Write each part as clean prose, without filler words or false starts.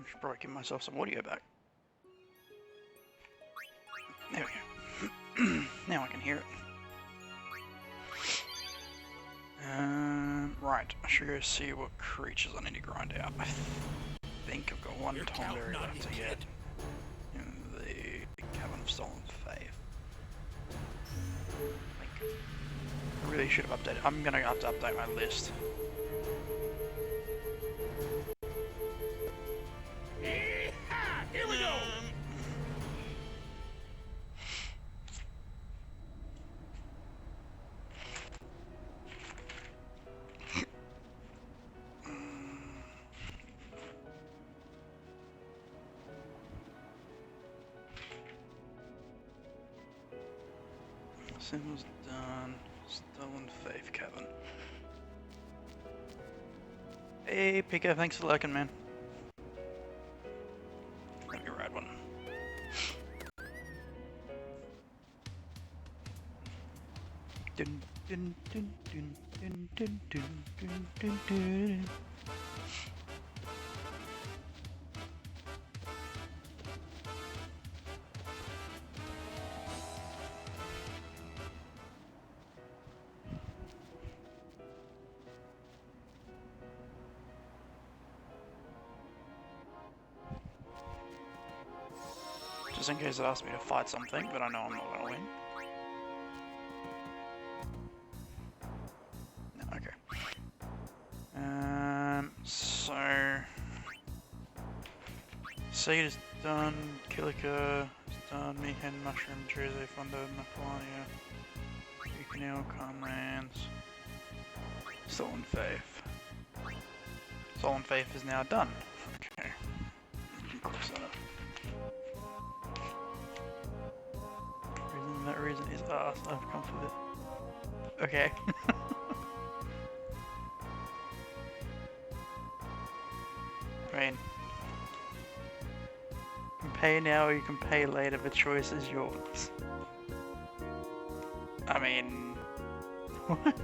should probably give myself some audio back. There we go. Now I can hear it. Right, I should go see what creatures I need to grind out. I think I've got one Tonberry left to get in the Cavern of Stolen Faith. I really should have updated. I'm gonna have to update my list. Here we go! Symbol's done. Stolen Faith Cavern. Hey, Pico, thanks for lurking, man. Let me ride one. Dun dun dun dun dun dun dun dun dun dun. Just in case it asks me to fight something, but I know I'm not gonna win. No, okay. So Seed is done, Kilika is done, Mihen, Mushroom, Jersey, Fundo, Macalania, Ukanil, Comrades, Stolen Faith. Stolen Faith is now done. Okay. Cross that up. That reason is I've come for this. Okay. I mean, you can pay now or you can pay later, the choice is yours. I mean, what?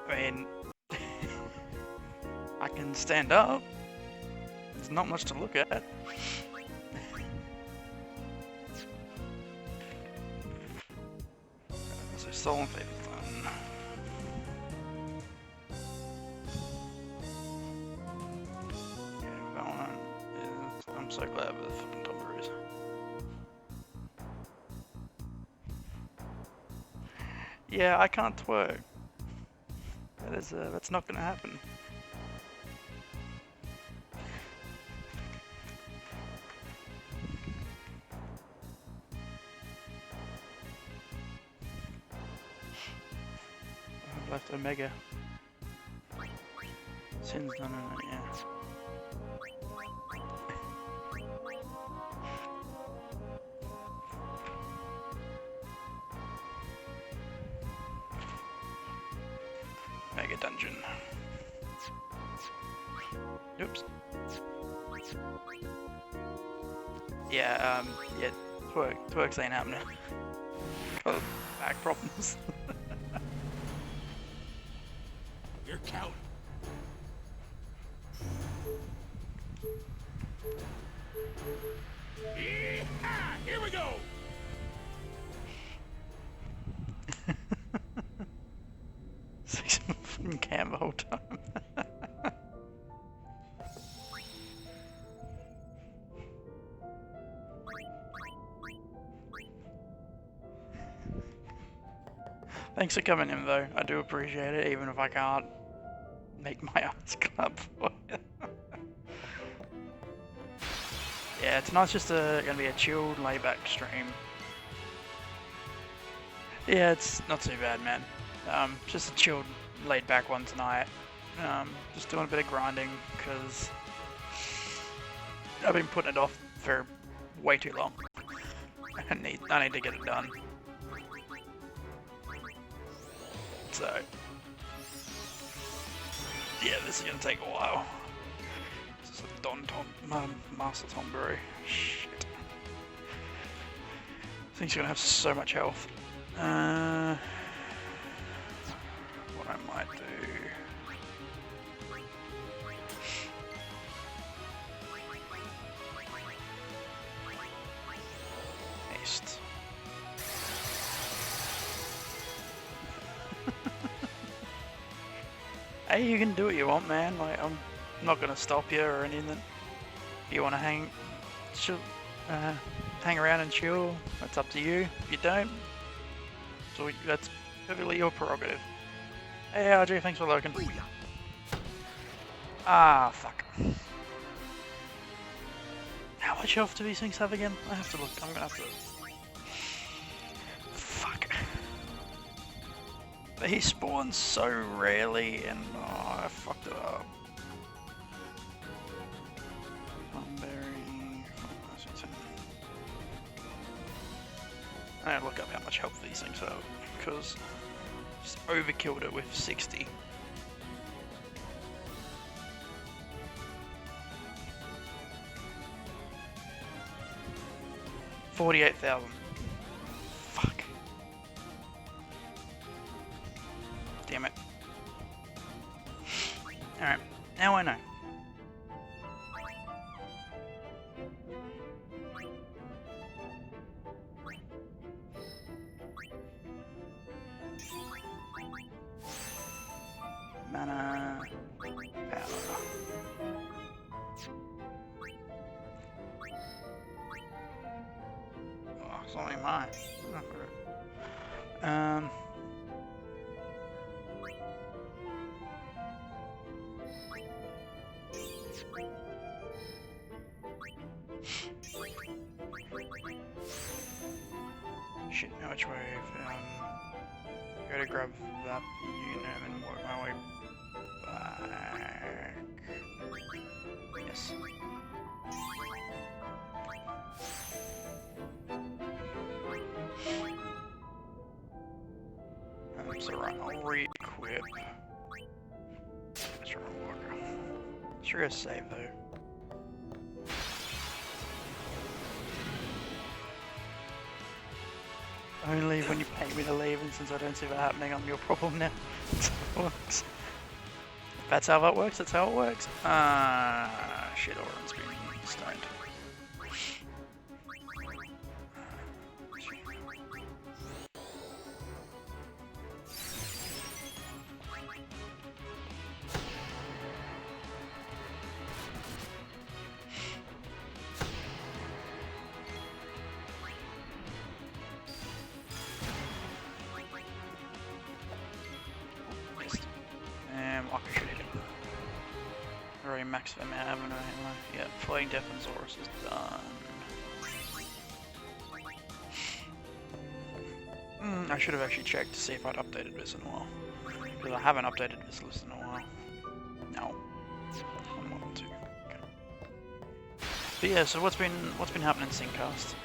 I mean, I can stand up. There's not much to look at. So Stolen Faith is done. Okay, Valorant is... I'm so glad with the fucking Tonberries. Yeah, I can't twerk. That is, that's not gonna happen. I've left Omega. Sin's done it, yeah. Mega Dungeon. Oops. Yeah, yeah, twerks ain't happening. Got back problems. You're counting. Here we go! 6 from camp the whole time. Thanks for coming in though, I do appreciate it, even if I can't make my ass clap for you. Yeah, tonight's just gonna be a chilled, laid-back stream. Yeah, it's not too bad, man. Just a chilled, laid-back one tonight. Just doing a bit of grinding, because I've been putting it off for way too long. I need to get it done. So, yeah, this is gonna take a while. Master Tomberry. Shit. I think he's gonna have so much health. What I might do. Haste. Hey, you can do what you want, man. Like, I'm not gonna stop you or anything. If you want to hang around and chill, that's up to you. If you don't, so that's perfectly your prerogative. Hey, RJ, thanks for lurking. Ah, fuck. How much health do these things have again? I have to look. I'm gonna have to. Fuck. They spawn so rarely, and oh, I fucked it up. I look up how much health these things have, because I just overkilled it with 60. $48,000. Fuck. Damn it. Alright, now I know. Mana, power. Oh, it's only mine. Shit, now which way? Gotta grab that unit and work my way back. Yes. So right, I'll re-equip. That's right, walker. Sure is save though. Only when you pay me to leave, and since I don't see that happening, I'm your problem now. That's how it works. If that's how that works, that's how it works. Shit, Oren's been stoned. Already maxed them out, haven't I? Yeah, Floating Death and Zorus is done. I should have actually checked to see if I'd updated this in a while. Because I haven't updated this list in a while. No. I'm wanting to. Okay. But yeah, so what's been happening in Syncast?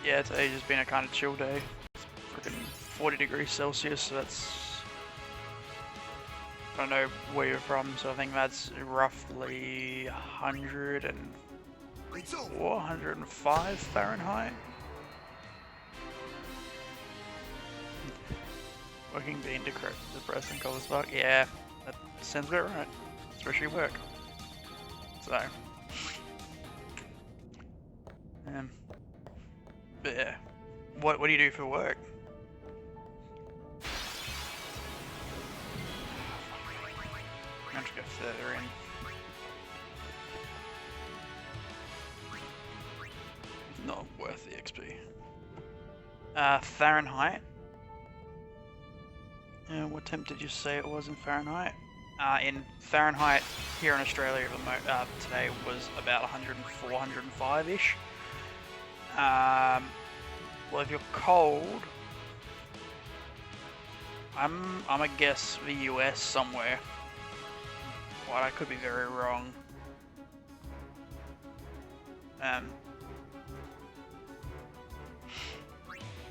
Yeah, today's just been a kind of chill day. It's freaking 40 degrees Celsius, so that's... I don't know where you're from, so I think that's roughly 105 Fahrenheit. Working being depressing cold as fuck. Yeah, that sounds about right. Especially work. So, but yeah, what do you do for work? I'm just go further in. Not worth the XP. Fahrenheit. What temp did you say it was in Fahrenheit? In Fahrenheit, here in Australia today was about 104, 105-ish. Well, if you're cold, I'm a guess the US somewhere. Well, I could be very wrong.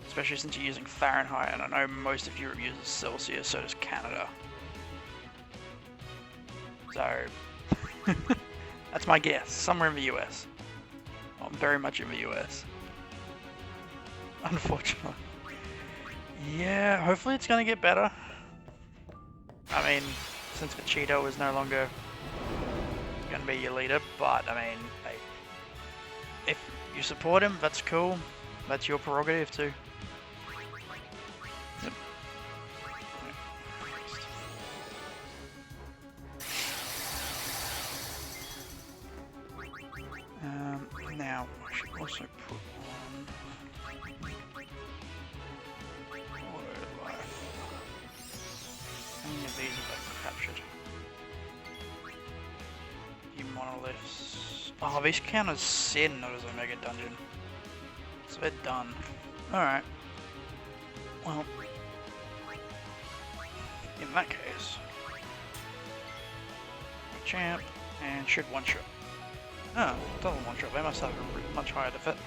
Especially since you're using Fahrenheit, and I know most of Europe uses Celsius, so does Canada. So, that's my guess. Somewhere in the US. Well, very much in the US. Unfortunately. Yeah, hopefully it's gonna get better. I mean, since the Cheeto is no longer gonna be your leader, but I mean, hey, if you support him, that's cool. That's your prerogative too. Yep. Now I should also put on auto life. How many of these have I captured? You monoliths. Oh, these count as sin, not as a mega dungeon. So they're done. Alright. Well, in that case, champ and should one shot. Oh, doesn't one shot. They must have a much higher defense.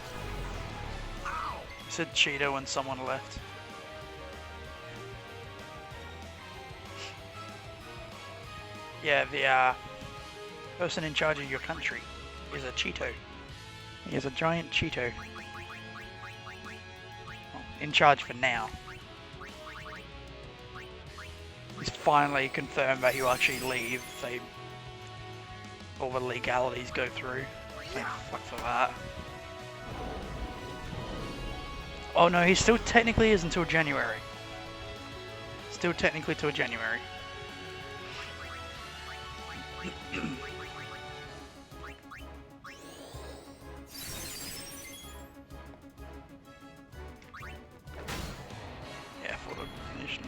It said Cheeto when someone left. Yeah, the person in charge of your country is a Cheeto. He is a giant Cheeto. Well, in charge for now. He's finally confirmed that he'll actually leave if all the legalities go through. Thank fuck for that. Oh no, he still technically is until January. Still technically till January. Yeah, photo nation.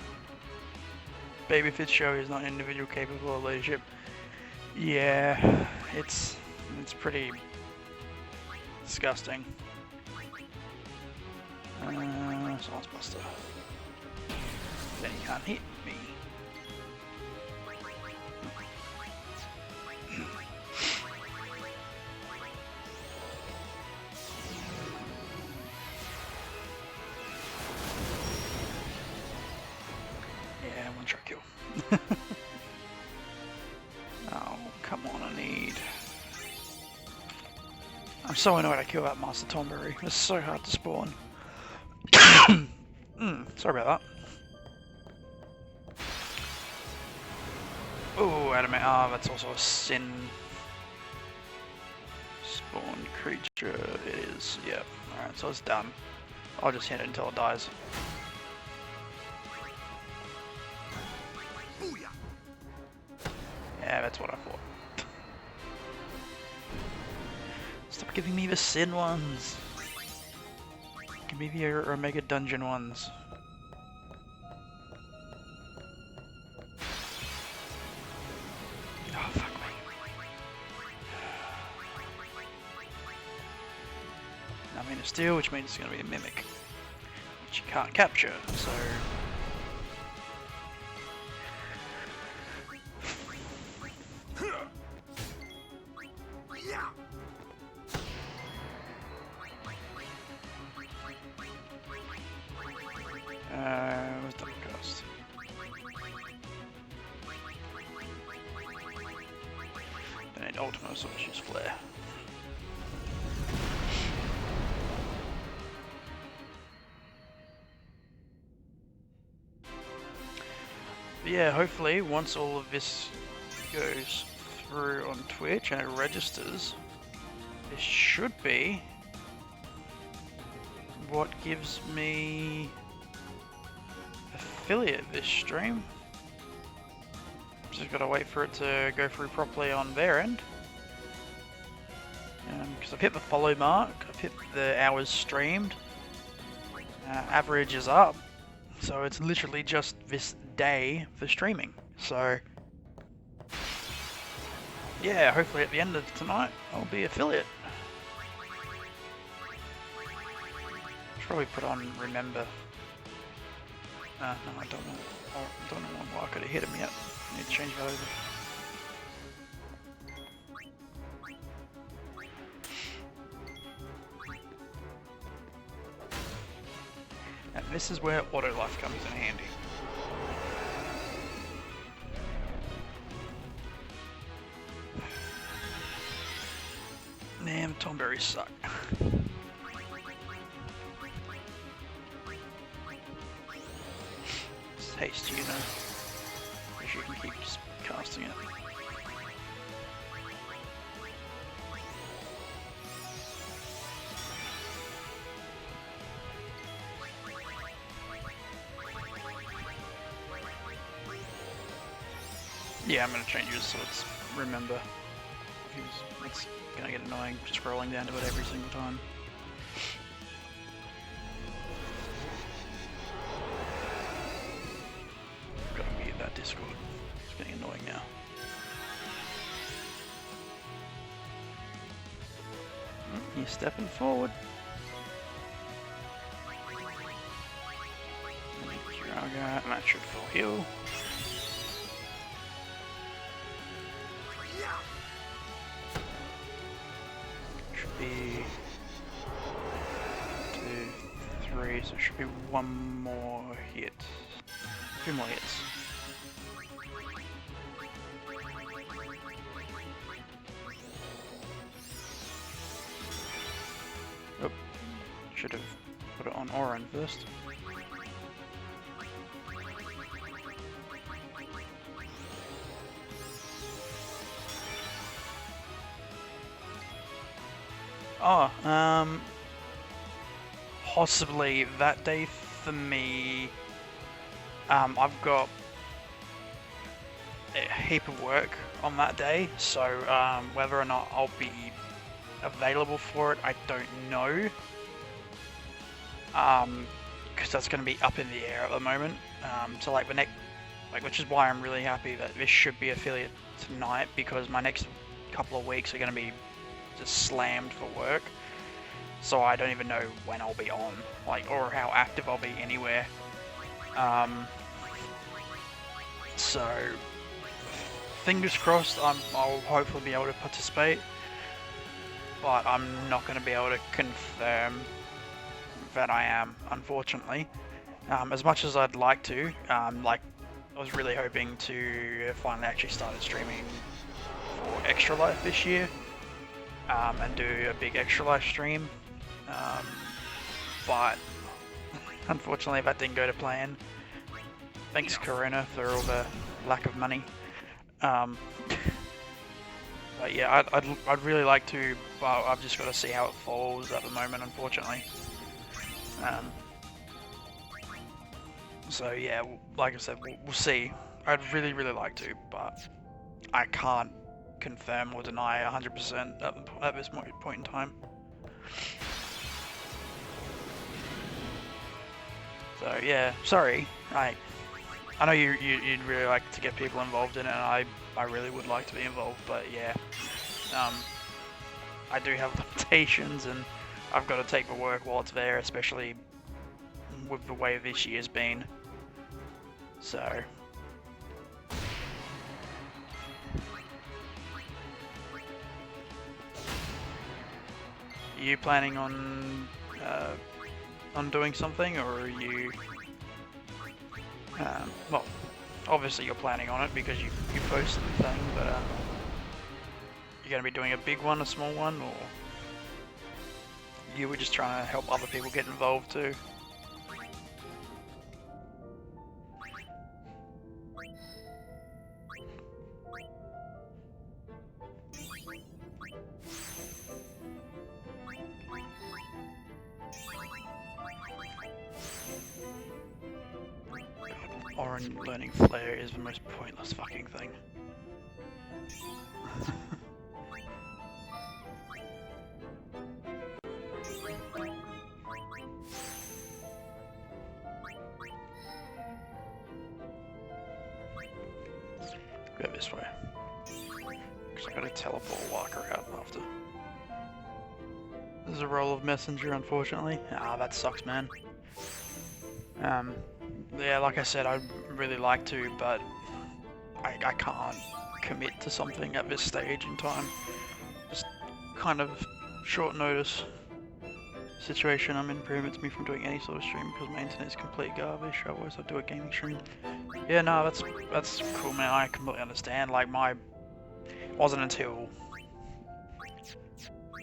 Babyfit show is not an individual capable of leadership. Yeah, it's pretty disgusting. Sauce Buster. Then he can't hit me. Yeah, one shot kill. Oh, come on, I need... I'm so annoyed I killed that Master Tomberry. It's so hard to spawn. Sorry about that. Oh, adamant. Ah, that's also a sin. Spawn creature. It is. Yep. Alright, so it's done. I'll just hit it until it dies. Yeah, that's what I thought. Stop giving me the sin ones. Give me the Omega Dungeon ones. Oh, fuck me. I'm in a steel, which means it's going to be a Mimic. Which you can't capture, so... what's that cost? Don't need Ultima, so let's use Flare. But yeah, hopefully once all of this goes through on Twitch and it registers, this should be what gives me affiliate this stream. Just gotta wait for it to go through properly on their end. Because I've hit the follow mark, I've hit the hours streamed, average is up, so it's literally just this day for streaming. So yeah, hopefully at the end of tonight I'll be affiliate. Should probably put on remember. No, I don't know. I don't know why I could have hit him yet. I need to change that over. And this is where auto life comes in handy. Damn, Tomberries suck. It's haste, you know. Wish you can keep casting it. Yeah, I'm gonna change it so it's remember. It's gonna get annoying scrolling down to it every single time. Gotta mute that Discord. It's getting annoying now. You're stepping forward. Kiraga, and that should full heal. Should be 2, 3, so it should be one more hit. 2 more hits. Oh, should have put it on Oran first. Oh, possibly that day for me. I've got a heap of work on that day, so whether or not I'll be available for it, I don't know. Because that's going to be up in the air at the moment. So like the next, which is why I'm really happy that this should be affiliate tonight, because my next couple of weeks are going to be just slammed for work, so I don't even know when I'll be on, or how active I'll be anywhere. So fingers crossed, I'll hopefully be able to participate, but I'm not going to be able to confirm that I am, unfortunately. As much as I'd like to, I was really hoping to finally actually start streaming for Extra Life this year. And do a big Extra Life stream, but unfortunately that didn't go to plan. Thanks Corona for all the lack of money. But yeah, I'd really like to, but I've just got to see how it falls at the moment, unfortunately. So yeah, like I said, we'll see. I'd really like to, but I can't confirm or deny 100% at this point in time. So yeah, sorry. I know you'd really like to get people involved in it, and I really would like to be involved, but yeah, I do have limitations, and I've got to take the work while it's there, especially with the way this year's been. So. Are you planning on doing something, or are you? Well, obviously you're planning on it because you posted the thing, but you're gonna be doing a big one, a small one, or you were just trying to help other people get involved too? Oran learning Flare is the most pointless fucking thing. Go this way. Because I gotta teleport Walker out after. There's a role of messenger, unfortunately. Ah, that sucks, man. Yeah, like I said, I'd really like to, but I can't commit to something at this stage in time. Just kind of short notice situation I'm in prevents me from doing any sort of stream because my internet is complete garbage. Otherwise I'd do a gaming stream. Yeah, no, that's cool, man. I completely understand. Like, it wasn't until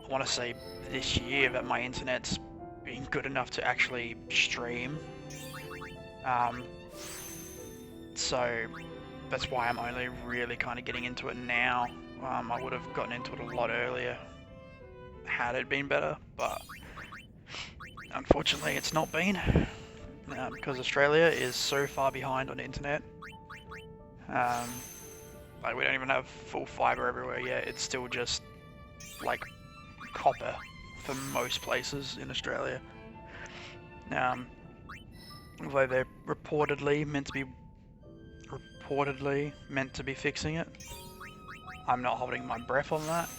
I want to say this year that my internet's been good enough to actually stream. So that's why I'm only really kind of getting into it now. I would have gotten into it a lot earlier had it been better, but unfortunately it's not been, because Australia is so far behind on the internet. Like we don't even have full fiber everywhere yet. It's still just like copper for most places in Australia. Although they're reportedly meant to be fixing it. I'm not holding my breath on that.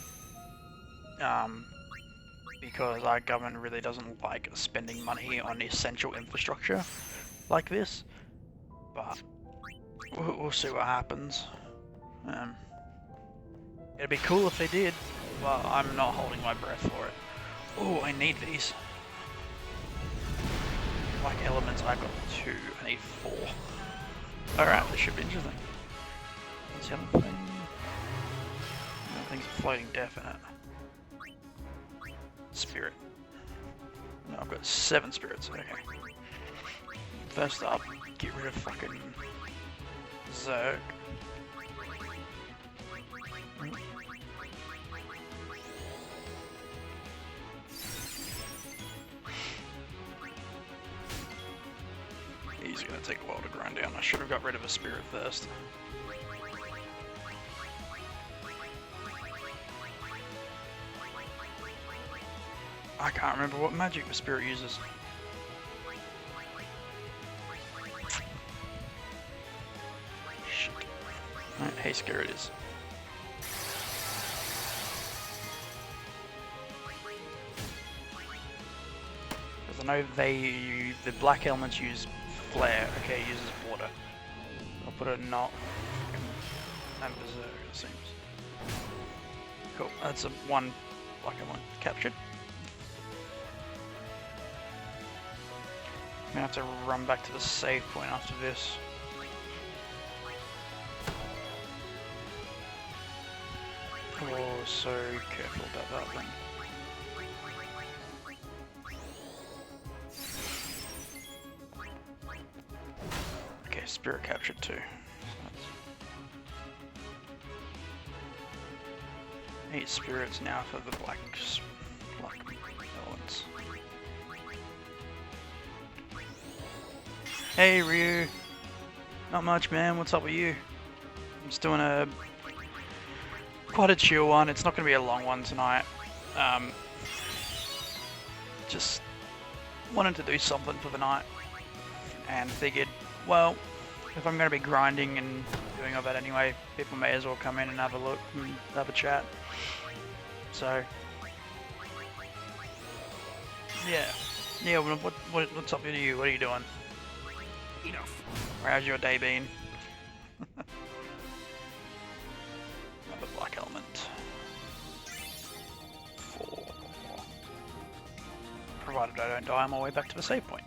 Because our government really doesn't like spending money on essential infrastructure like this. But we'll see what happens. It'd be cool if they did, but I'm not holding my breath for it. Oh, I need these. Like elements, I got 2, I need 4. Alright, this should be interesting. What's the other thing? Things are floating definite. Spirit. No, I've got 7 spirits, okay. First up, get rid of fucking Zerg. He's gonna take a while to grind down. I should have got rid of a spirit first. I can't remember what magic the spirit uses. Shit. Right, haste gear it is. Because I know the black elements use flare. Okay, it uses water. I'll put it not and berserk, it seems. Cool, that's a 1 black element captured. I'm gonna have to run back to the save point after this. Oh, so careful about that thing. Okay, spirit captured too. So 8 spirits now for the black elements. Hey Ryu, not much man, what's up with you? I'm just doing quite a chill one, it's not going to be a long one tonight. Just wanted to do something for the night and figured, well, if I'm going to be grinding and doing all that anyway, people may as well come in and have a look and have a chat. So, yeah, what's up with you? What are you doing? Enough. How's your day been? Another black element. 4. Provided I don't die on my way back to the save point.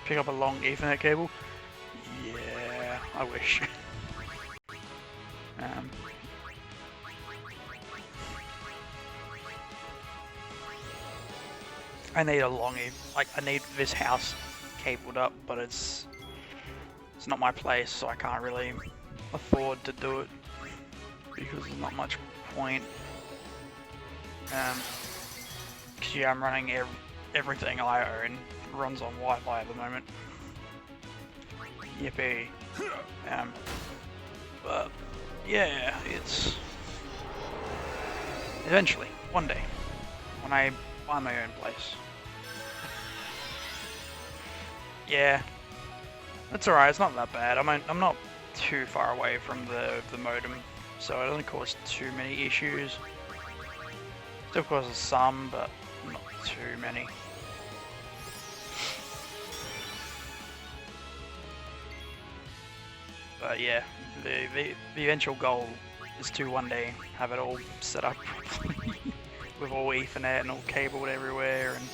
Pick up a long Ethernet cable? Yeah, I wish. I need a long, like I need this house cabled up, but it's not my place, so I can't really afford to do it because there's not much point. Cause yeah, I'm running everything I own runs on Wi-Fi at the moment. Yippee. But yeah, it's eventually one day when I buy my own place. Yeah, that's alright. It's not that bad. I'm not too far away from the modem, so it doesn't cause too many issues. Still causes some, but not too many. But yeah, the eventual goal is to one day have it all set up with all Ethernet and all cabled everywhere, and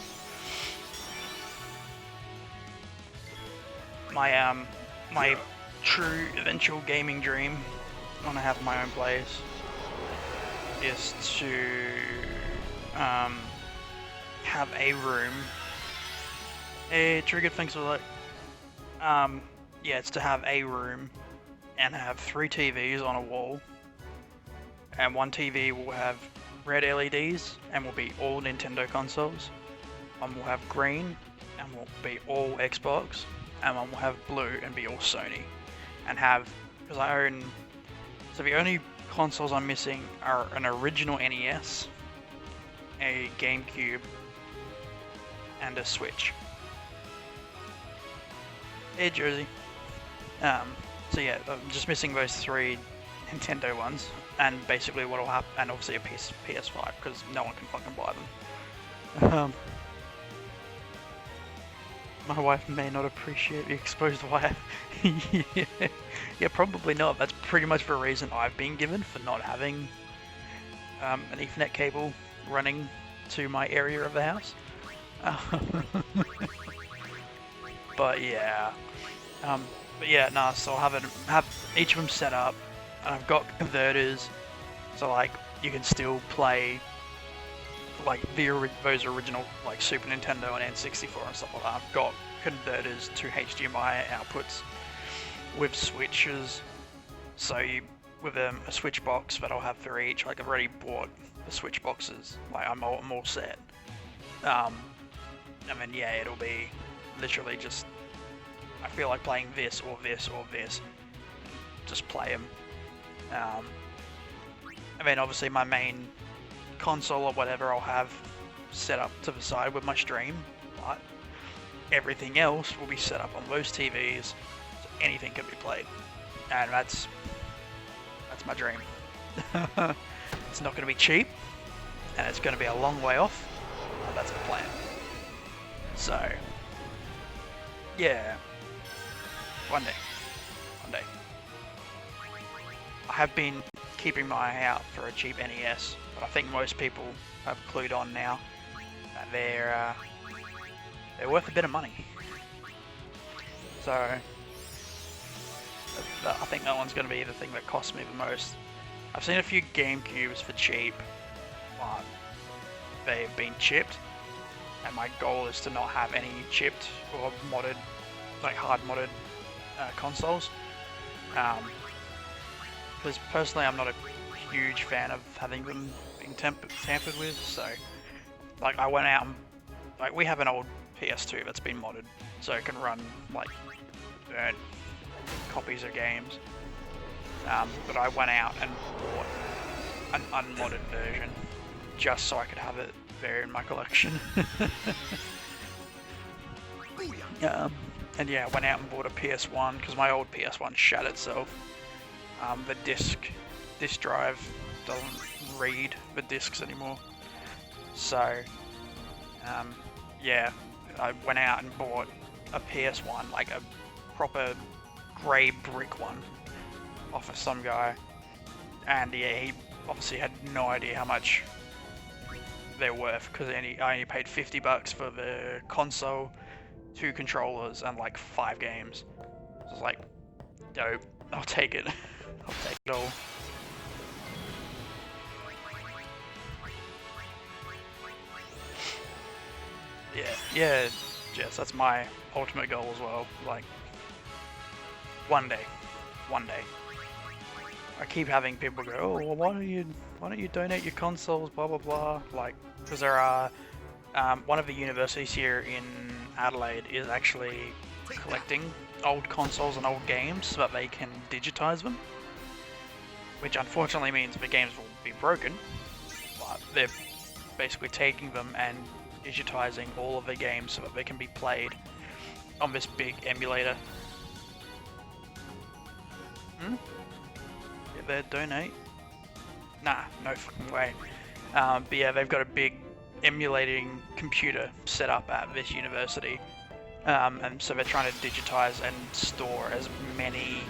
my true eventual gaming dream when I have my own place is to have a room. Hey, Triggered, thanks for that. Yeah, it's to have a room and have 3 TVs on a wall, and one TV will have red LEDs and will be all Nintendo consoles, one will have green and will be all Xbox, and one will have blue and be all Sony. And have, because I own, so the only consoles I'm missing are an original NES, a GameCube, and a Switch. Hey Jersey. So yeah, I'm just missing those 3 Nintendo ones, and basically what'll happen, and obviously a PS5, because no one can fucking buy them. My wife may not appreciate the exposed wire. Yeah, probably not. That's pretty much the reason I've been given for not having an Ethernet cable running to my area of the house. But yeah, nah. So I'll have each of them set up, and I've got converters, so like you can still play like those original like Super Nintendo and N64 and stuff like that. I've got converters to HDMI outputs with switches, so with a switch box that I'll have for each. Like I've already bought the switch boxes, like I'm all set. And then yeah, it'll be literally just, I feel like playing this or this or this, just play them. And then obviously my main console or whatever I'll have set up to the side with my stream, but everything else will be set up on those TVs, so anything can be played. And that's my dream. It's not going to be cheap, and it's going to be a long way off, but that's the plan. So yeah, one day. I have been keeping my eye out for a cheap NES, but I think most people have clued on now that they're worth a bit of money. So I think that one's going to be the thing that costs me the most. I've seen a few GameCubes for cheap, but they've been chipped, and my goal is to not have any chipped or modded, like hard modded consoles. Because personally I'm not a huge fan of having them being tampered with, so like I went out and, like, we have an old PS2 that's been modded, so it can run like burnt copies of games, but I went out and bought an unmodded version just so I could have it there in my collection. And yeah, I went out and bought a PS1 because my old PS1 shat itself. The disc drive doesn't read the discs anymore. So yeah, I went out and bought a PS1, like a proper grey brick one, off of some guy. And yeah, he obviously had no idea how much they're worth, because I only paid $50 for the console, 2 controllers, and like 5 games. So I was like, dope, I'll take it. I'll take it all. Yeah, Jess, that's my ultimate goal as well. Like, one day. I keep having people go, oh, well, why don't you donate your consoles, blah blah blah. Like, because there are one of the universities here in Adelaide is actually collecting old consoles and old games so that they can digitize them, which unfortunately means the games will be broken, but they're basically taking them and digitizing all of the games so that they can be played on this big emulator. Yeah, they donate? Nah, no fucking way. But yeah, they've got a big emulating computer set up at this university, and so they're trying to digitize and store as many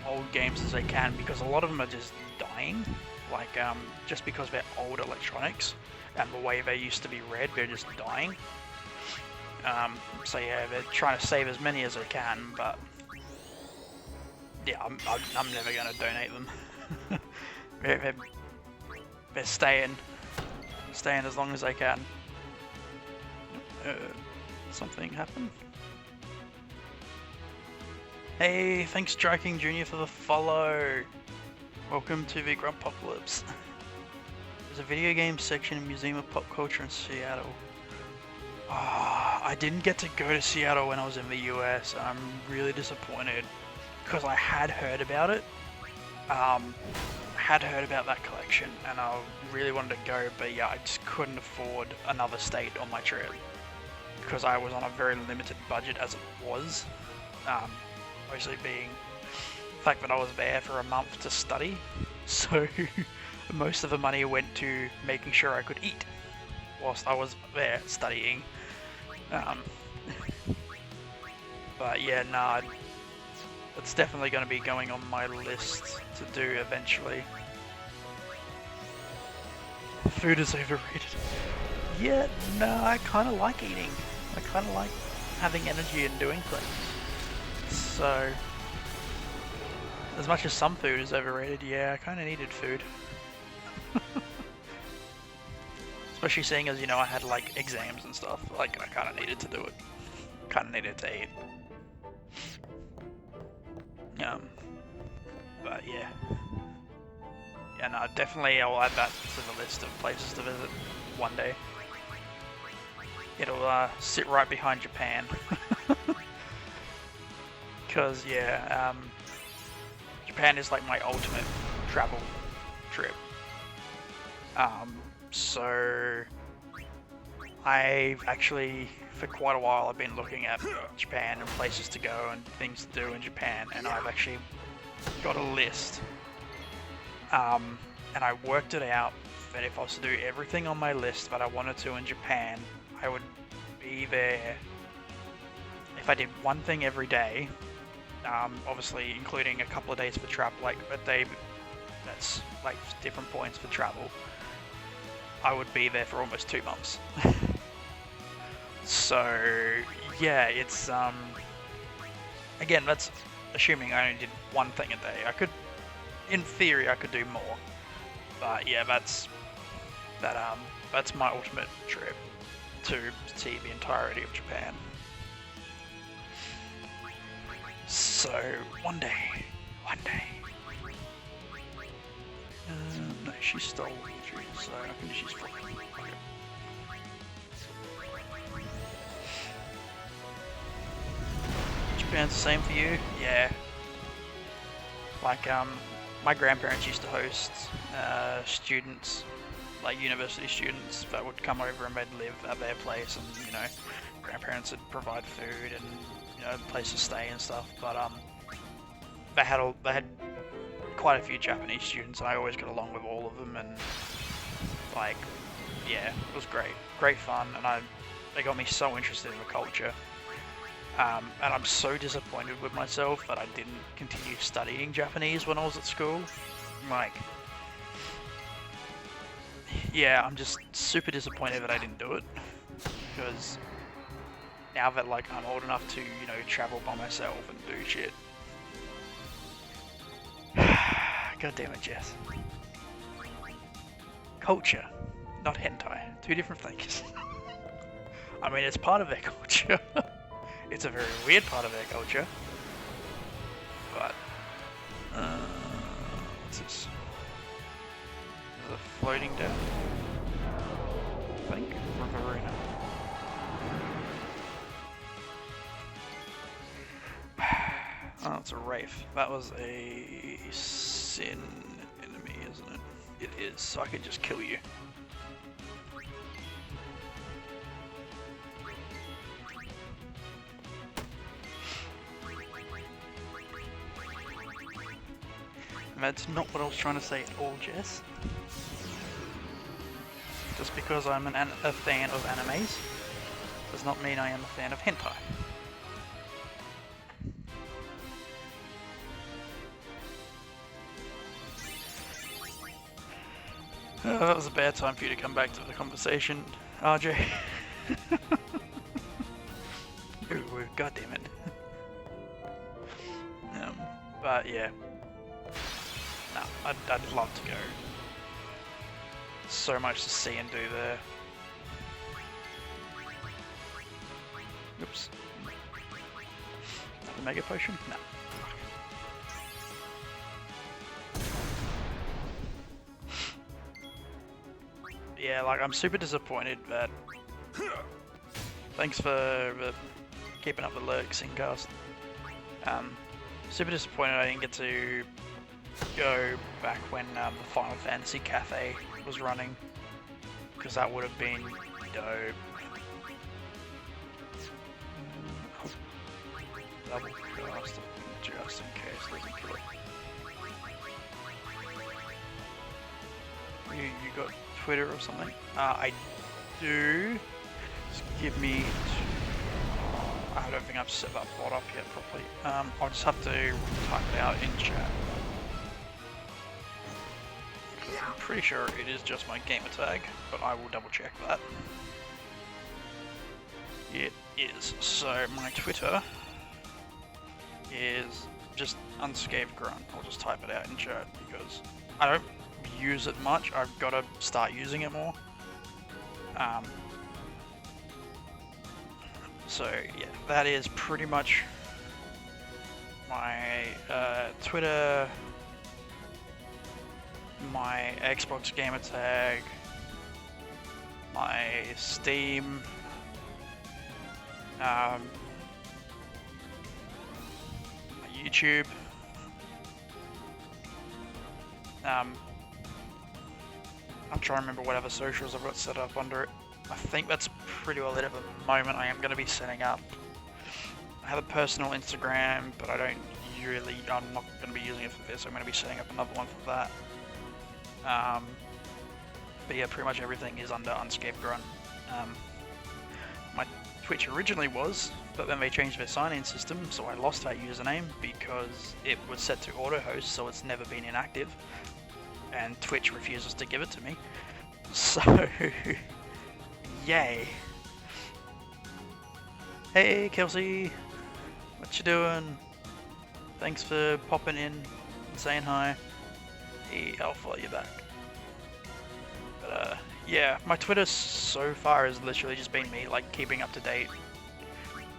old games as they can, because a lot of them are just dying, like just because they're old electronics and the way they used to be read, they're just dying. So yeah, they're trying to save as many as they can, but yeah, I'm never gonna donate them. they're, they're staying as long as they can. Something happened. Hey, thanks Striking Jr. for the follow. Welcome to the Grumpocalypse. There's a video game section in Museum of Pop Culture in Seattle. I didn't get to go to Seattle when I was in the US. I'm really disappointed because I had heard about it. Had heard about that collection and I really wanted to go, but yeah, I just couldn't afford another state on my trip because I was on a very limited budget as it was. Mostly being the fact that I was there for a month to study, so most of the money went to making sure I could eat whilst I was there studying. But yeah, nah, it's definitely going to be going on my list to do eventually. Food is overrated. Yeah, no, I kind of like eating. I kind of like having energy and doing things. So, as much as some food is overrated, yeah, I kind of needed food. Especially seeing as, you know, I had like exams and stuff, like I kind of needed to do it. Kind of needed to eat. But yeah. Yeah, no, definitely I'll add that to the list of places to visit one day. It'll sit right behind Japan. Because, yeah, Japan is like my ultimate travel trip. So I've actually, for quite a while, I've been looking at Japan and places to go and things to do in Japan, and I've actually got a list. And I worked it out that if I was to do everything on my list that I wanted to in Japan, I would be there. If I did one thing every day, obviously including a couple of days for travel, like a day that's like different points for travel, I would be there for almost 2 months. So yeah, it's again, that's assuming I only did one thing a day. I could, in theory, I could do more, but yeah, that's my ultimate trip to see the entirety of Japan. So one day. No, she stole Judy, so I think she's fine. Okay. Japan's the same for you? Yeah. Like, my grandparents used to host students, like university students, that would come over and they'd live at their place, and, you know, grandparents would provide food and, you know, place to stay and stuff, but they had quite a few Japanese students, and I always got along with all of them, and like, yeah, it was great fun, and they got me so interested in the culture, and I'm so disappointed with myself that I didn't continue studying Japanese when I was at school. Like, yeah, I'm just super disappointed that I didn't do it, because now that like I'm old enough to, you know, travel by myself and do shit. God damn it, Jess. Culture, not hentai. Two different things. I mean, it's part of their culture. It's a very weird part of their culture. But, what's this? There's a floating death. I think, Riverina. Oh, it's a Wraith. That was a Sin enemy, isn't it? It is, so I can just kill you. That's not what I was trying to say at all, Jess. Just because I'm a fan of animes does not mean I am a fan of hentai. That was a bad time for you to come back to the conversation, RJ. Ooh, goddammit. But yeah, no, I'd love to go. So much to see and do there. Oops. The Mega Potion? No. Yeah, like I'm super disappointed that. Thanks for keeping up the lurks, Incast. Super disappointed I didn't get to go back when the Final Fantasy Cafe was running, because that would have been dope. Double cast just in case there's a killer. You got Twitter or something? I do. Just give me. I don't think I've set that bot up yet properly. I'll just have to type it out in chat. I'm pretty sure it is just my gamer tag, but I will double check that. It is. So my Twitter is just Unscathed Grunt. I'll just type it out in chat because I don't use it much. I've got to start using it more. So yeah, that is pretty much my Twitter, my Xbox gamer tag, my Steam, my YouTube. I'm trying to remember what other socials I've got set up under it. I think that's pretty well it at the moment. I am going to be setting up. I have a personal Instagram, but I'm not going to be using it for this. I'm going to be setting up another one for that. But yeah, pretty much everything is under Unscathed Grunt. My Twitch originally was, but then they changed their sign-in system, so I lost that username because it was set to auto-host, so it's never been inactive. And Twitch refuses to give it to me. So, yay. Hey Kelsey, what you doing? Thanks for popping in and saying hi. Hey, I'll follow you back. But yeah, my Twitter so far has literally just been me like keeping up to date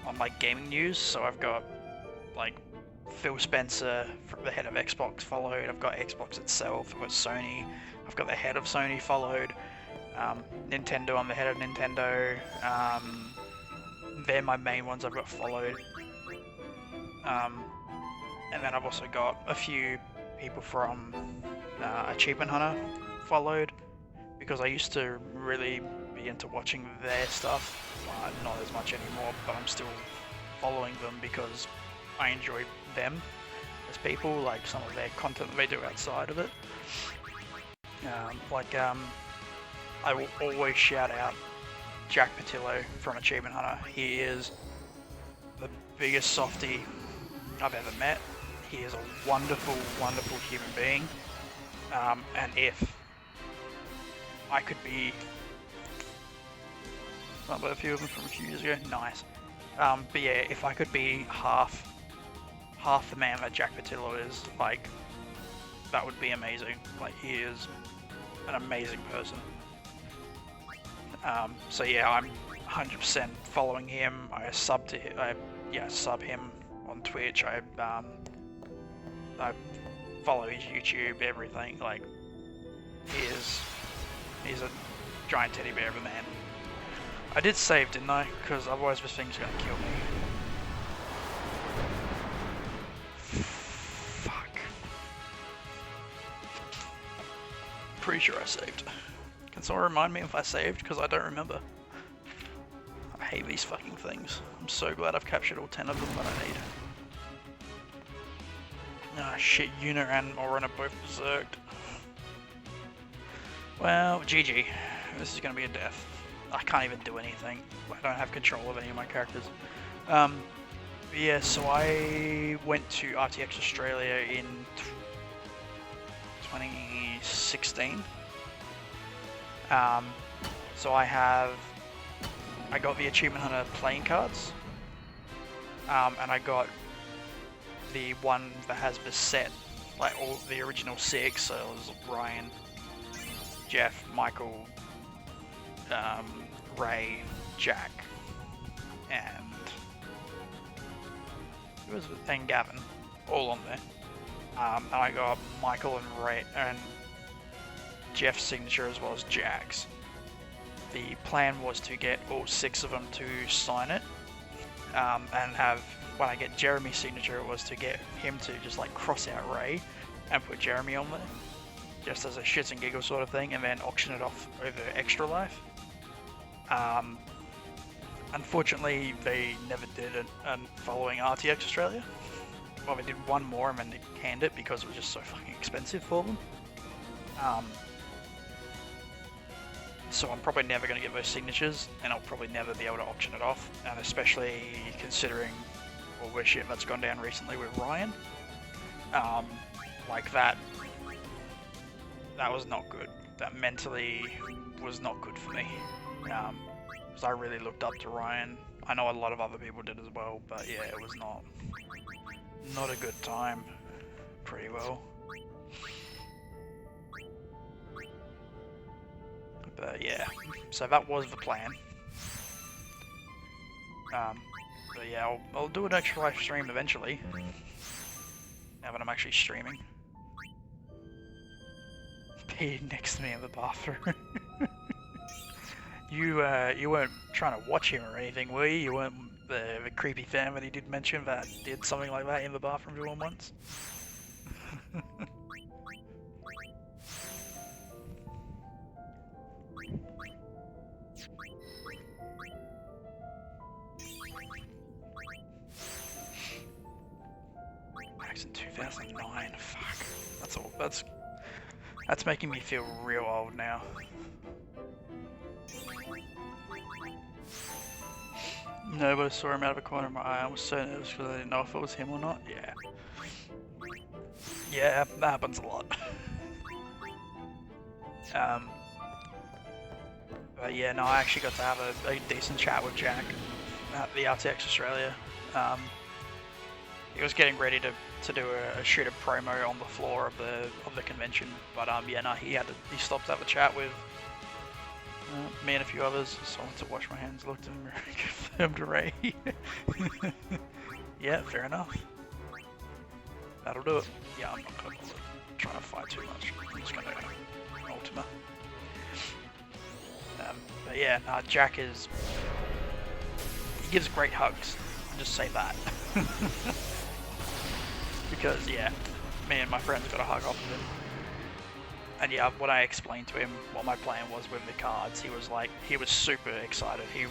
on like gaming news. So I've got like Phil Spencer, the head of Xbox, followed. I've got Xbox itself. I've got Sony. I've got the head of Sony followed. Nintendo, I'm the head of Nintendo. They're my main ones I've got followed. And then I've also got a few people from Achievement Hunter followed, because I used to really be into watching their stuff. Not as much anymore, but I'm still following them because I enjoy them as people, like some of their content that they do outside of it. I will always shout out Jack Patillo from Achievement Hunter. He is the biggest softie I've ever met. He is a wonderful, wonderful human being. And if I could be... Not a few of them from a few years ago. Nice. But yeah, if I could be half the man that Jack Patillo is, like, that would be amazing. Like, he is an amazing person. So yeah, I'm 100% following him. I sub to him. Sub him on Twitch. I follow his YouTube, everything. Like, he's a giant teddy bear of a man. I did save, didn't I? Because otherwise this thing's gonna kill me. Fuck. Pretty sure I saved. Can someone remind me if I saved? Because I don't remember. I hate these fucking things. I'm so glad I've captured all 10 of them that I need. Ah shit, Yuna and Auron are both berserked. Well, GG. This is gonna be a death. I can't even do anything. I don't have control of any of my characters. Yeah, so I went to RTX Australia in 2016. So I got the Achievement Hunter playing cards, and I got the one that has the set, like all the original 6, so it was Ryan, Jeff, Michael, Ray, Jack, and Gavin, all on there. And I got Michael and Ray and Jeff's signature as well as Jack's. The plan was to get all 6 of them to sign it, and have, when I get Jeremy's signature, it was to get him to just like cross out Ray and put Jeremy on there, just as a shits and giggles sort of thing, and then auction it off over Extra Life. Unfortunately, they never did it, and following RTX Australia. Well, they did one more and then they canned it because it was just so fucking expensive for them. So I'm probably never going to get those signatures, and I'll probably never be able to auction it off, and especially considering all the shit that's gone down recently with Ryan. Like that was not good. That mentally was not good for me. Because I really looked up to Ryan. I know a lot of other people did as well, but yeah, it was not a good time. Pretty well. But yeah, so that was the plan. But yeah, I'll do an Extra Life stream eventually. Now that I'm actually streaming. He next to me in the bathroom. You weren't trying to watch him or anything, were you? You weren't the creepy fan that he did mention that did something like that in the bathroom for 1 month? Max in 2009. Fuck. That's all. That's making me feel real old now. No, but I saw him out of the corner of my eye. I was so nervous because I didn't know if it was him or not. Yeah. Yeah, that happens a lot. But yeah, no, I actually got to have a decent chat with Jack at the RTX Australia. He was getting ready to do a shoot a promo on the floor of the convention, but yeah, no, he stopped to have a chat with me and a few others, so I went to wash my hands, looked and confirmed Ray. Yeah, fair enough. That'll do it. Yeah, I'm not gonna bother trying to fight too much. I'm just gonna Ultima. But yeah, Jack he gives great hugs. I'll just say that. Because yeah, me and my friends got a hug off of him. And yeah, when I explained to him what my plan was with the cards, he was super excited. He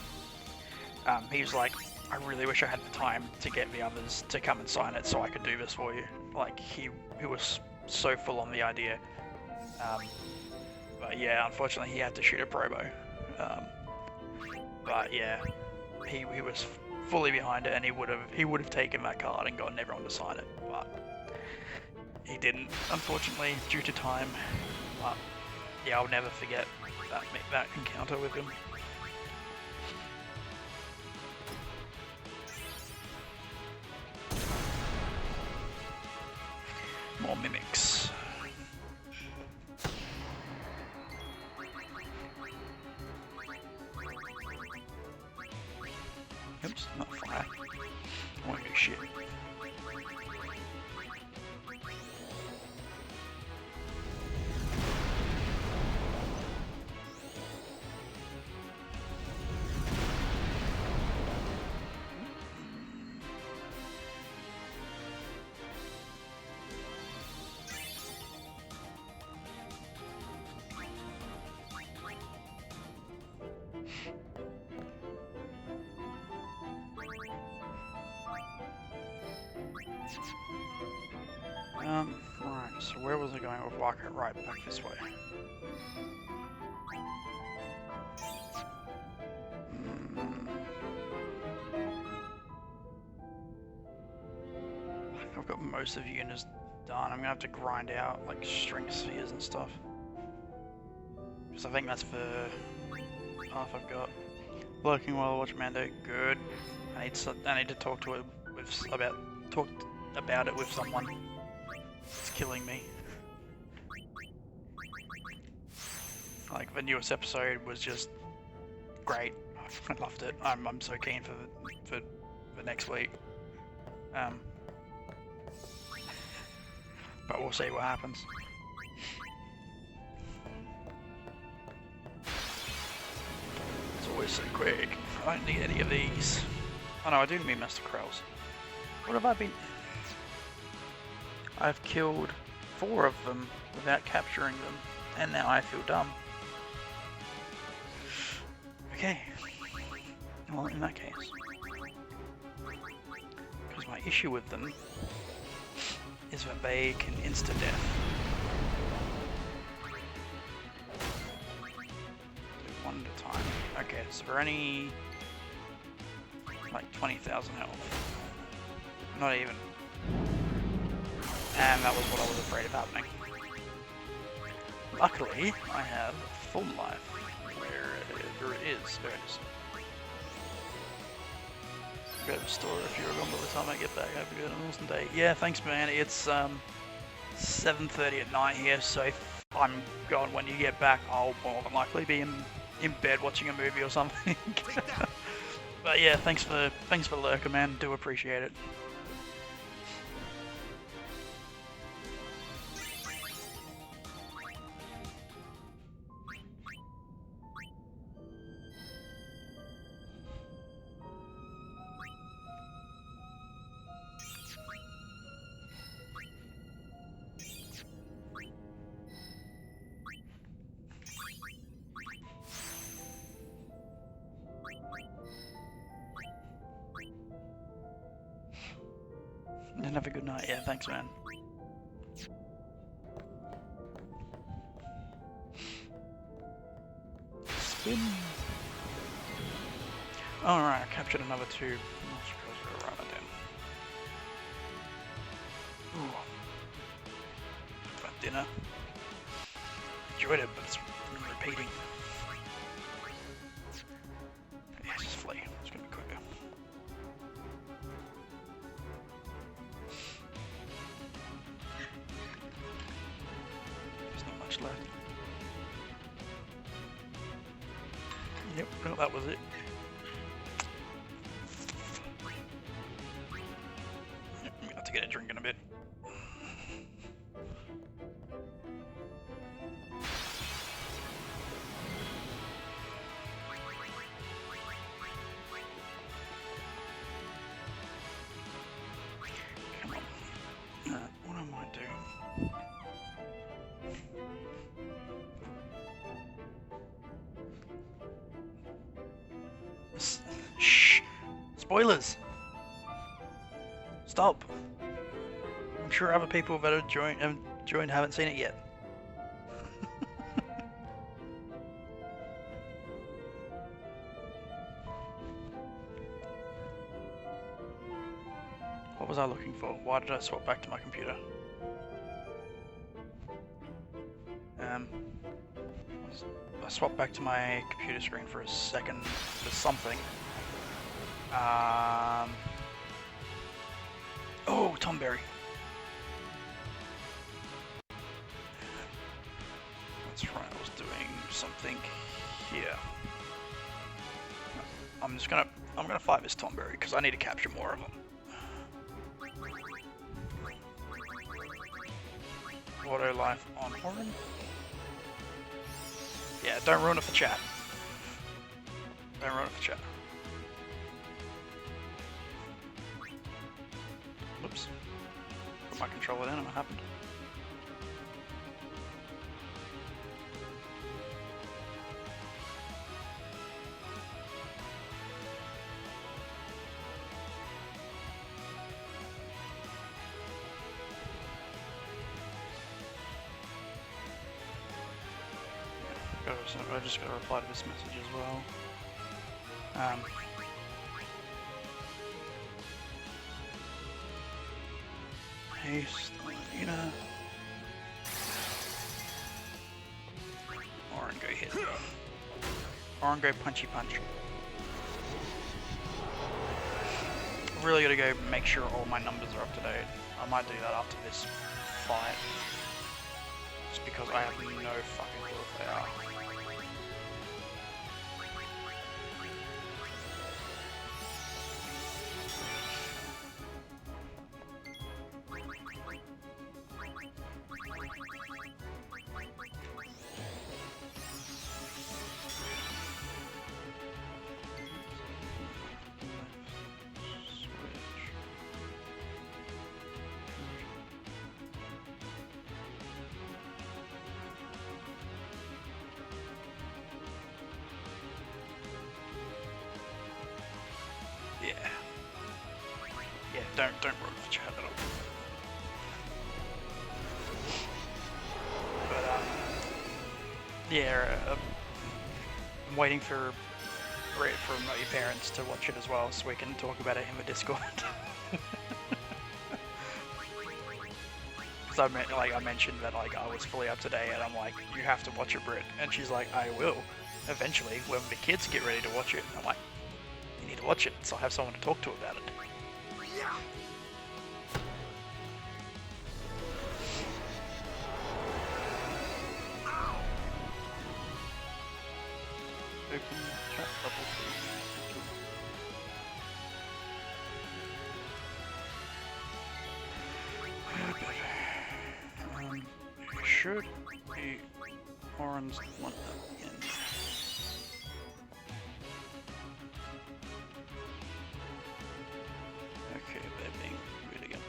was like, I really wish I had the time to get the others to come and sign it so I could do this for you. Like, he was so full on the idea. But yeah, unfortunately he had to shoot a promo. But yeah, he was fully behind it, and he would have taken that card and gotten everyone to sign it, but he didn't, unfortunately, due to time. But yeah, I'll never forget that encounter with him. More mimics. Oops, not fire. I want to do shit. Right, so where was I going with Waka? Right, back this way. I've got most of the units done. I'm gonna have to grind out like strength spheres and stuff. Because I think that's the path I've got. Lurking while I watch Mando, good. I need to talk to it about it with someone. It's killing me. Like, the newest episode was just great. I loved it. I'm so keen for next week. But we'll see what happens. It's always so quick. I don't need any of these. Oh no, I do mean Mr. Krells. What have I been? I've killed 4 of them without capturing them, and now I feel dumb. Okay. Well, in that case. Because my issue with them is that they can insta-death. Do 1 at a time. Okay, so for any... like 20,000 health. Not even. And that was what I was afraid of happening. Luckily, I have full life. Where it is. There it is. Go to the store if you remember the time I get back. Have a good and awesome day. Yeah, thanks man. It's 7:30 at night here, so if I'm gone when you get back, I'll more than likely be in bed watching a movie or something. But yeah, thanks for lurking, man. Do appreciate it. And have a good night. Yeah, thanks, man. Spin. Alright, I captured another 2. I suppose we'll run it down. Ooh. Got dinner. Enjoyed it, but it's repeating. Yeah, just flee. It's gonna be quicker. There's not much left. Yep, no, that was it. Yep, I'm gonna have to get a drink in a bit. Come on. What I might do. Shh! Spoilers! Stop! I'm sure other people that have joined haven't seen it yet. What was I looking for? Why did I swap back to my computer? I swapped back to my computer screen for a second for something. Oh, Tom Berry. That's right, I was doing something here. I'm gonna fight this Tom Berry because I need to capture more of them. Auto life on Orin. Yeah, don't ruin it for chat. Don't ruin it for chat. Whoops. Put my controller down and what happened? I just gotta reply to this message as well. Haste, Lena. Orango hit. Orango punchy punch. really gotta go make sure all my numbers are up to date. I might do that after this fight. Just because I have no fucking clue if they are. Yeah, don't worry for chat at all. But yeah, I'm waiting for Brett from your parents to watch it as well, so we can talk about it in the Discord. Because I mentioned that like I was fully up to date, and I'm like, you have to watch it, Brett, and she's like, I will, eventually, when the kids get ready to watch it. And I'm like, you need to watch it, so I have someone to talk to about it. Open chat bubble, please. Should be orange one again. Okay, they're being weird again.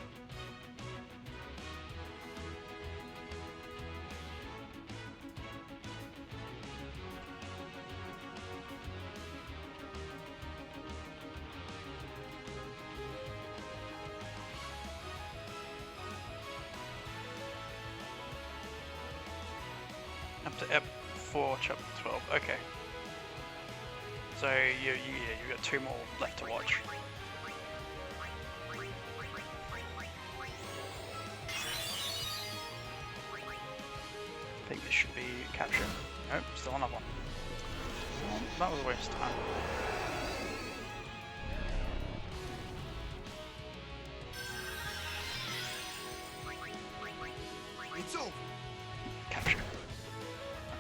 Up to Ep 4, chapter 12. Okay. So you've got 2 more left to watch. I think this should be capture. Nope, still another one. Well, that was a waste of time. It's over. Capture.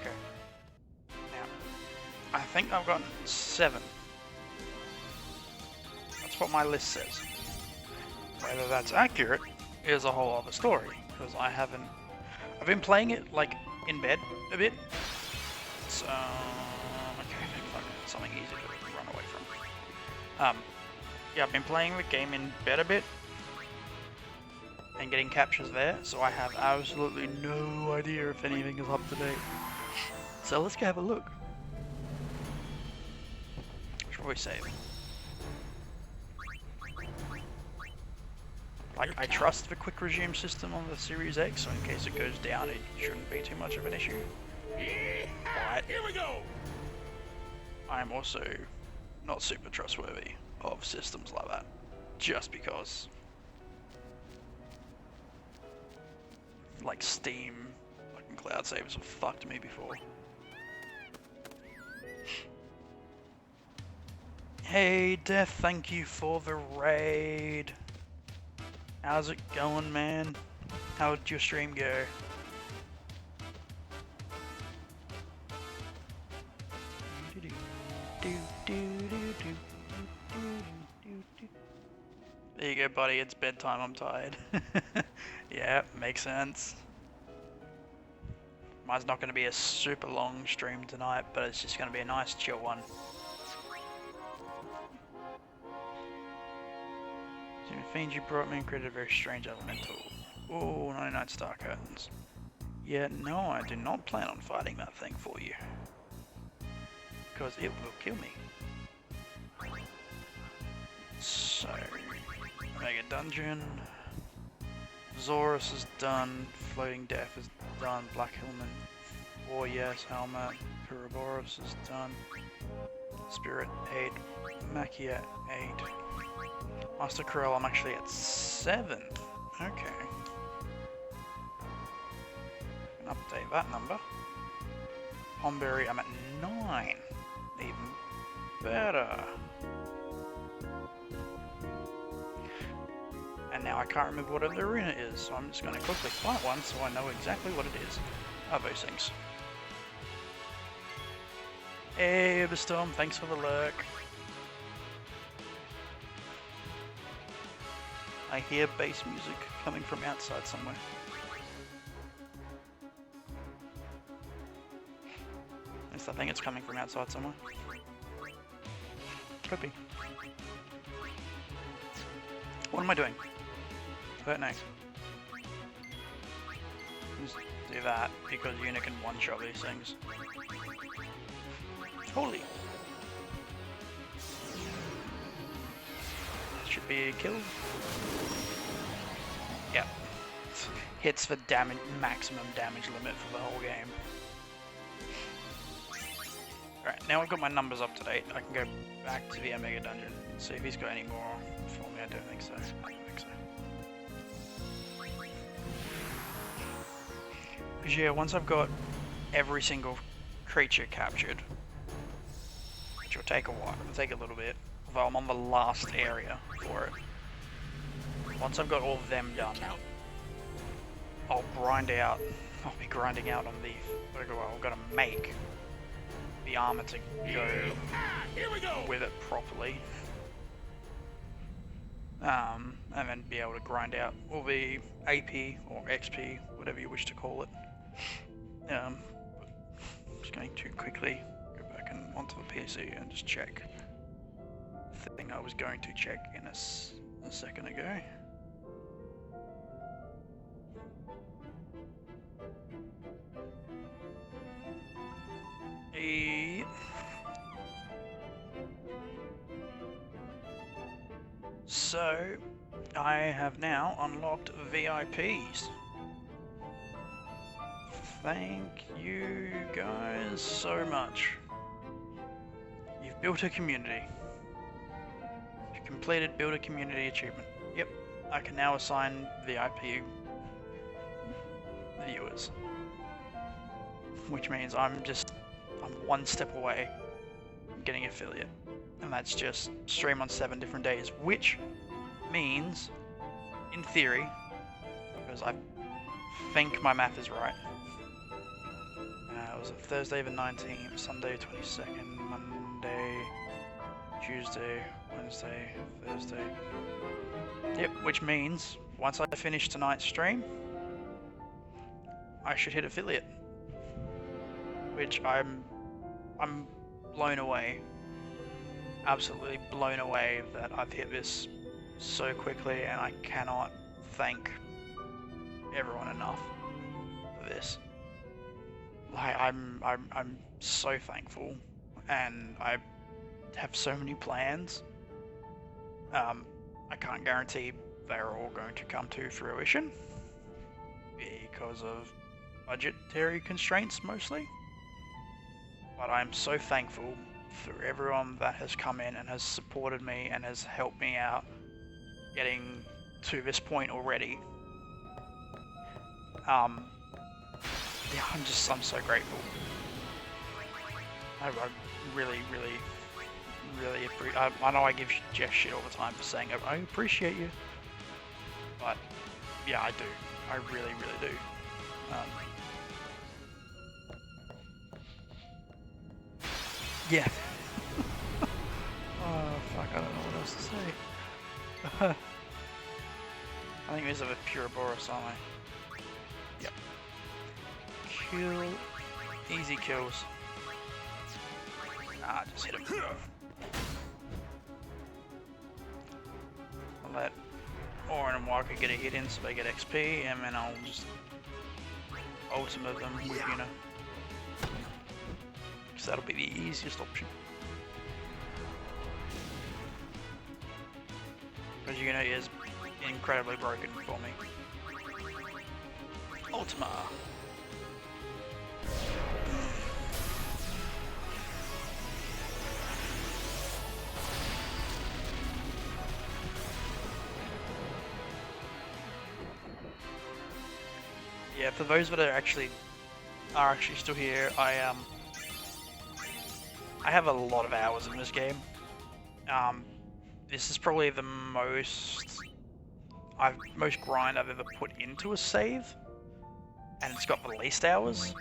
Okay. Now, I think I've gotten 7. That's what my list says. Whether that's accurate is a whole other story, because I've been playing it like in bed a bit. So, okay, fuck, something easy to run away from. Yeah, I've been playing the game in bed a bit and getting captures there, so I have absolutely no idea if anything is up to date. So let's go have a look. Shall we save? Like, I trust the quick resume system on the Series X, so in case it goes down, it shouldn't be too much of an issue. But Here we go. I'm also not super trustworthy of systems like that, just because, like, Steam fucking cloud savers have fucked me before. Hey Death, thank you for the raid. How's it going, man? How'd your stream go? There you go, buddy. It's bedtime. I'm tired. Yeah, makes sense. Mine's not going to be a super long stream tonight, but it's just going to be a nice chill one. Fiends you brought me created a very strange elemental. Oh, 99 star curtains. Yeah, no, I do not plan on fighting that thing for you. Because it will kill me. So, Mega Dungeon. Zorus is done. Floating Death is done. Black Helmet. War Yes Helmet. Pyroboros is done. Spirit 8. Machia 8. Master Corel, I'm actually at 7th. Okay. Can update that number. Homberry, I'm at 9. Even better. And now I can't remember what the arena is, so I'm just going to quickly fight one so I know exactly what it is. Oh, those things. Hey, Uberstorm, thanks for the lurk. I hear bass music coming from outside somewhere. At least I think it's coming from outside somewhere. Could be. What am I doing? But no. Just do that because Una can one-shot these things. Holy! Should be a kill. Yep. Hits the damage, maximum damage limit for the whole game. Alright, now I've got my numbers up to date. I can go back to the Omega Dungeon and see if he's got any more for me. I don't think so. I don't think so. Because yeah, once I've got every single creature captured, which will take a while, it'll take a little bit, although I'm on the last area for it. Once I've got all of them done, I'll be grinding out on the, I've got to make the armor to go with it properly. And then be able to grind out all the AP or XP, whatever you wish to call it. Just going to quickly go back and onto the PC and just check the thing I was going to check in a second ago. So, I have now unlocked VIPs. Thank you guys so much. You've built a community. You've completed build a community achievement. Yep, I can now assign VIP viewers. Which means I'm one step away from getting affiliate. And that's just stream on 7 different days, which means, in theory, because I think my math is right, it was a Thursday the 19th, Sunday 22nd, Monday, Tuesday, Wednesday, Thursday. Yep, which means once I finish tonight's stream, I should hit affiliate, which I'm blown away. Absolutely blown away that I've hit this so quickly, and I cannot thank everyone enough for this. Like I'm so thankful, and I have so many plans. I can't guarantee they're all going to come to fruition because of budgetary constraints mostly, but I'm so thankful for everyone that has come in and has supported me and has helped me out getting to this point already. Yeah, I'm so grateful. I really appreciate. I know I give Jess shit all the time for saying I appreciate you, but yeah, I do. I really do. Yeah. Oh fuck, I don't know what else to say. I think these are the Puroboros, aren't they? Yep. Kill. Easy kills. Ah, just hit him. I'll let Orin and Walker get a hit in so they get XP, and then I'll just ultimate them with Una. Because that'll be the easiest option. Because Una is incredibly broken for me. Ultima! Yeah, for those that are actually still here, I have a lot of hours in this game. This is probably the most most grind I've ever put into a save, and it's got the least hours.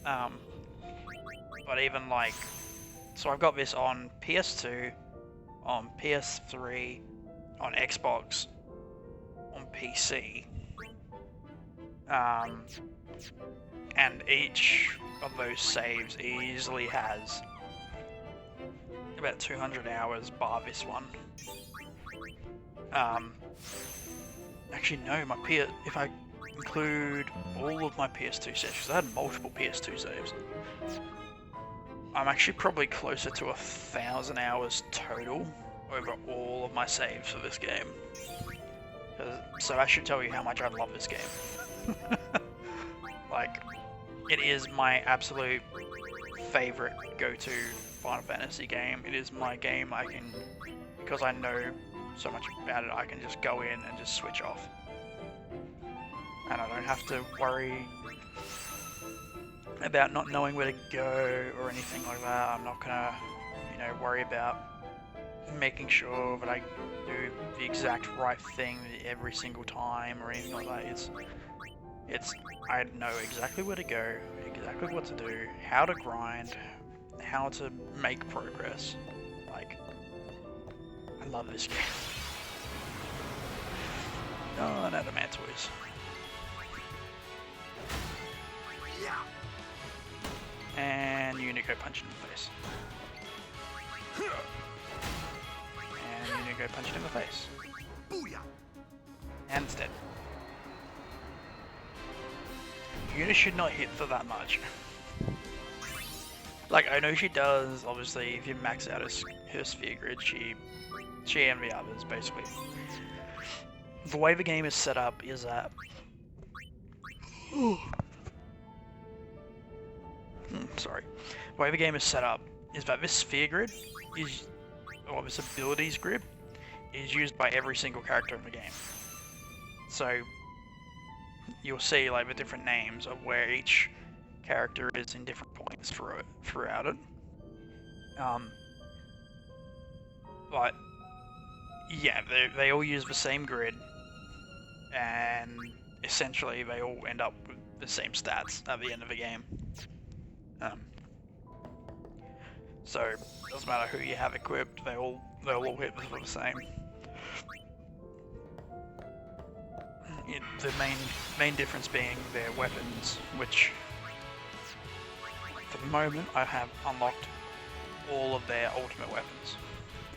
But even like, so I've got this on PS2, on PS3, on Xbox, on PC, and each of those saves easily has about 200 hours bar this one. Actually no, if I include all of my PS2 saves, because I had multiple PS2 saves, I'm actually probably closer to 1,000 hours total over all of my saves for this game. So that should tell you how much I love this game. Like, it is my absolute favorite go-to Final Fantasy game. It is my game because I know so much about it, I can just go in and just switch off. And I don't have to worry about not knowing where to go or anything like that. I'm not gonna, worry about making sure that I do the exact right thing every single time or anything like that. I know exactly where to go, exactly what to do, how to grind, how to make progress. Like, I love this game. Oh, and Adamantoise. And Unico punch in the face. And Unico punch it in the face. And it's dead. Una should not hit for that much. Like, I know she does, obviously, if you max out her sphere grid, she and the others, basically. The way the game is set up is that... sorry. The way the game is set up is that this sphere grid or this abilities grid, is used by every single character in the game. So, you'll see like the different names of where each character is in different points throughout it. But yeah, they all use the same grid, and essentially they all end up with the same stats at the end of the game. So it doesn't matter who you have equipped; they'll all hit for the same. The main difference being their weapons, which for the moment I have unlocked all of their ultimate weapons,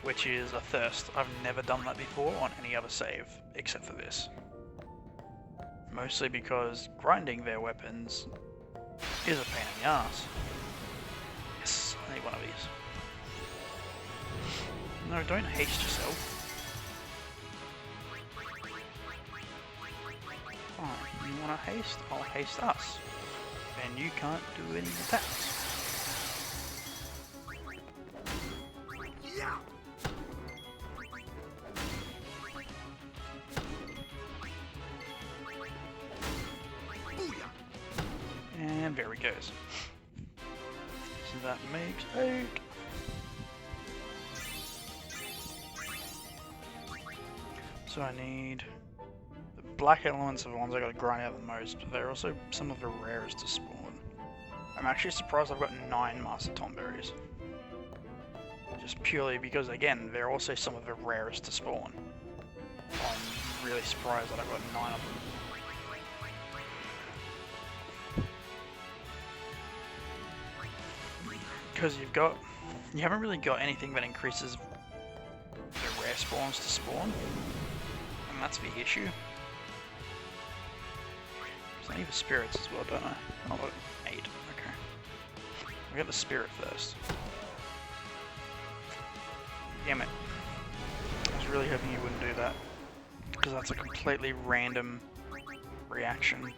which is a thirst. I've never done that before on any other save except for this. Mostly because grinding their weapons is a pain in the ass. Yes, I need one of these. No, don't haste yourself. Oh, you want to haste? I'll haste us. And you can't do any attacks. Yeah. And there he goes. So that makes 8. So I need the black elements are the ones I gotta grind out the most, but they're also some of the rarest to spawn. I'm actually surprised I've got 9 Master Tom berries. Just purely because, again, they're also some of the rarest to spawn. I'm really surprised that I've got 9 of them. Because you haven't really got anything that increases the rare spawns to spawn, and that's the issue. I need the spirits as well, don't I? Oh, look, 8. Okay. I'll get the spirit first. Damn it. I was really hoping you wouldn't do that, because that's a completely random reaction.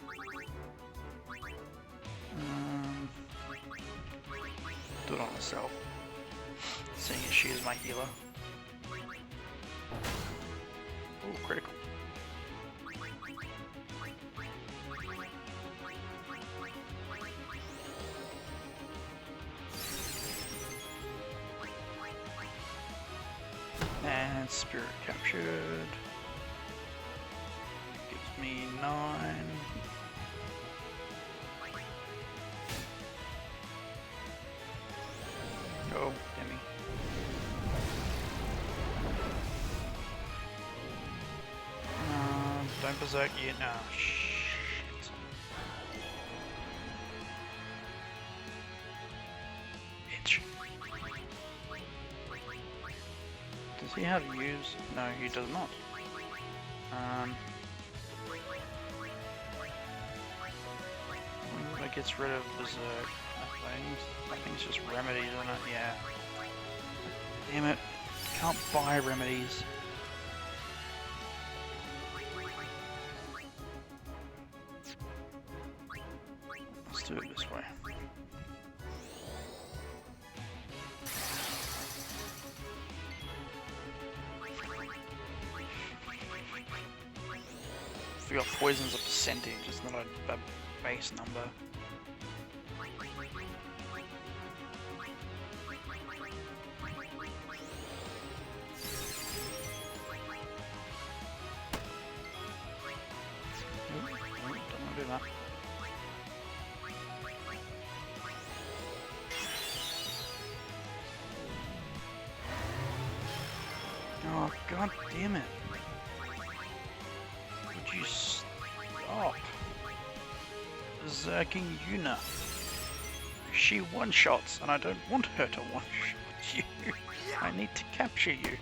Do it on myself, seeing as she is my healer. Ooh, critical. And spirit captured. me 9. Oh, gimme. Don't berserk yet. No, shit. Itch. Does he have use? No, he does not. That gets rid of berserk. I think it's just remedies, isn't it? Yeah. Damn it. Can't buy remedies. Let's do it this way. I forgot poison's a percentage, it's not a base number. Don't want to do that. Oh, god damn it. Would you stop berserking Yuna? She one-shots and I don't want her to one-shot you. I need to capture you.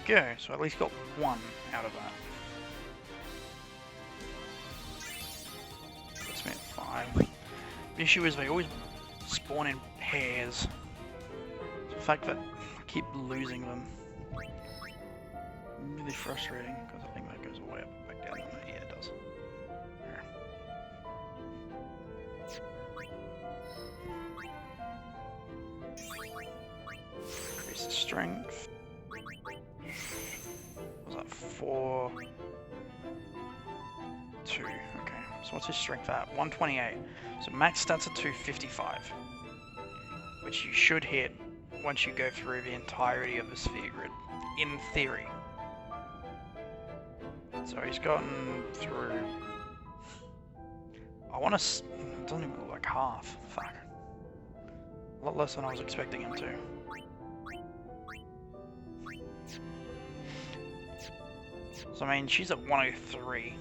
There we go, so I at least got 1 out of that. Puts me at 5. The issue is they always spawn in pairs. The fact that I keep losing them. Really frustrating, because I think that goes way up back down. Yeah, it does. There. Increase the strength. Was that 4? 2. Okay. So what's his strength at? 128. So max stats are 255, which you should hit once you go through the entirety of the sphere grid, in theory. So he's gotten through. I want to. It doesn't even look like half. Fuck. A lot less than I was expecting him to. So I mean, she's at 103,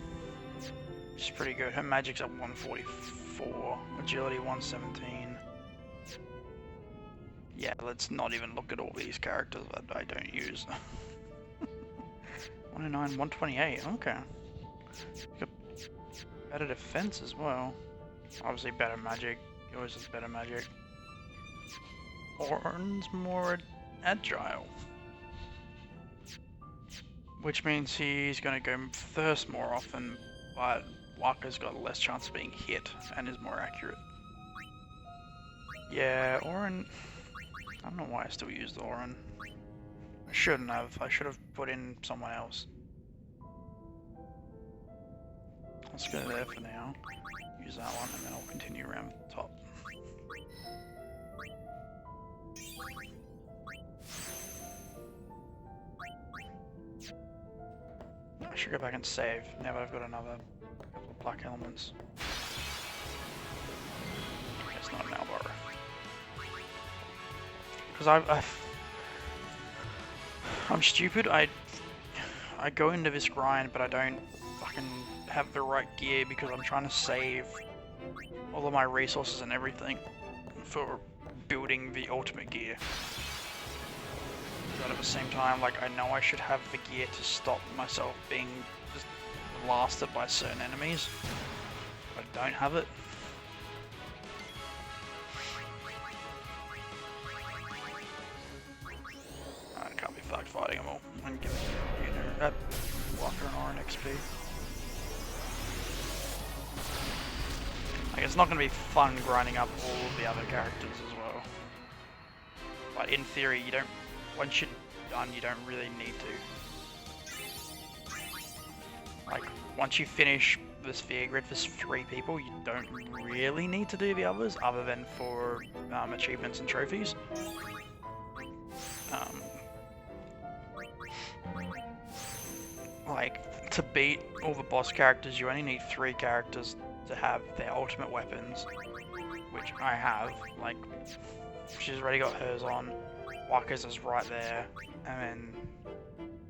which is pretty good. Her magic's at 144, agility 117. Yeah, let's not even look at all these characters that I don't use. 109, 128, okay. Got better defense as well. Obviously better magic, yours is better magic. Orin's more agile. Which means he's going to go first more often, but Wakka's got less chance of being hit and is more accurate. Yeah, Orin... I don't know why I still used Orin. I shouldn't have. I should have put in someone else. Let's go there for now. Use that one and then I'll continue around the top. I should go back and save, now that I've got another couple of black elements. It's not an Malboro. Because I'm stupid, I go into this grind, but I don't fucking have the right gear because I'm trying to save all of my resources and everything for building the ultimate gear. But at the same time, like, I know I should have the gear to stop myself being just blasted by certain enemies, but I don't have it. I can't be fucked fighting them all. I'm giving that Wakka and Orin XP. Like, it's not going to be fun grinding up all of the other characters as well. But in theory, you don't. Once you done, you don't really need to. Like, once you finish the sphere grid for 3 people, you don't really need to do the others, other than for achievements and trophies. Like, to beat all the boss characters, you only need 3 characters to have their ultimate weapons, which I have. Like, she's already got hers on, Wakka's is right there, and then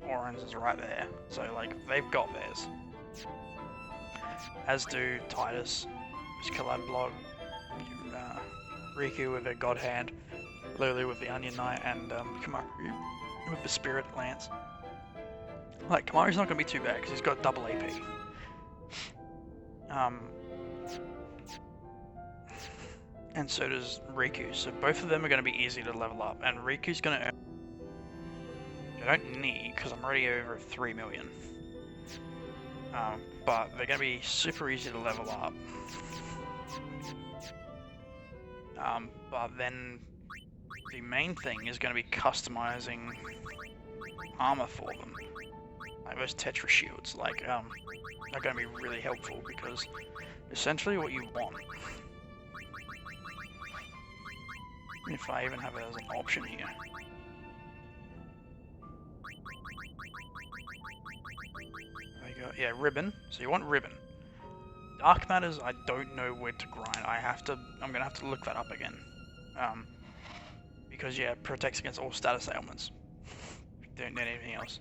Auron's is right there. So, like, they've got theirs. As do Tidus, his collab blog, Riku with a God Hand, Lulu with the Onion Knight, and Kamaru with the Spirit Lance. Like, Kamaru's not going to be too bad because he's got double AP. And so does Riku, so both of them are going to be easy to level up, and Riku's going to earn... I don't need, because I'm already over 3 million. But they're going to be super easy to level up. But then the main thing is going to be customizing armor for them. Like those Tetra shields, like, are going to be really helpful because essentially what you want, if I even have it as an option here. There you go. Yeah, ribbon. So you want ribbon. Dark matters, I don't know where to grind. I'm gonna have to look that up again. Because yeah, it protects against all status ailments. Don't need anything else.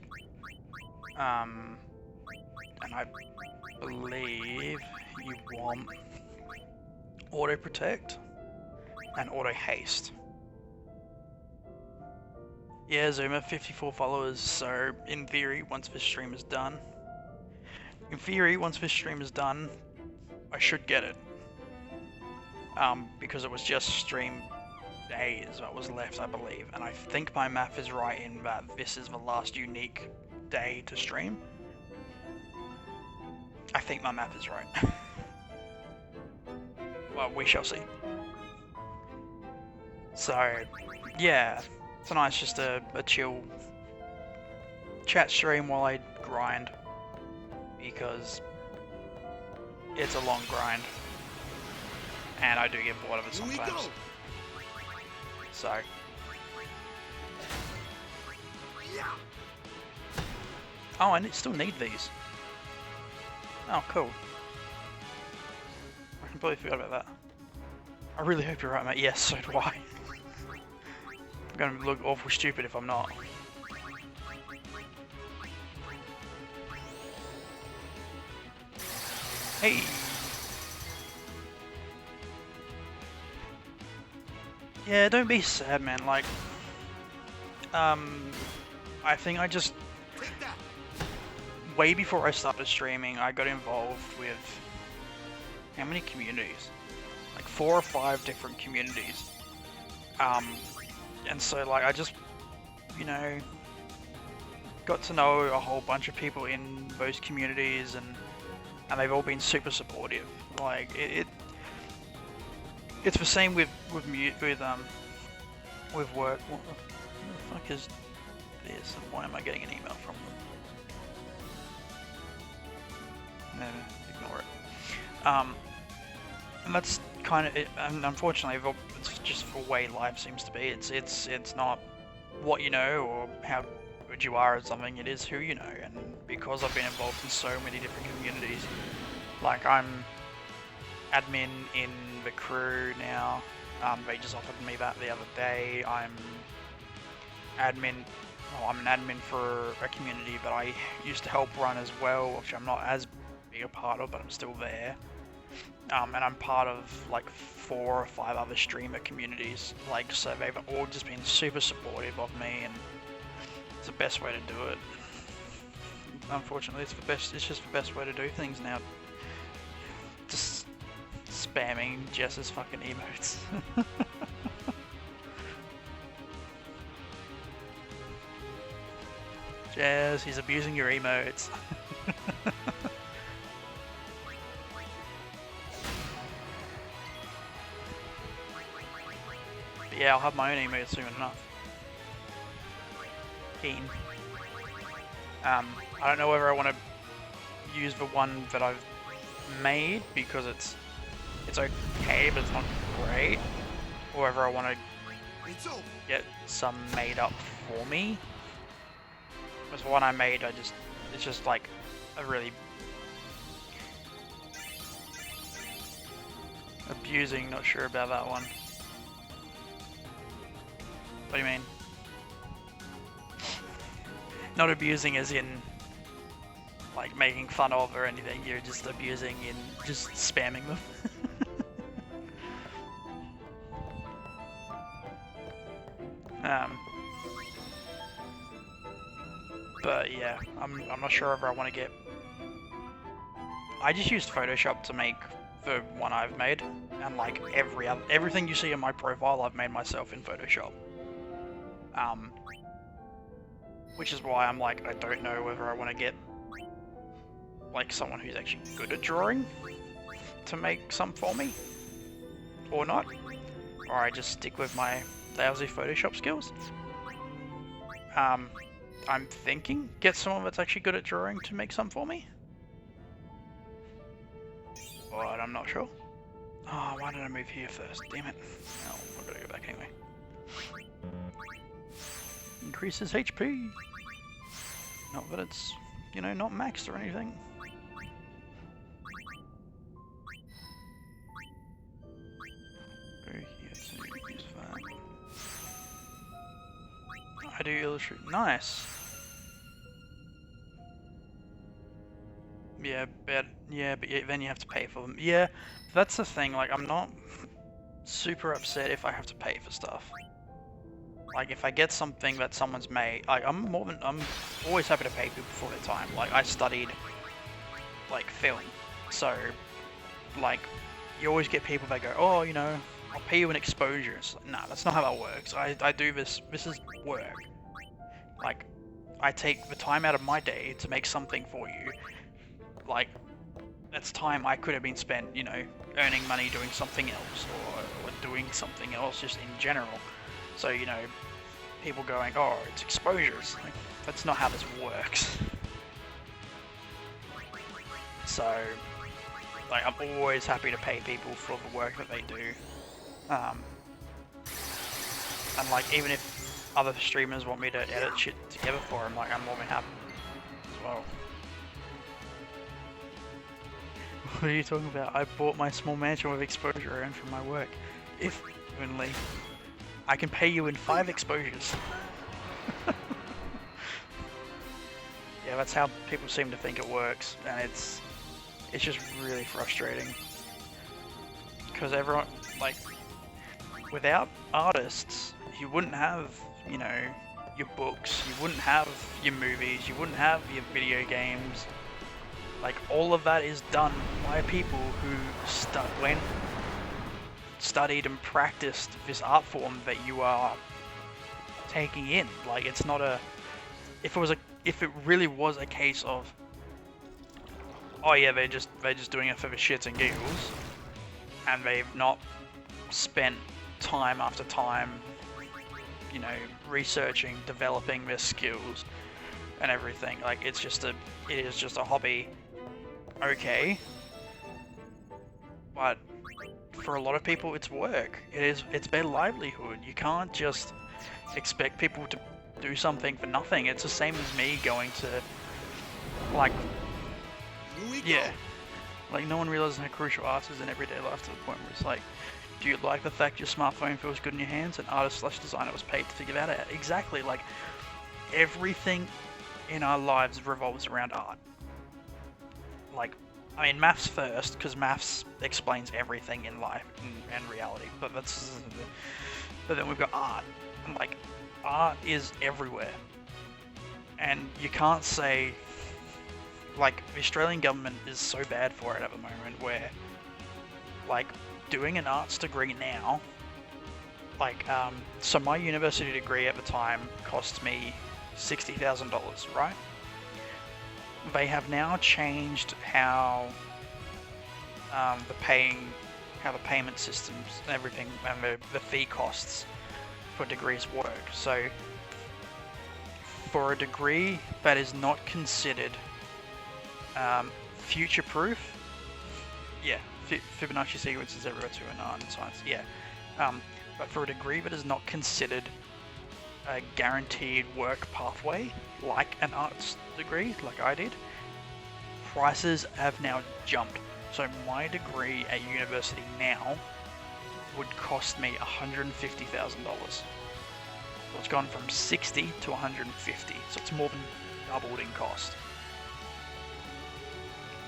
And I believe you want auto protect and auto haste. Yeah, Zuma, 54 followers, so in theory, once this stream is done, I should get it. Because it was just stream days that was left, I believe, and I think my math is right in that this is the last unique day to stream. I think my math is right. Well, we shall see. So, yeah, tonight's just a chill chat stream while I grind, because it's a long grind, and I do get bored of it sometimes. So, oh, I still need these. Oh, cool. I completely forgot about that. I really hope you're right, mate. Yes, so do I. I'm gonna look awful stupid if I'm not. Hey! Yeah, don't be sad, man. Like, I think I just... Way before I started streaming, I got involved with... How many communities? Like 4 or 5 different communities. And so, like, I just, you know, got to know a whole bunch of people in those communities, and they've all been super supportive. Like, it's the same with work. What the fuck is this? And why am I getting an email from them? Ignore it. And that's kind of it. And unfortunately, it's just the way life seems to be. It's not what you know or how good you are at something. It is who you know. And because I've been involved in so many different communities, like I'm admin in the crew now. They just offered me that the other day. I'm an admin for a community that I used to help run as well, which I'm not as big a part of, but I'm still there. And I'm part of like 4 or 5 other streamer communities. Like, so they've all just been super supportive of me, and it's the best way to do it. Unfortunately, it's just the best way to do things now. Just spamming Jess's fucking emotes. Jess, he's abusing your emotes. But yeah, I'll have my own emotes soon enough. keen. I don't know whether I want to use the one that I've made because it's okay, but it's not great, or whether I want to get some made up for me. Because the one I made, it's just like a really abusing. Not sure about that one. What do you mean? Not abusing as in like making fun of or anything, you're just abusing in just spamming them. But yeah, I'm not sure if I want to get... I just used Photoshop to make the one I've made, and like everything you see in my profile I've made myself in Photoshop. Which is why I'm like, I don't know whether I want to get like someone who's actually good at drawing to make some for me or not, or I just stick with my lousy Photoshop skills. I'm thinking get someone that's actually good at drawing to make some for me, but I'm not sure. Oh, why did I move here first? Damn it. Oh, I've got to go back anyway. Increases HP. Not that it's, you know, not maxed or anything. I do illustrate. Nice. Yeah, but then you have to pay for them. Yeah, that's the thing. Like, I'm not super upset if I have to pay for stuff. Like, if I get something that someone's made, like, I'm always happy to pay people for their time. Like, I studied, like, film. So, like, you always get people that go, oh, you know, I'll pay you an exposure. It's like, nah, that's not how that works. I do this is work. Like, I take the time out of my day to make something for you. Like, that's time I could have been spent, you know, earning money doing something else, or doing something else just in general. So, you know, people going, oh, it's exposures. Like, that's not how this works. So, like, I'm always happy to pay people for the work that they do. And like, even if other streamers want me to edit shit together for them, like, I'm more than happy as well. What are you talking about? I bought my small mansion with exposure earned from my work. If only. I can pay you in 5 exposures. Yeah, that's how people seem to think it works, and it's just really frustrating. Because everyone, like, without artists, you wouldn't have, you know, your books, you wouldn't have your movies, you wouldn't have your video games. Like, all of that is done by people who studied and practiced this art form that you are taking in. Like, it's not a... If it really was a case of, oh yeah, they're just doing it for the shits and giggles, and they've not spent time after time, you know, researching, developing their skills and everything. Like, it is just a hobby. Okay, but for a lot of people it's work. It's their livelihood. You can't just expect people to do something for nothing. It's the same as me going to, like, yeah, like, no one realizes how crucial art is in everyday life, to the point where it's like, do you like the fact your smartphone feels good in your hands? An artist/designer was paid to figure that out. Exactly. Like, everything in our lives revolves around art. Like, I mean, maths first, because maths explains everything in life and reality. But then we've got art, and like, art is everywhere. And you can't say, like, the Australian government is so bad for it at the moment, where, like, doing an arts degree now, like, so my university degree at the time cost me $60,000, right? They have now changed how the payment systems and everything, and the fee costs for degrees work. So for a degree that is not considered future-proof, yeah, Fibonacci sequences everywhere too in art and science, yeah. But for a degree that is not considered a guaranteed work pathway, like an arts degree, like I did, prices have now jumped. So my degree at university now would cost me $150,000. So it's gone from 60 to 150, so it's more than doubled in cost.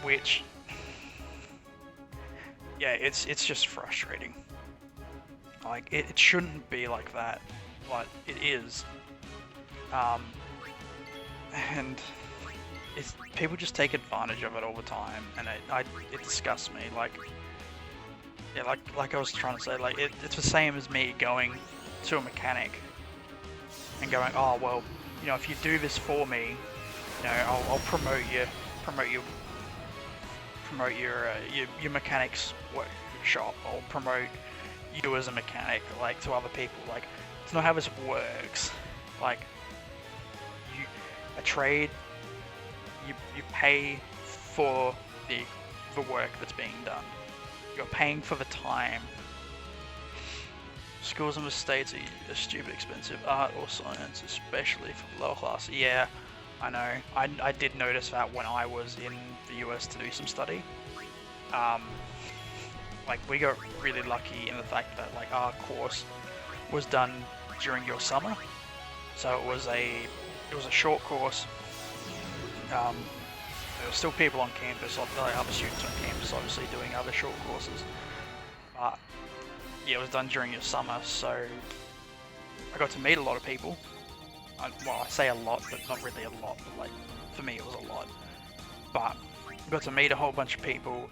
Which, yeah, it's just frustrating. Like, it shouldn't be like that, but it is. And people just take advantage of it all the time, and it disgusts me. Like, yeah, like I was trying to say, like it's the same as me going to a mechanic and going, oh well, you know, if you do this for me, you know, I'll promote your mechanic's workshop. I'll promote you as a mechanic, like, to other people. Like, it's not how this works. Like, a trade, you pay for the work that's being done. You're paying for the time. Schools in the States are stupid expensive. Art or science, especially for the lower class. Yeah, I know. I did notice that when I was in the US to do some study. Like, we got really lucky in the fact that, like, our course was done during your summer. So it was a short course. There were still people on campus, other students on campus, obviously doing other short courses. But yeah, it was done during your summer, so I got to meet a lot of people. Well, I say a lot, but not really a lot. But, like, for me, it was a lot. But I got to meet a whole bunch of people,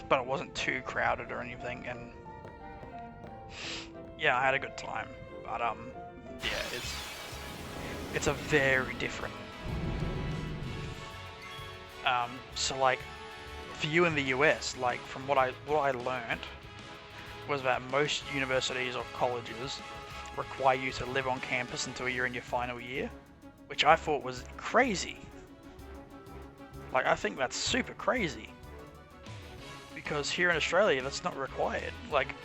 but it wasn't too crowded or anything. And yeah, I had a good time. But yeah, it's a very different. So, like, for you in the US, like, from what I learned was that most universities or colleges require you to live on campus until you're in your final year, which I thought was crazy. Like, I think that's super crazy, because here in Australia that's not required. Like,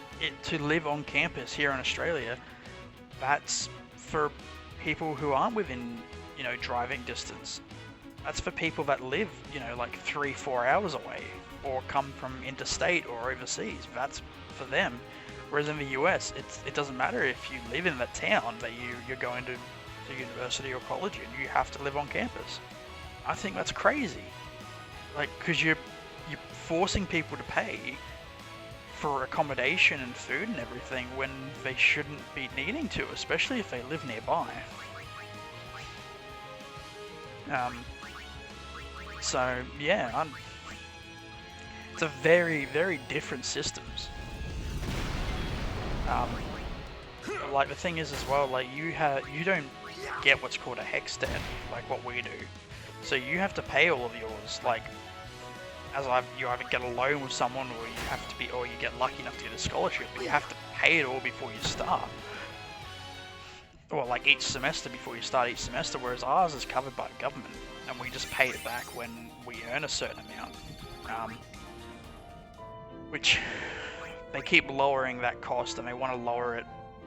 to live on campus here in Australia, that's for people who aren't within, you know, driving distance. That's for people that live, you know, like 3-4 hours away, or come from interstate or overseas. That's for them. Whereas in the US, it doesn't matter if you live in the town that you're going to university or college in. You have to live on campus. I think that's crazy. Like, because you're forcing people to pay for accommodation and food and everything when they shouldn't be needing to, especially if they live nearby. So yeah, it's a very, very different systems. Like, the thing is as well, like, you don't get what's called a HECS debt, like what we do. So you have to pay all of yours. Like, you either get a loan with someone, or you get lucky enough to get a scholarship, but you have to pay it all before you start. Or like each semester before you start each semester, whereas ours is covered by the government, and we just pay it back when we earn a certain amount. Which they keep lowering that cost, and they want to lower it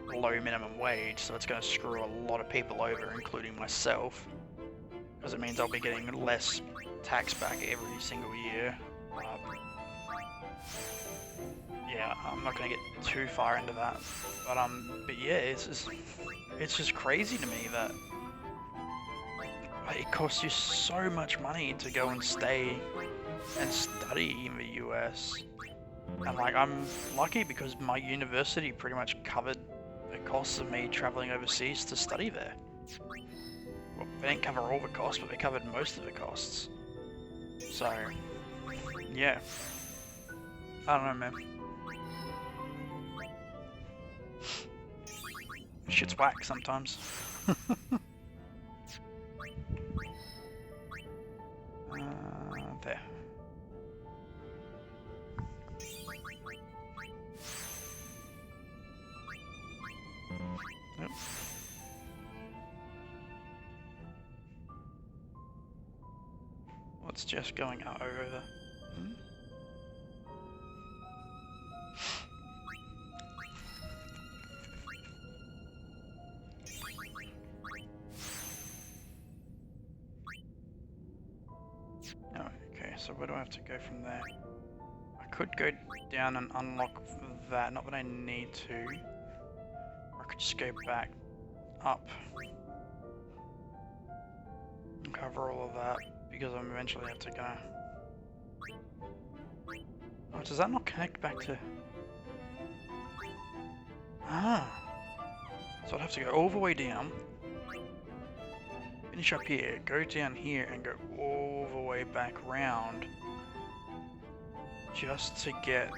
below minimum wage, so it's going to screw a lot of people over, including myself, because it means I'll be getting less tax back every single year. Yeah, I'm not going to get too far into that, but yeah, it's just crazy to me that it costs you so much money to go and stay and study in the US. And, like, I'm lucky because my university pretty much covered the costs of me traveling overseas to study there. Well, they didn't cover all the costs, but they covered most of the costs. So, yeah. I don't know, man. Shit's whack sometimes. There. Yep. it's just going over. Hmm? Oh, okay, so where do I have to go from there? I could go down and unlock that, not that I need to. Or I could just go back up and cover all of that, because I'm eventually have to go. Oh, does that not connect back to... Ah! So I'd have to go all the way down, finish up here, go down here, and go all the way back round, just to get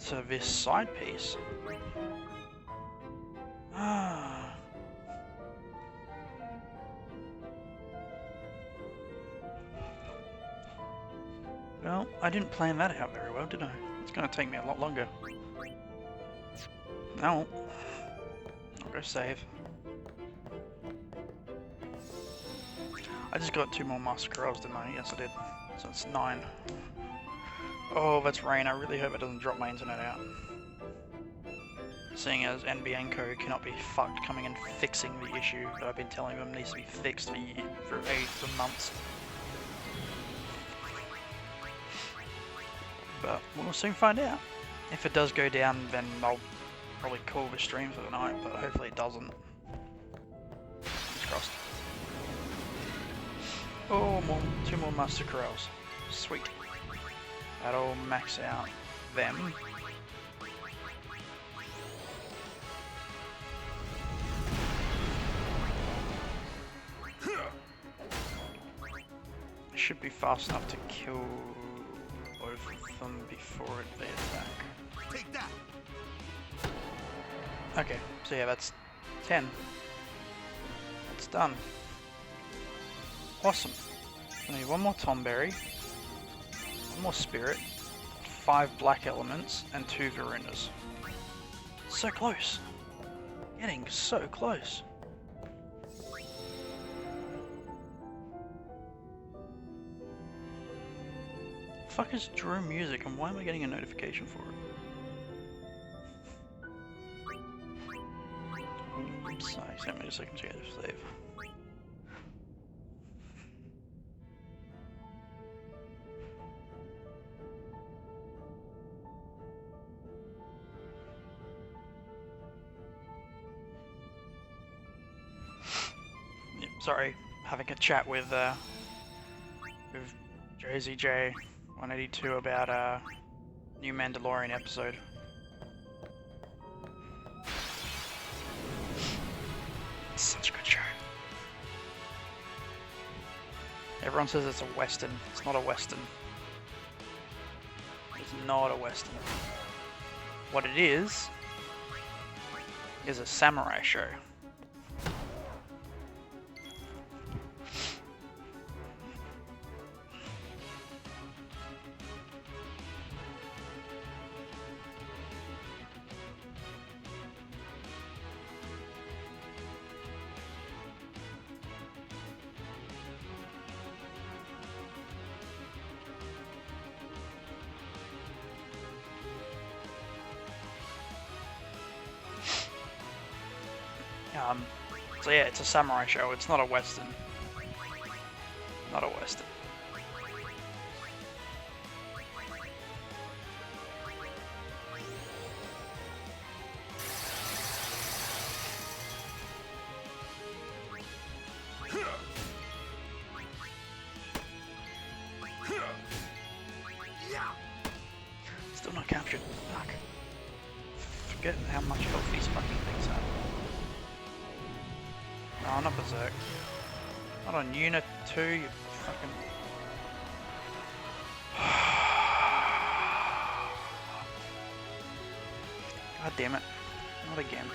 to this side piece. Ah. Well, I didn't plan that out very well, did I? It's gonna take me a lot longer. No. I'll go save. I just got 2 more Master Corrals, didn't I? Yes, I did. So it's 9. Oh, that's rain. I really hope it doesn't drop my internet out. Seeing as NBNCo cannot be fucked coming and fixing the issue that I've been telling them needs to be fixed for months. But we'll soon find out. If it does go down, then I'll probably call the stream for the night, but hopefully it doesn't. Fingers crossed. Oh, 2 more Master Corrals. Sweet. That'll max out them. It should be fast enough to kill both of them before they attack. Take that. Okay, so yeah, that's 10. That's done. Awesome. I need 1 more Tomberry, 1 more Spirit, 5 Black Elements, and 2 Varunas. So close. Getting so close. Fuck is Drew Music, and why am I getting a notification for it? Sorry, send me a second to get this save. Yep, sorry, having a chat with Josie J 182 about a new Mandalorian episode. It's such a good show. Everyone says it's a western. It's not a western. It's not a western. What it is a samurai show. So yeah, it's a samurai show, it's not a western. Not a western. Still not captured. Fuck. Forget how much health these fucking things have. No, not Berserk. Not on Unit 2, you fucking... God damn it. Not again.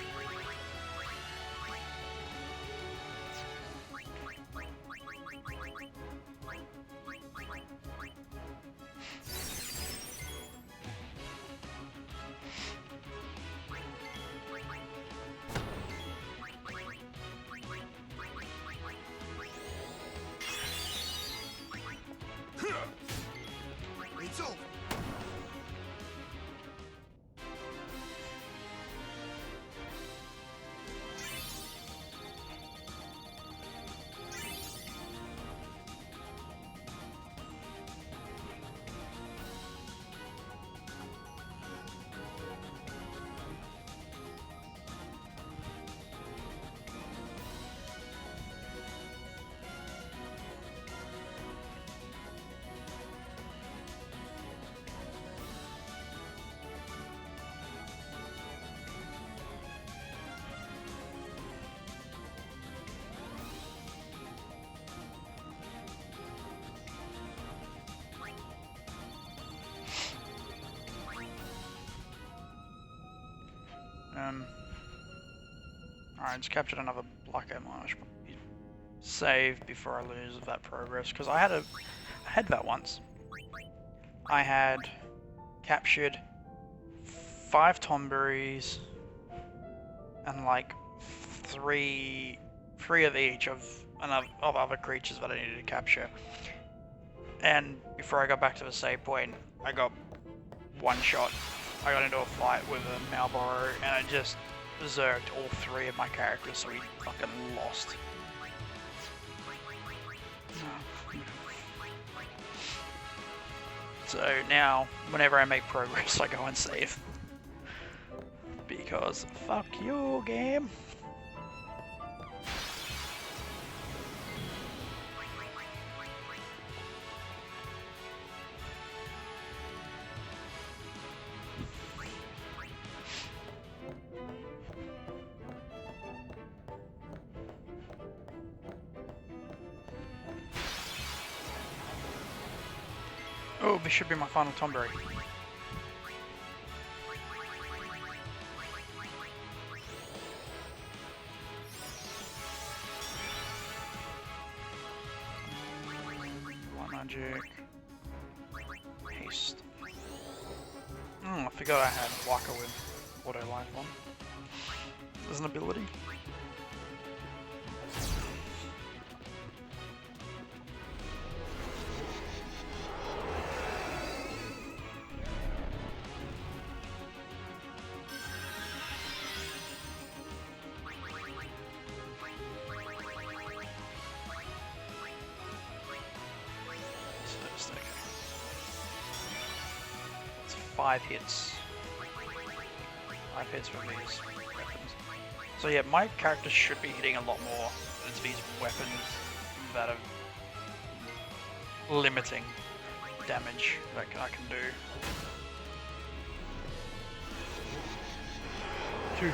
Alright, just captured another Black Emma. I should probably save before I lose that progress, because I had that once. I had captured 5 Tomberries and like three of each of other creatures that I needed to capture. And before I got back to the save point, I got one shot. I got into a fight with a Malboro and I just berserked all 3 of my characters, so we fucking lost. So now, whenever I make progress, I go and save. Because fuck you, game. Oh, this should be my final Tomberry. One magic. Haste. I forgot I had Waka with auto life on. There's an ability. It's 5 hits. 5 hits from these weapons. So yeah, my character should be hitting a lot more. It's these weapons that are limiting damage that I can do. 2.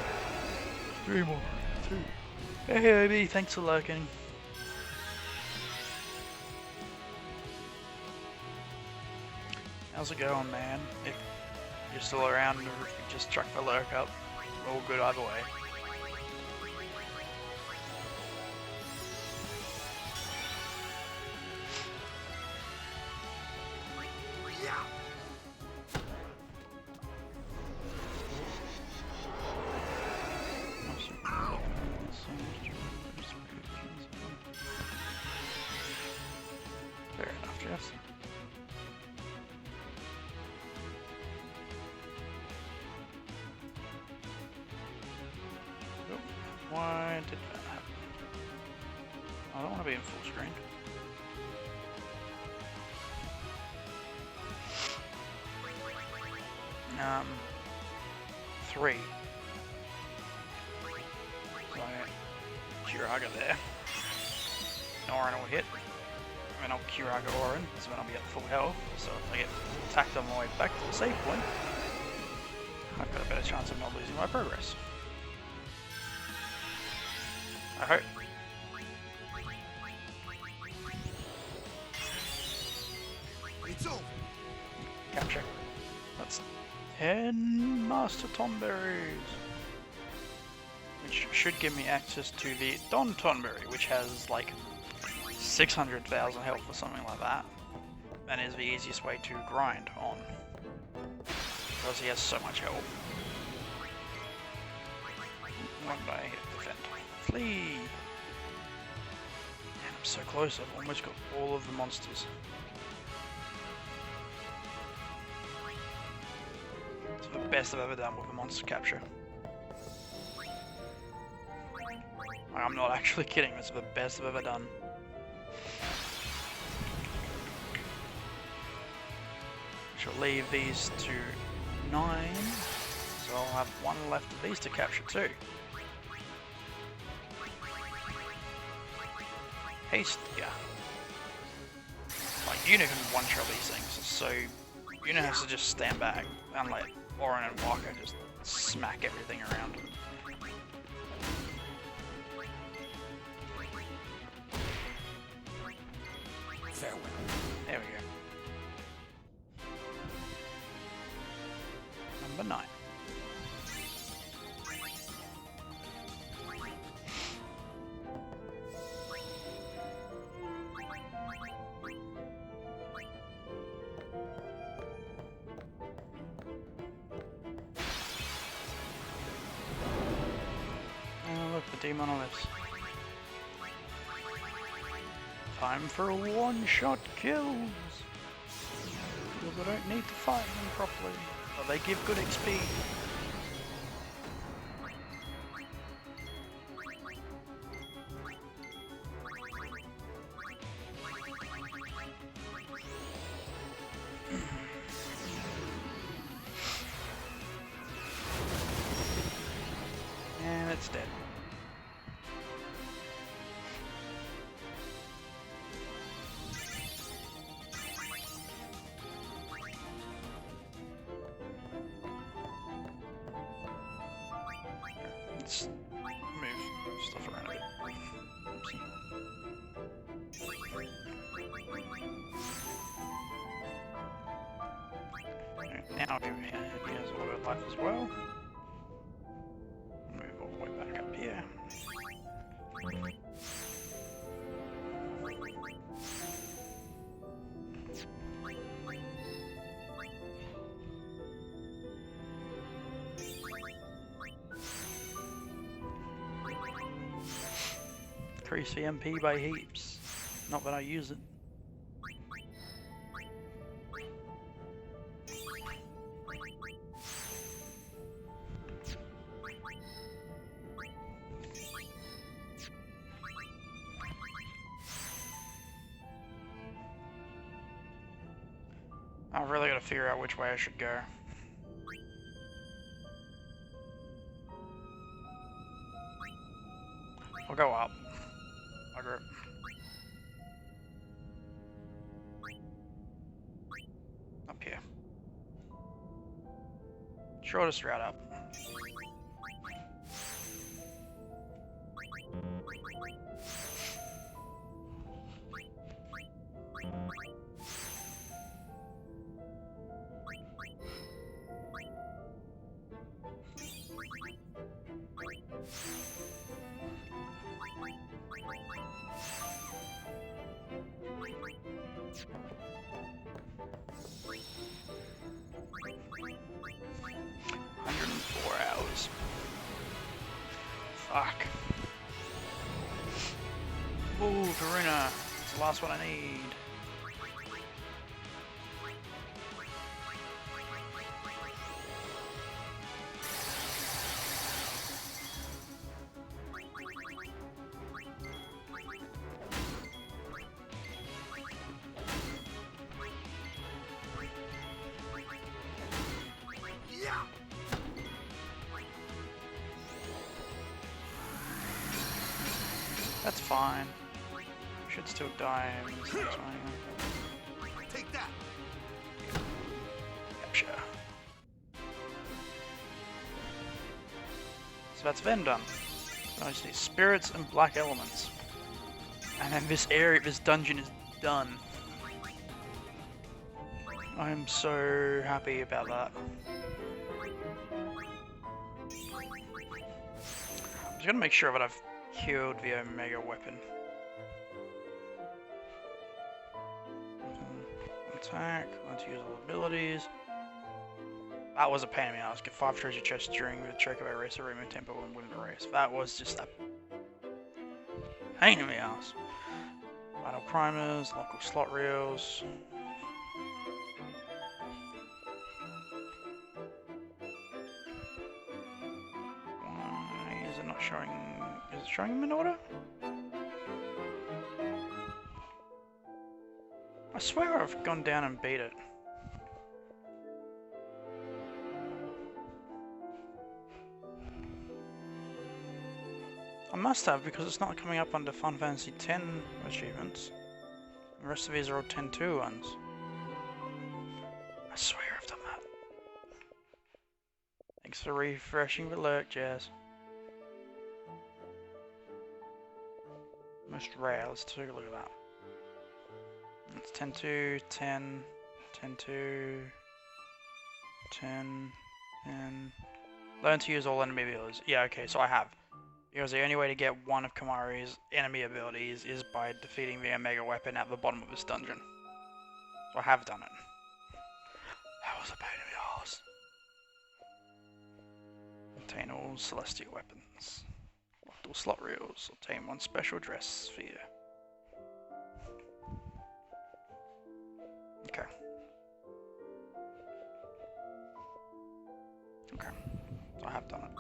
3 more. 2. Hey Obi, thanks for lurking. How's it going, man? If you're still around, or if you just chuck the lurk up, all good either way. Fair enough, Jess. Why did that happen? I don't want to be in full screen. Three. So, Curaga there. Orin will hit. And I'll Curaga Orin, so then I'll be at full health. So if I get attacked on my way back to the save point, I've got a better chance of not losing my progress. I hope. It's over. Capture. That's 10 Master Tomberries. Which should give me access to the Don Tonberry, which has like 600,000 health or something like that. And is the easiest way to grind on. Because he has so much health. When did I hit defend? Flee! Man, I'm so close, I've almost got all of the monsters. It's the best I've ever done with a monster capture. I'm not actually kidding, it's the best I've ever done. Shall leave these to 9, so I'll have 1 left of these to capture too. Haste, yeah. Like, Yuna can one-shot these things, so Yuna has to just stand back and let Orin and Waka just smack everything around. Farewell. There we go. Number 9. Demonoliths. Time for one-shot kills! Because I don't need to fight them properly, but they give good XP. And it's dead. Let's move stuff around a bit. Oopsie. Now he has auto life as well. Move all the way back up here. Increase the MP by heaps. Not that I use it. I've really got to figure out which way I should go. I'll go up. Bugger it. Up here. Shortest route up. Fuck. Ooh, Karuna. It's the last one I need. That's fine. Should still die in this next one. Take that. Capture. So that's them done. I just need spirits and black elements. And then this area, this dungeon is done. I am so happy about that. I'm just gonna make sure that I've killed the Omega weapon. Attack, let's use all abilities. That was a pain in the ass. Get 5 treasure chests during the Chocobo race or remove tempo and win the race. That was just a pain in the ass. Battle primers, local slot reels. Why is it not showing? Is it showing them in order? I swear I've gone down and beat it. I must have, because it's not coming up under Final Fantasy X achievements. The rest of these are all 10-2 ones. I swear I've done that. Thanks for refreshing the alert, Jazz. Most rare, let's take a look at that. It's 10-2, 10, 10-2, 10, 10. Learn to use all enemy abilities. Yeah, okay, so I have. Because the only way to get one of Kimahri's enemy abilities is by defeating the Omega weapon at the bottom of this dungeon. So I have done it. That was a pain in the arse. Obtain all celestial weapons. Collect all slot reels. Obtain one special dress sphere. Okay. Okay. I have done it.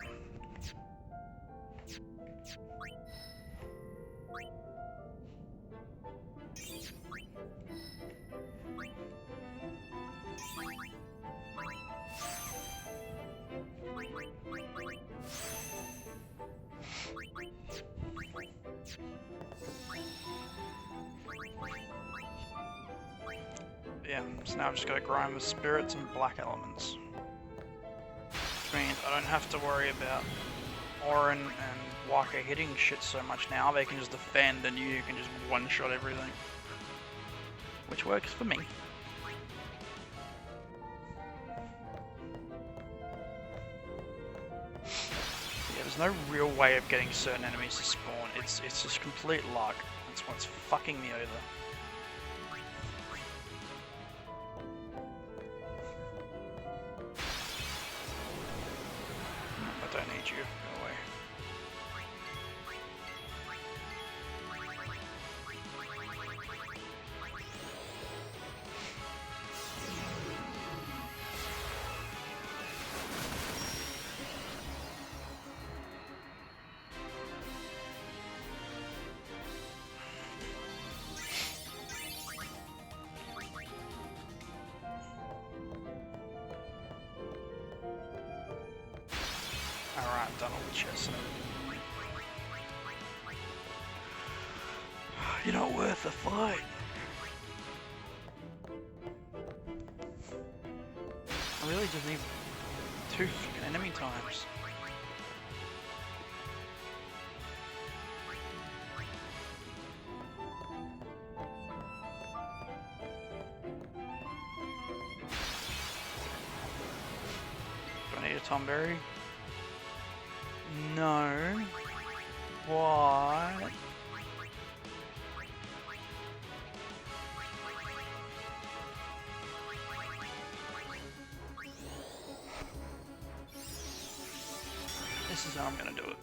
Yeah, so now I've just got to grind with spirits and black elements. Which means I don't have to worry about Orin and Waka hitting shit so much now. They can just defend and you can just one-shot everything. Which works for me. Yeah, there's no real way of getting certain enemies to spawn. It's just complete luck. That's what's fucking me over. I don't need you. Go away. Alright, I've done all the chests and everything. You're not worth the fight. I really just need 2 fucking enemy times. Do I need a Tomberry? No. What? This is how I'm gonna do it.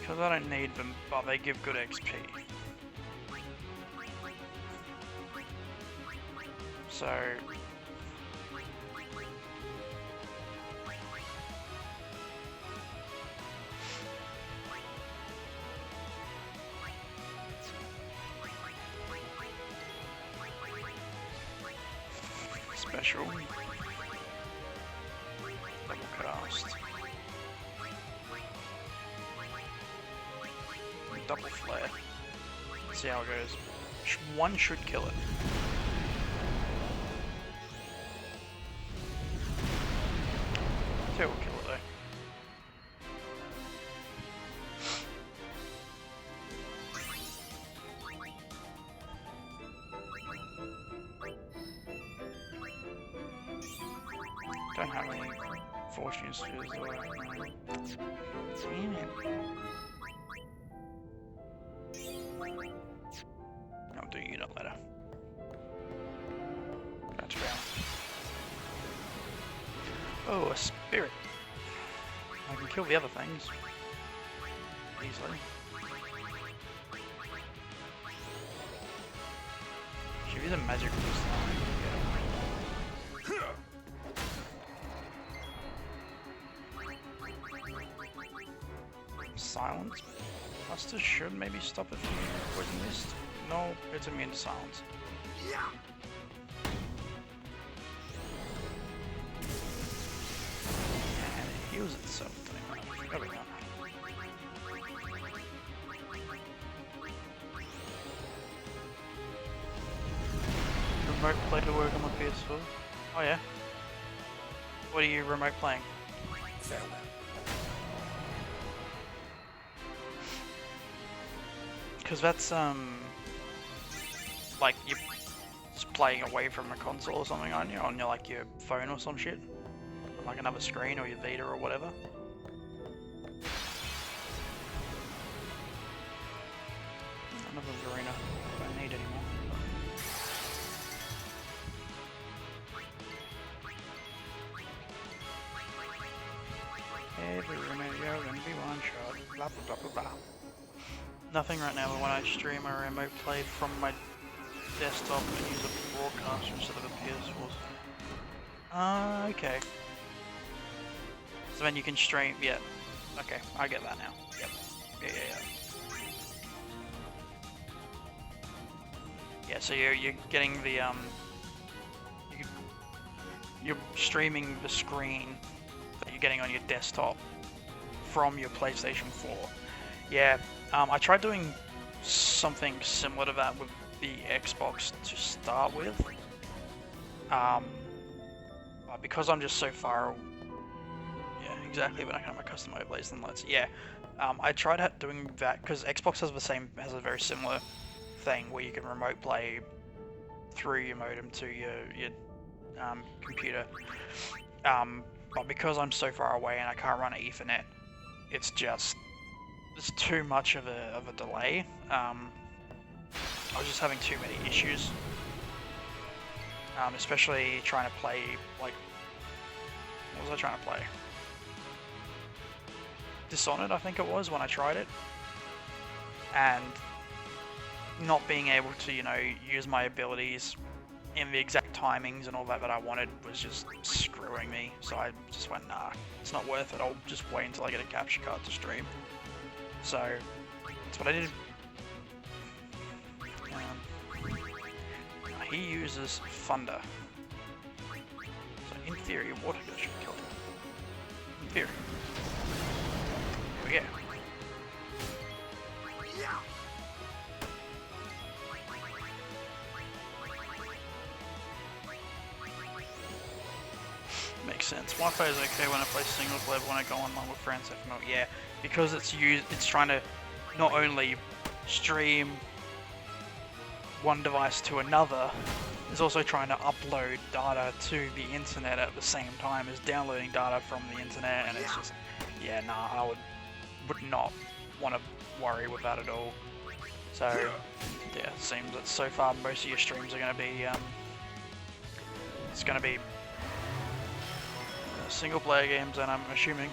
Because I don't need them, but they give good XP. So special double cast, double flare. Let's see how it goes. One should kill it. Two will kill it though. Don't have any fortune spheres though. Damn it. I'll do unit later. That's round. Oh, a spirit. I can kill the other things easily. She is a magic resist. Silence. Buster should maybe stop it from poison mist. No, it's immune to silence. Yeah. And it heals itself. There we go. Remote play to work on my PS4. Oh yeah. What are you remote playing? Farewell. Because that's like you're just playing away from a console or something, aren't you? On your like your phone or some shit, like another screen or your Vita or whatever. Another Verena. I don't need anymore. blah blah blah. Nothing right now, but when I stream I remote play from my desktop and use a broadcaster instead of a PS4. Okay. So then you can stream, yeah. Okay, I get that now. Yep. Yeah. Yeah, so you're getting the you're streaming the screen that you're getting on your desktop from your PlayStation 4. Yeah, I tried doing something similar to that with the Xbox to start with. But because I'm just so far, yeah, exactly. When I can have my custom overlays and lights, yeah. I tried doing that because Xbox has a very similar thing where you can remote play through your modem to your computer. But because I'm so far away and I can't run Ethernet, it's too much of a delay. I was just having too many issues, especially trying to play, like, what was I trying to play? Dishonored, I think it was, when I tried it, and not being able to, use my abilities in the exact timings and all that I wanted was just screwing me. So I just went, nah, it's not worth it. I'll just wait until I get a capture card to stream. So that's what I did. He uses Thunder. So in theory, Water should kill him. In theory. Here we go. Makes sense. Wi-Fi is okay when I play single player, but when I go online with friends, FML, yeah, because it's trying to not only stream one device to another, it's also trying to upload data to the internet at the same time as downloading data from the internet, and it's just, yeah, nah, I would not want to worry with that at all. So, yeah, it seems that so far most of your streams are going to be, it's going to be single player games, and I'm assuming.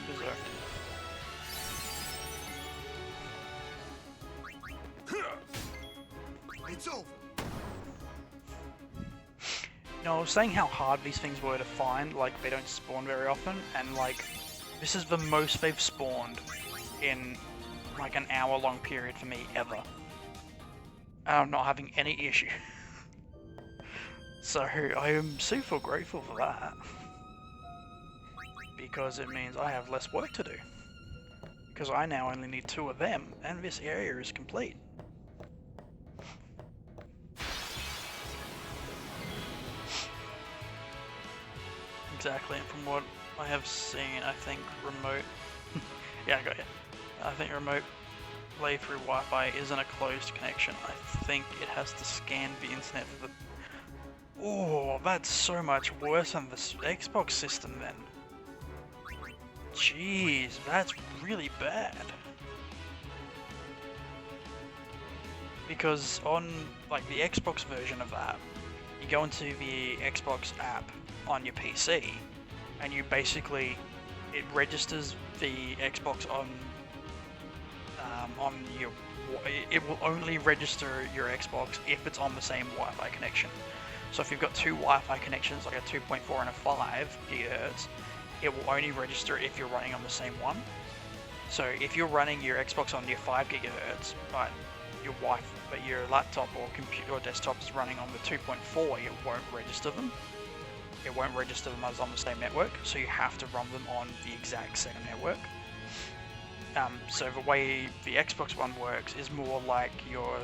Berserk. It's over. No, I was saying how hard these things were to find, like they don't spawn very often, and like this is the most they've spawned in like an hour-long period for me ever. And I'm not having any issue. So I am super grateful for that. Because it means I have less work to do. Because I now only need 2 of them, and this area is complete. Exactly, and from what I have seen, I think remote... yeah, I got you. I think remote play through Wi-Fi isn't a closed connection. I think it has to scan the internet for the... Oh, that's so much worse than the Xbox system then. Jeez, that's really bad. Because on like the Xbox version of that, you go into the Xbox app on your PC, and you basically, it registers the Xbox on your, it will only register your Xbox if it's on the same Wi-Fi connection. So if you've got 2 Wi-Fi connections, like a 2.4 and a 5 GHz, it will only register if you're running on the same one. So if you're running your Xbox on your 5 GHz, but your laptop or computer or desktop is running on the 2.4, it won't register them. It won't register them as on the same network, so you have to run them on the exact same network. So the way the Xbox One works is more like your,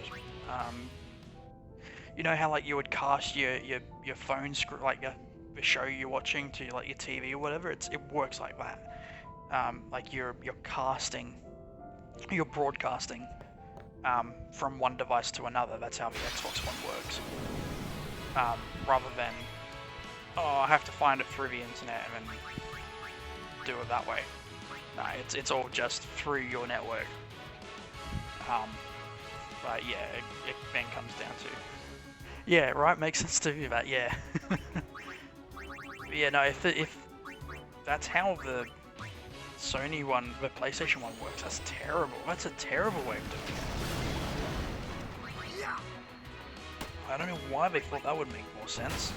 you know how like you would cast your phone screen, like the show you're watching to like your TV or whatever. It works like that. Like you're broadcasting from one device to another. That's how the Xbox One works. Rather than, oh, I have to find it through the internet and then do it that way. No, it's all just through your network. But yeah, it then comes down to, yeah, right, makes sense to do that, yeah. But yeah, no, if that's how the Sony one, the PlayStation one works, that's terrible. That's a terrible way of doing it. I don't know why they thought that would make more sense.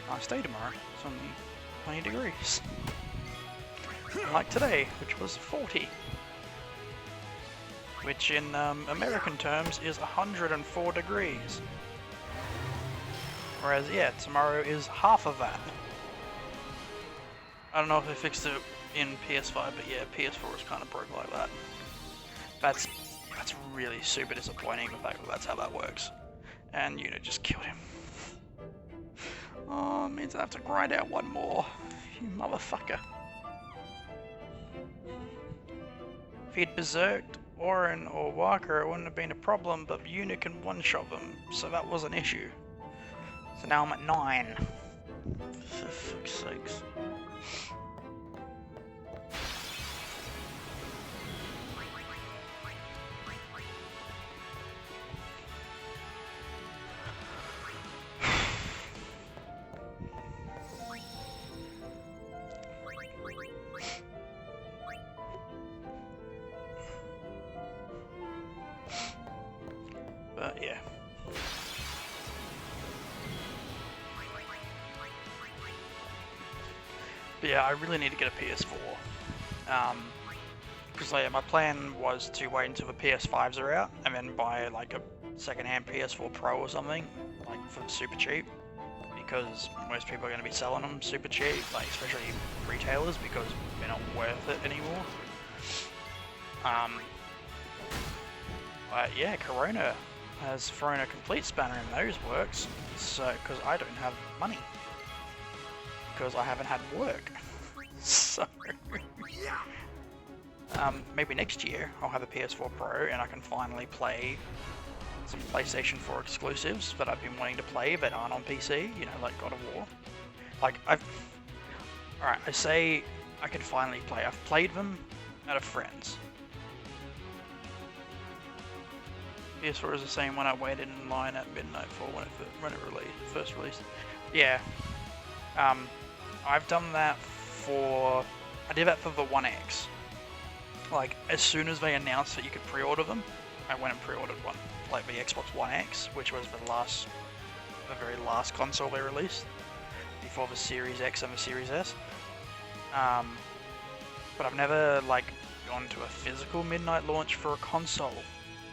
Nice day tomorrow. It's only 20 degrees. Like today, which was 40. Which in American terms is 104 degrees. Whereas, yeah, tomorrow is half of that. I don't know if they fixed it in PS5, but yeah, PS4 is kind of broke like that. That's really super disappointing, the fact that that's how that works. And, you know, just killed him. Oh, it means I have to grind out one more. You motherfucker. If he'd berserked Orin or Walker, it wouldn't have been a problem, but Una can one-shot them, so that was an issue. So now I'm at 9. For fuck's sakes. But yeah. But yeah, I really need to get a PS4. Because like, my plan was to wait until the PS5s are out and then buy like a second-hand PS4 Pro or something, like for super cheap. Because most people are going to be selling them super cheap, like especially retailers, because they're not worth it anymore. But yeah, Corona has thrown a complete spanner in those works, so because I don't have money, because I haven't had work. So maybe next year I'll have a PS4 Pro and I can finally play some PlayStation 4 exclusives that I've been wanting to play but aren't on PC, you know, like God of War. Like alright, I say I can finally play. I've played them at a friend's. PS4 is the same one I waited in line at midnight for when it first released. Yeah. I've done that I did that for the One X. Like, as soon as they announced that you could pre-order them, I went and pre-ordered one. Like the Xbox One X, which was the very last console they released, before the Series X and the Series S. But I've never, like, gone to a physical midnight launch for a console.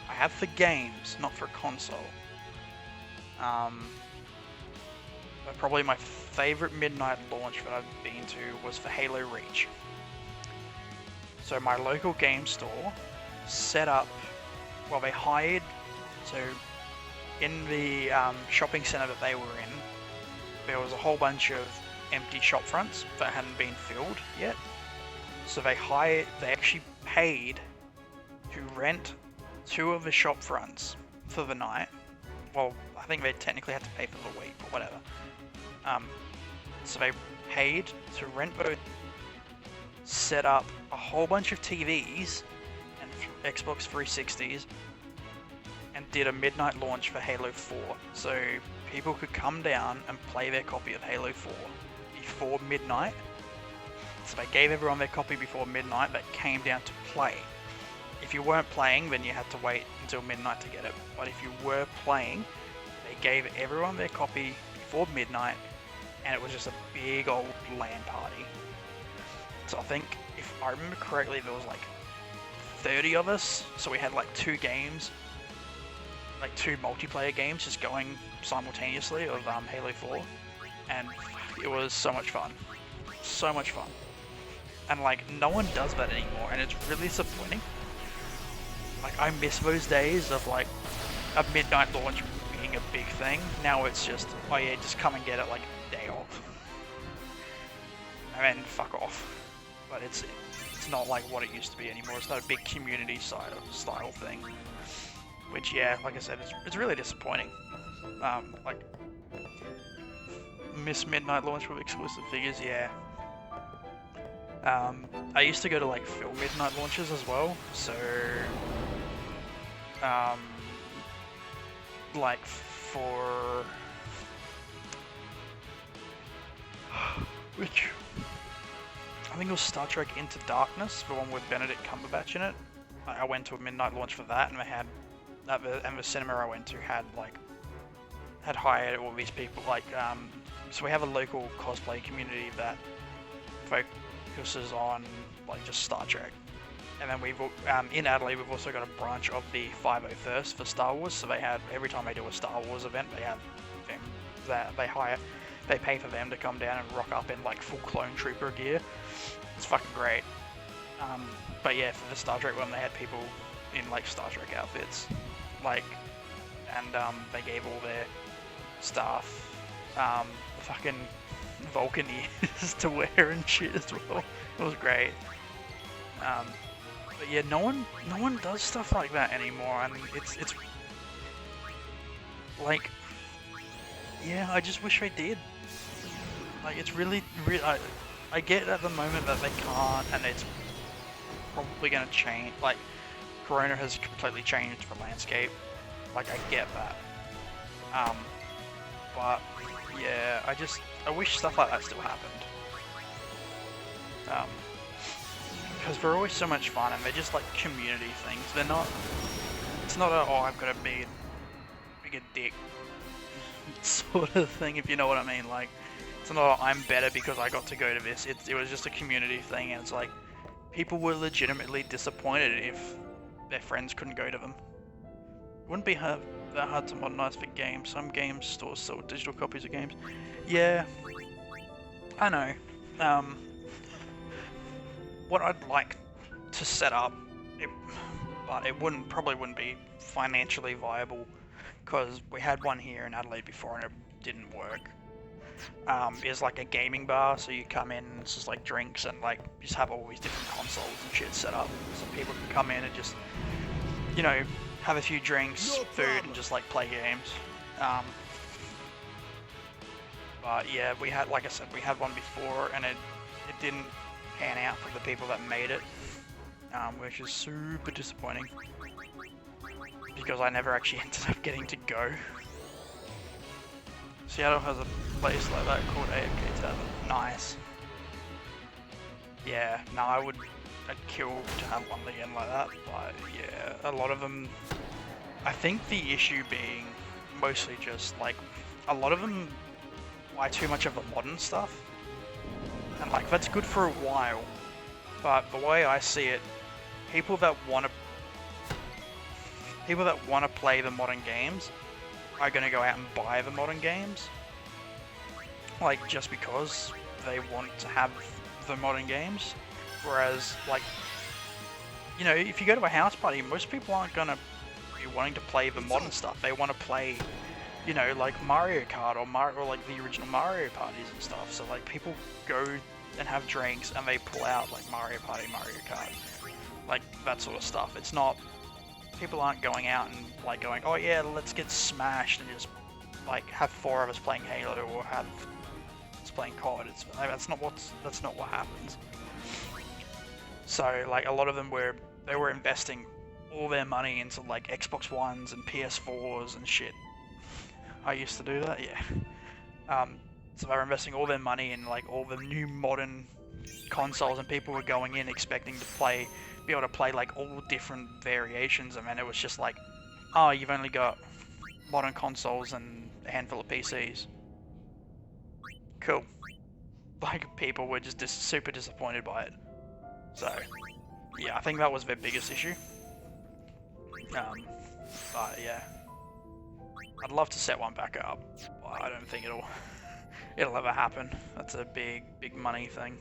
I have for games, not for console. But probably my favorite midnight launch that I've been to was for Halo Reach. So my local game store set up, well, they hired, so in the shopping center that they were in, there was a whole bunch of empty shop fronts that hadn't been filled yet. So they actually paid to rent 2 of the shop fronts for the night. Well, I think they technically had to pay for the week, but whatever. So they paid to rent both, set up a whole bunch of TVs and Xbox 360s, and did a midnight launch for Halo 4. So people could come down and play their copy of Halo 4 before midnight. So they gave everyone their copy before midnight that came down to play. If you weren't playing, then you had to wait until midnight to get it. But if you were playing, they gave everyone their copy before midnight, and it was just a big old LAN party. So I think, if I remember correctly, there was like 30 of us, so we had like 2 games, like 2 multiplayer games just going simultaneously of Halo 4, and it was so much fun. So much fun. And like, no one does that anymore, and it's really disappointing. Like, I miss those days of like a midnight launch being a big thing. Now it's just, oh yeah, just come and get it like a day off. And then fuck off. But it's not like what it used to be anymore. It's not a big community style thing. Which, yeah, like I said, it's really disappointing. Like, miss midnight launch with exclusive figures, yeah. I used to go to like film midnight launches as well, so um, like for which I think it was Star Trek Into Darkness, the one with Benedict Cumberbatch in it. I went to a midnight launch for that, and they had and the cinema I went to had hired all these people. So we have a local cosplay community that focuses on like just Star Trek, and then we've in Adelaide we've also got a branch of the 50 for Star Wars. So they have every time they do a Star Wars event, they have them that they pay for them to come down and rock up in like full clone trooper gear. It's fucking great. But yeah, for the Star Trek one, they had people in like Star Trek outfits, and they gave all their staff fucking Vulcan ears to wear and shit as well. It was great. But yeah, no one does stuff like that anymore, and it's like, yeah, I just wish I did. Like, it's really I get at the moment that they can't, and it's probably going to change. Like, Corona has completely changed the landscape. Like, I get that. But yeah, I wish stuff like that still happened. Because they're always so much fun, and they're just like community things. They're not. It's not a, oh, I've got to be a dick sort of thing, if you know what I mean. Like, it's not a, I'm better because I got to go to this. It was just a community thing, and it's like people were legitimately disappointed if their friends couldn't go to them. It wouldn't be that hard to modernize for games. Some games stores sell digital copies of games. Yeah, I know. What I'd like to set up, but it probably wouldn't be financially viable, because we had one here in Adelaide before and it didn't work. Is like a gaming bar, so you come in and it's just like drinks and like you just have all these different consoles and shit set up, so people can come in and just, you know, have a few drinks, food, and just like play games. But yeah, we had, like I said, we had one before and it didn't pan out for the people that made it, which is super disappointing, because I never actually ended up getting to go. Seattle has a place like that called AFK Tavern. Nice. Yeah, no, I'd kill to have one again like that, but yeah, a lot of them, I think the issue being mostly just like, a lot of them buy too much of the modern stuff, and like, that's good for a while, but the way I see it, people that want to play the modern games are going to go out and buy the modern games, like, just because they want to have the modern games. Whereas, like, you know, if you go to a house party, most people aren't going to be wanting to play the modern stuff. They want to play, you know, like Mario Kart or like the original Mario parties and stuff. So like, people go and have drinks and they pull out like Mario Party, Mario Kart, like that sort of stuff. It's not, people aren't going out and like going, oh yeah, let's get smashed and just like have 4 of us playing Halo or have us playing COD. That's not what happens. So like, a lot of them they were investing all their money into like Xbox Ones and PS4s and shit. I used to do that, yeah. So they were investing all their money in like all the new modern consoles, and people were going in expecting to be able to play like all different variations, and then it was just like, oh, you've only got modern consoles and a handful of PCs. Cool. Like, people were just super disappointed by it. So, yeah, I think that was their biggest issue. But yeah, I'd love to set one back up, but I don't think it'll ever happen. That's a big money thing.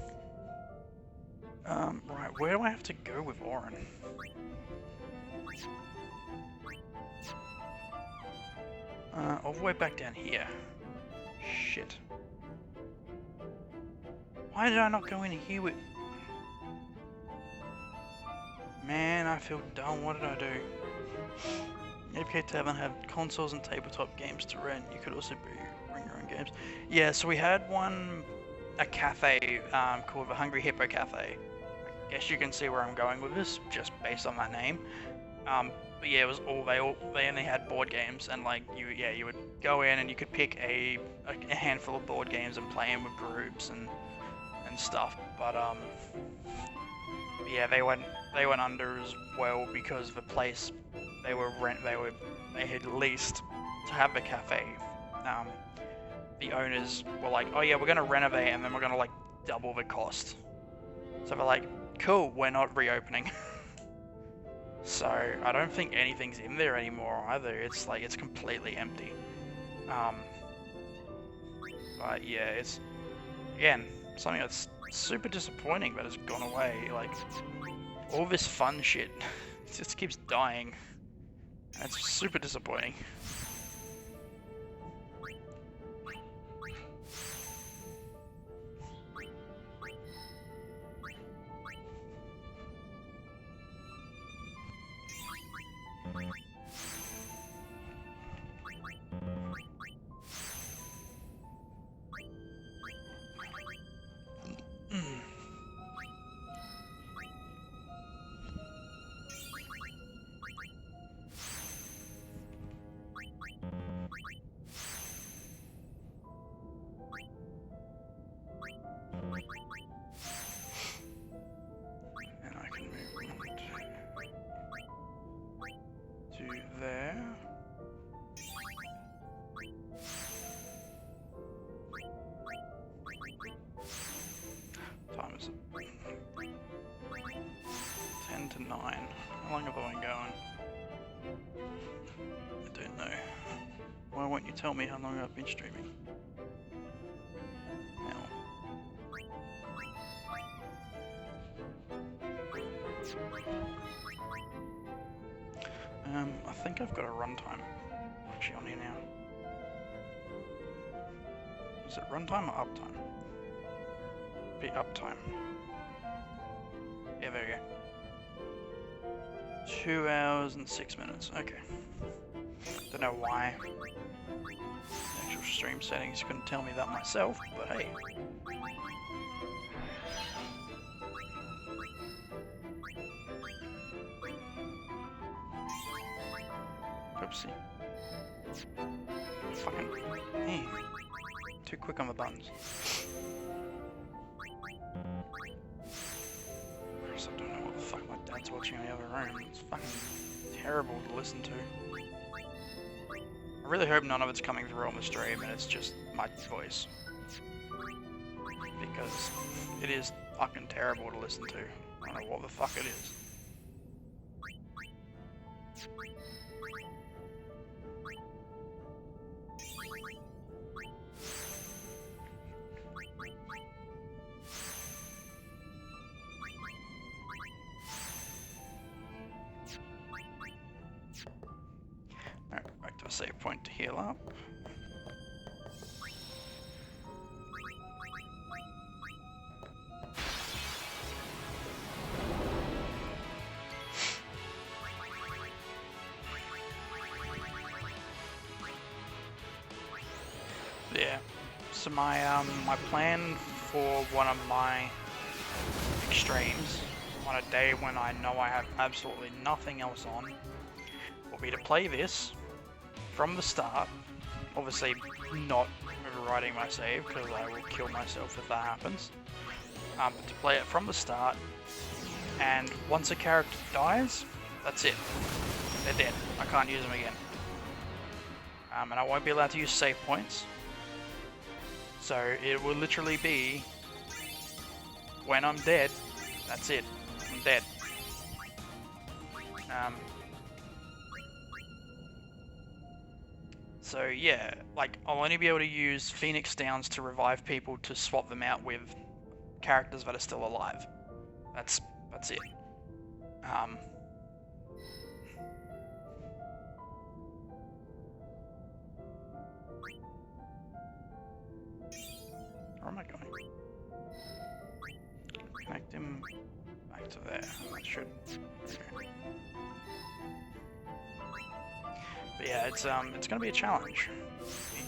Right, where do I have to go with Orin? All the way back down here. Shit. Why did I not go in here with... Man, I feel dumb. What did I do? AFK Tavern had consoles and tabletop games to rent. You could also bring your own games. Yeah, so we had one a cafe called the Hungry Hippo Cafe. I guess you can see where I'm going with this, just based on that name. But yeah, it was they only had board games, and like you would go in and you could pick a handful of board games and play them with groups and stuff. But yeah, they went under as well because the place they had leased to have the cafe. The owners were like, oh yeah, we're gonna renovate and then we're gonna like double the cost. So they're like, cool, we're not reopening. So I don't think anything's in there anymore either. It's like it's completely empty. But yeah, it's again something that's super disappointing that has gone away. Like all this fun shit just keeps dying. And it's super disappointing. And I can move on to there. Time is it? 10 to 9. How long have I been going? I don't know. Why won't you tell me how long I've been streaming? Now. I think I've got a runtime actually on here now. Is it runtime or uptime? Be uptime. Yeah, there we go. 2 hours and 6 minutes. Okay. Don't know why. The actual stream settings couldn't tell me that myself, but hey. Oopsie. Fucking. Hey. Too quick on the buttons. I don't know what the fuck my dad's watching in the other room. It's fucking terrible to listen to. I really hope none of it's coming through on the stream and it's just my voice. Because it is fucking terrible to listen to. I don't know what the fuck it is. Alright, back to a save point to heal up. Yeah, so my plan for one of my extremes on a day when I know I have absolutely nothing else on will be to play this from the start, obviously not overriding my save because I will kill myself if that happens, but to play it from the start, and once a character dies, that's it, they're dead, I can't use them again, and I won't be allowed to use save points, so it will literally be, when I'm dead, that's it, I'm dead. So yeah, like I'll only be able to use Phoenix Downs to revive people to swap them out with characters that are still alive. That's it. Where am I going? Connect him back to there. That should. Okay. But yeah, it's gonna be a challenge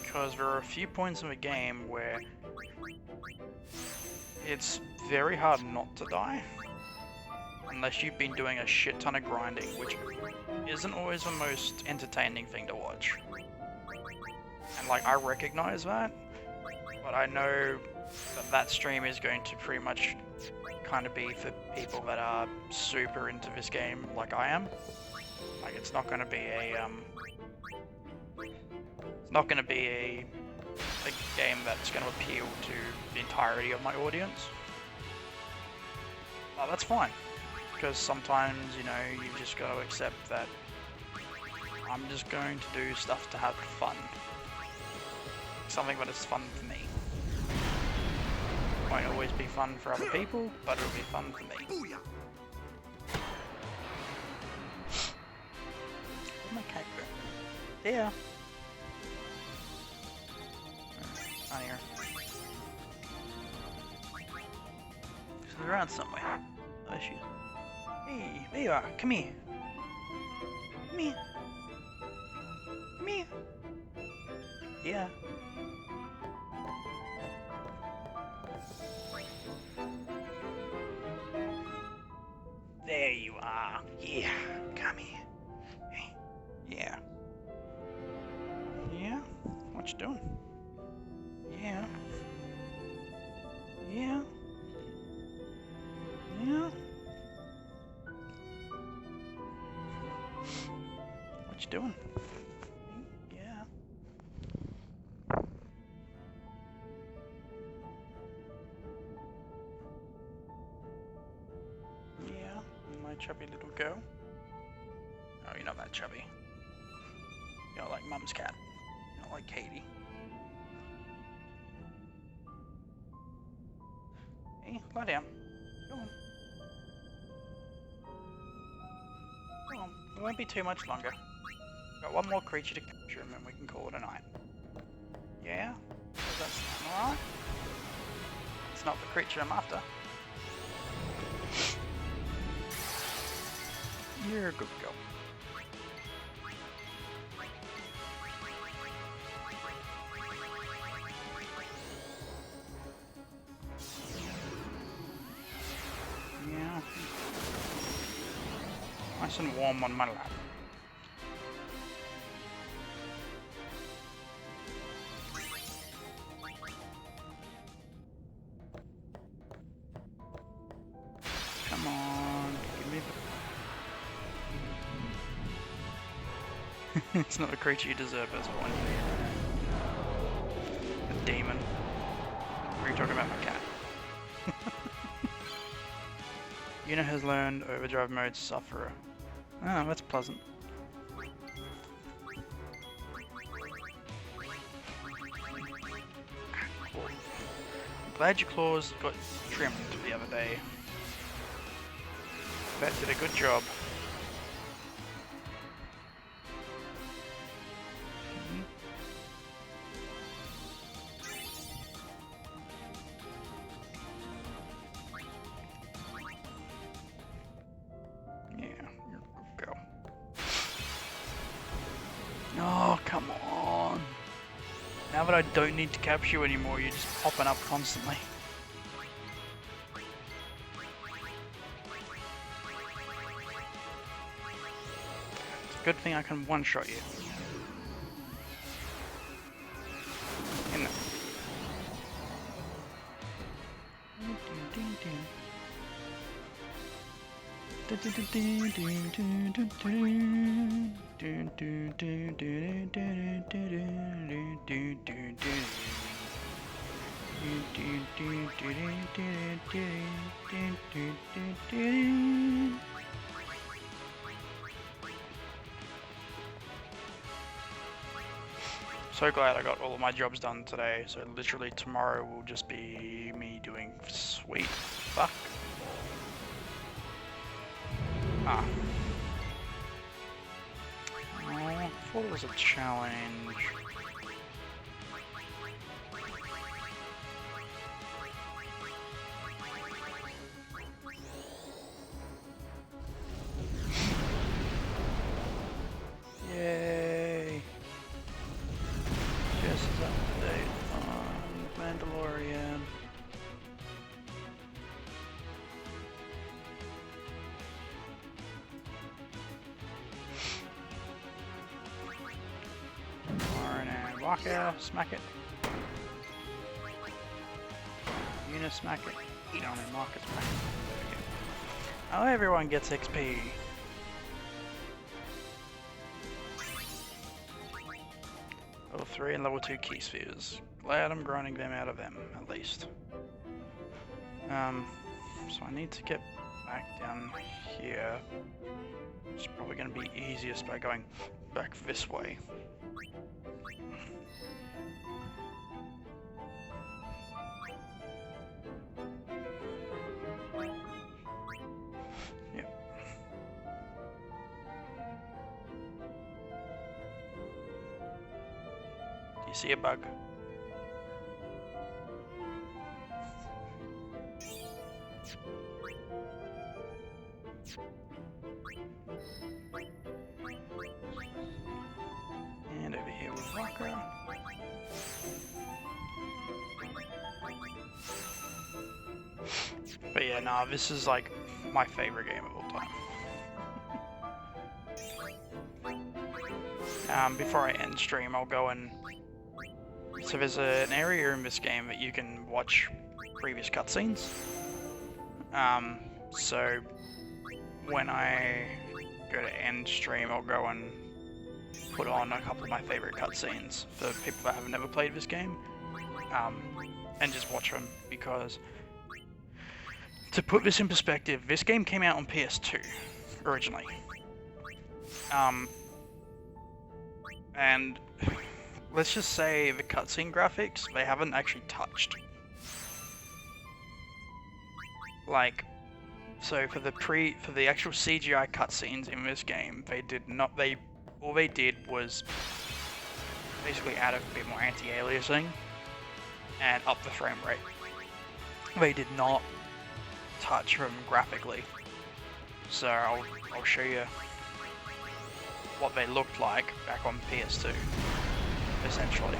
because there are a few points in the game where it's very hard not to die unless you've been doing a shit ton of grinding, which isn't always the most entertaining thing to watch. And like, I recognize that, but I know that that stream is going to pretty much kind of be for people that are super into this game like I am. Like, it's not going to be a game that's going to appeal to the entirety of my audience. But that's fine, because sometimes, you know, you just got to accept that I'm just going to do stuff to have fun. Something that is fun for me. Won't always be fun for other people, but it'll be fun for me. Booyah! Where'd my cat go? There. Not here. She's around somewhere. Oh, she. Hey, there you are. Come here. Come here. Come here. Yeah. There you are. Yeah. Come here. Hey. Yeah. Yeah? What you doing? Yeah. Yeah. Yeah. What you doing? Yeah. Yeah. My chubby little girl. Oh, you're not that chubby. You're not like Mum's cat. You're not like Katie. Hey, lie down. Go on. Go on. It won't be too much longer. Got one more creature to capture and then we can call it a night. Yeah? Does that sound alright? It's not the creature I'm after. You're a good girl. Yeah. Nice and warm on my lap. Come on, give me the... It's not a creature you deserve at this point. A demon. Or are you talking about my cat? Unit has learned overdrive mode sufferer. Oh, that's pleasant. Cool. I'm glad your claws got trimmed the other day. That did a good job. Yeah, you're a good girl. Oh, come on. Now that I don't need to capture you anymore, you're just popping up constantly. It's a good thing I can one-shot you. In So glad I got all of my jobs done today, so literally tomorrow will just be me doing sweet fuck. Ah. Oh, I thought it was a challenge. Waka, smack it. Una, smack it. Eat on it, Marcus, smack it. There we go. Oh, everyone gets XP. Level 3 and level 2 key spheres. Glad I'm grinding them out of them, at least. So I need to get back down here. It's probably going to be easiest by going back this way. Yep. Do you see a bug? And over here with Waka. But yeah, nah, this is like my favorite game of all time. Before I end stream, I'll go and... So there's an area in this game that you can watch previous cutscenes. So when I go to end stream, I'll go and put on a couple of my favorite cutscenes for people that have never played this game, and just watch them, because to put this in perspective, this game came out on PS2 originally, and let's just say the cutscene graphics, they haven't actually touched. Like, so for the actual CGI cutscenes in this game, all they did was basically add a bit more anti-aliasing and up the frame rate. They did not touch them graphically. So I'll show you what they looked like back on PS2, essentially.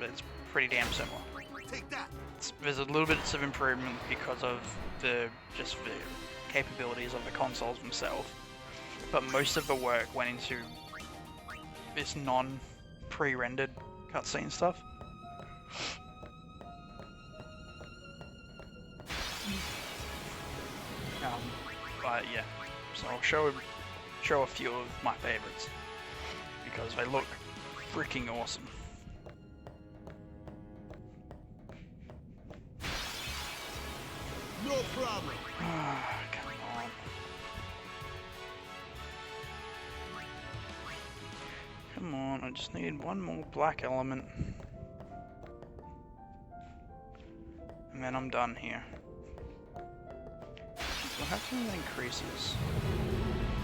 It's pretty damn similar. Take that. There's a little bit of improvement because of the capabilities of the consoles themselves, but most of the work went into this non-pre-rendered cutscene stuff. But yeah, so I'll show a few of my favorites because they look freaking awesome. No problem. Come on. Come on, I just need one more black element. And then I'm done here. What happens when it increases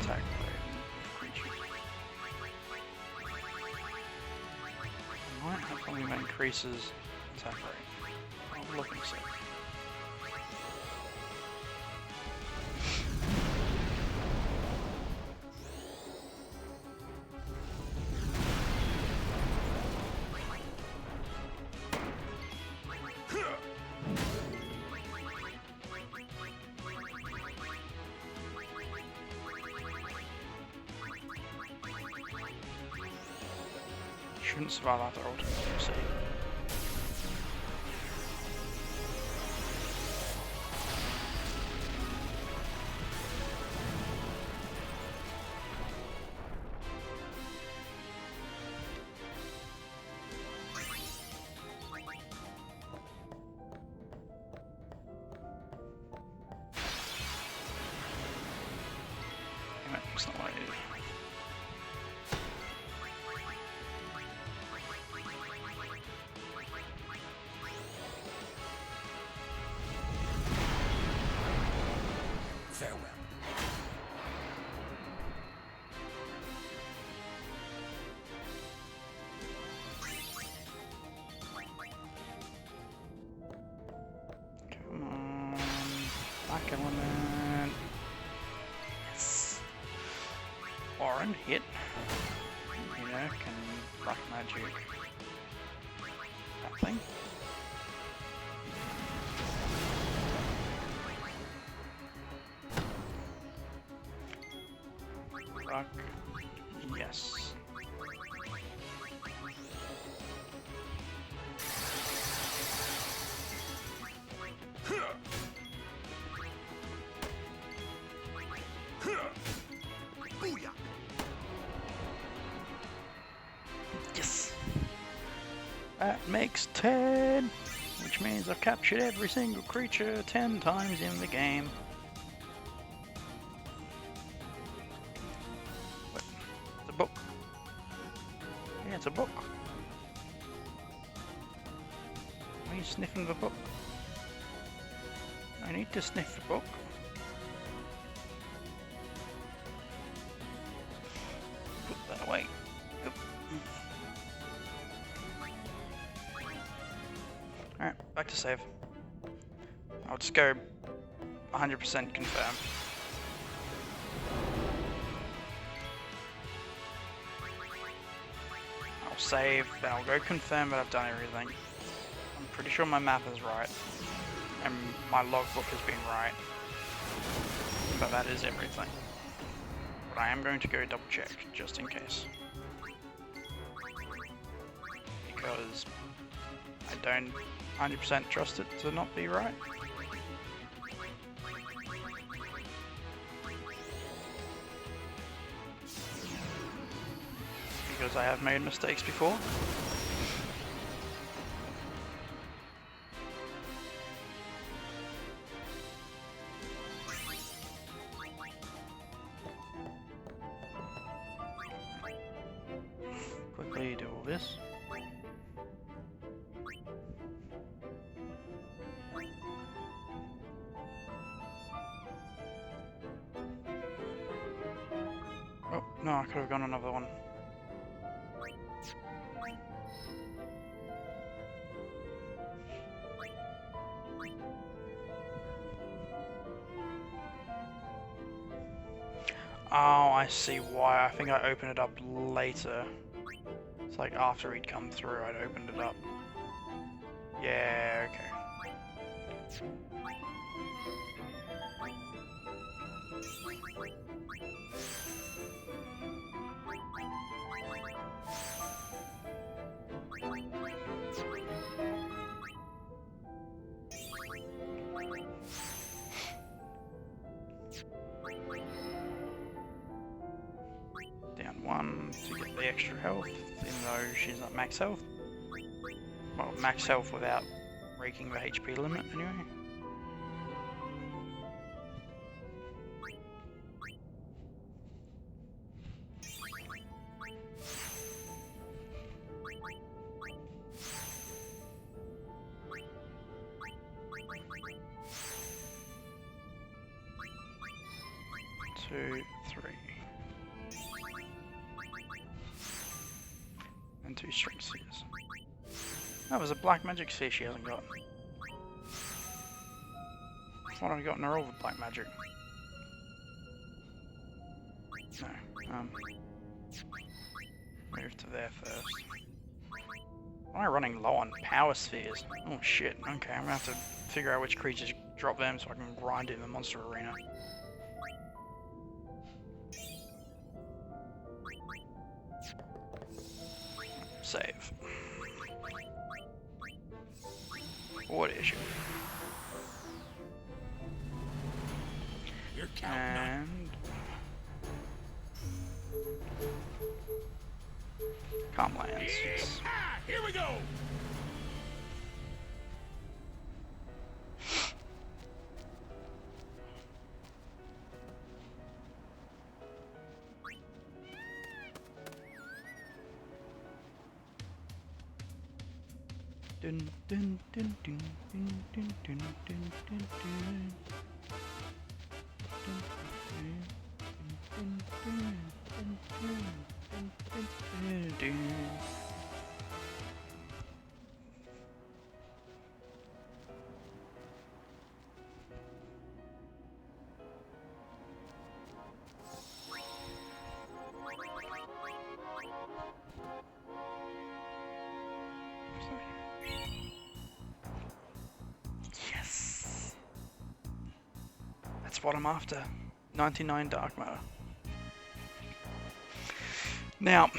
attack rate of creatures? I might have something that increases attack rate. I'll look and see. Shouldn't survive after ultimate, you see. Damn it, that's not what I needed. Farewell. Come on, black element. Yes. Orin hit. You know, can black magic that thing. Rock. Yes. That makes 10, which means I've captured every single creature 10 times in the game. Wait, it's a book. Yeah, it's a book. Why are you sniffing the book? I need to sniff the book. Put that away. Oop. Alright, back to save. I'll just go 100% confirm. I'll save, then I'll go confirm that I've done everything. I'm pretty sure my map is right. And my logbook has been right. But that is everything. But I am going to go double check, just in case. Because I don't 100% trust it to not be right. Because I have made mistakes before. Quickly do all this. Oh, no, I could have gone another one. Oh, I see why. I think I opened it up later. It's like after he'd come through, I'd opened it up. Yeah, okay. Down 1 to get the extra health, even though she's not max health. Well, max health without breaking the HP limit, anyway. Two, 3. And 2 strength spheres. That was a black magic sphere she hasn't got. I thought I'd gotten her all with black magic. No. Move to there first. Why am I running low on power spheres? Oh shit, okay, I'm gonna have to figure out which creatures drop them so I can grind in the monster arena. Save. What issue? You're counting on And Calmlands, yes. Here we go. Dun dun dun dun dun dun dun dun dun dun. Yes! That's what I'm after. 99 dark matter. Now,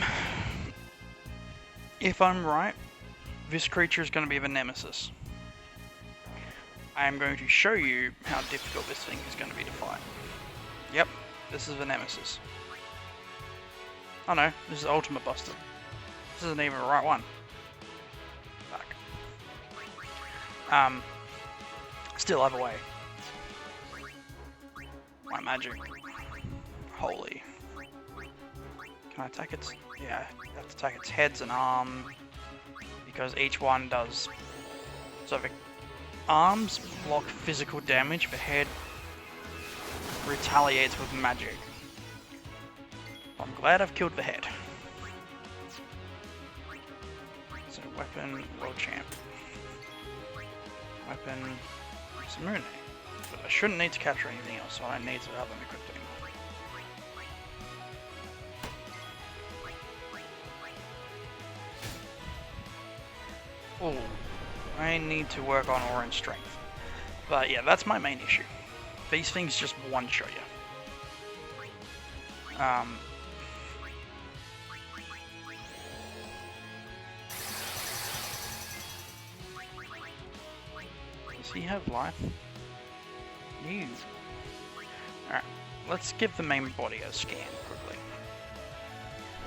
if I'm right, this creature is going to be the nemesis. I am going to show you how difficult this thing is going to be to fight. Yep, this is the nemesis. Oh no, this is Ultimate Buster. This isn't even the right one. Still, either way. My magic. Holy. Can I attack its... Yeah, I have to attack its heads and arm. Because each one does... So the arms block physical damage, the head retaliates with magic. I'm glad I've killed the head. So weapon, world champ. Weapon, Samune. But I shouldn't need to capture anything else, so I don't need to have them equipped anymore. Oh, I need to work on aura and strength. But yeah, that's my main issue. These things just one-shot you. Does he have life? You. Alright, let's give the main body a scan quickly.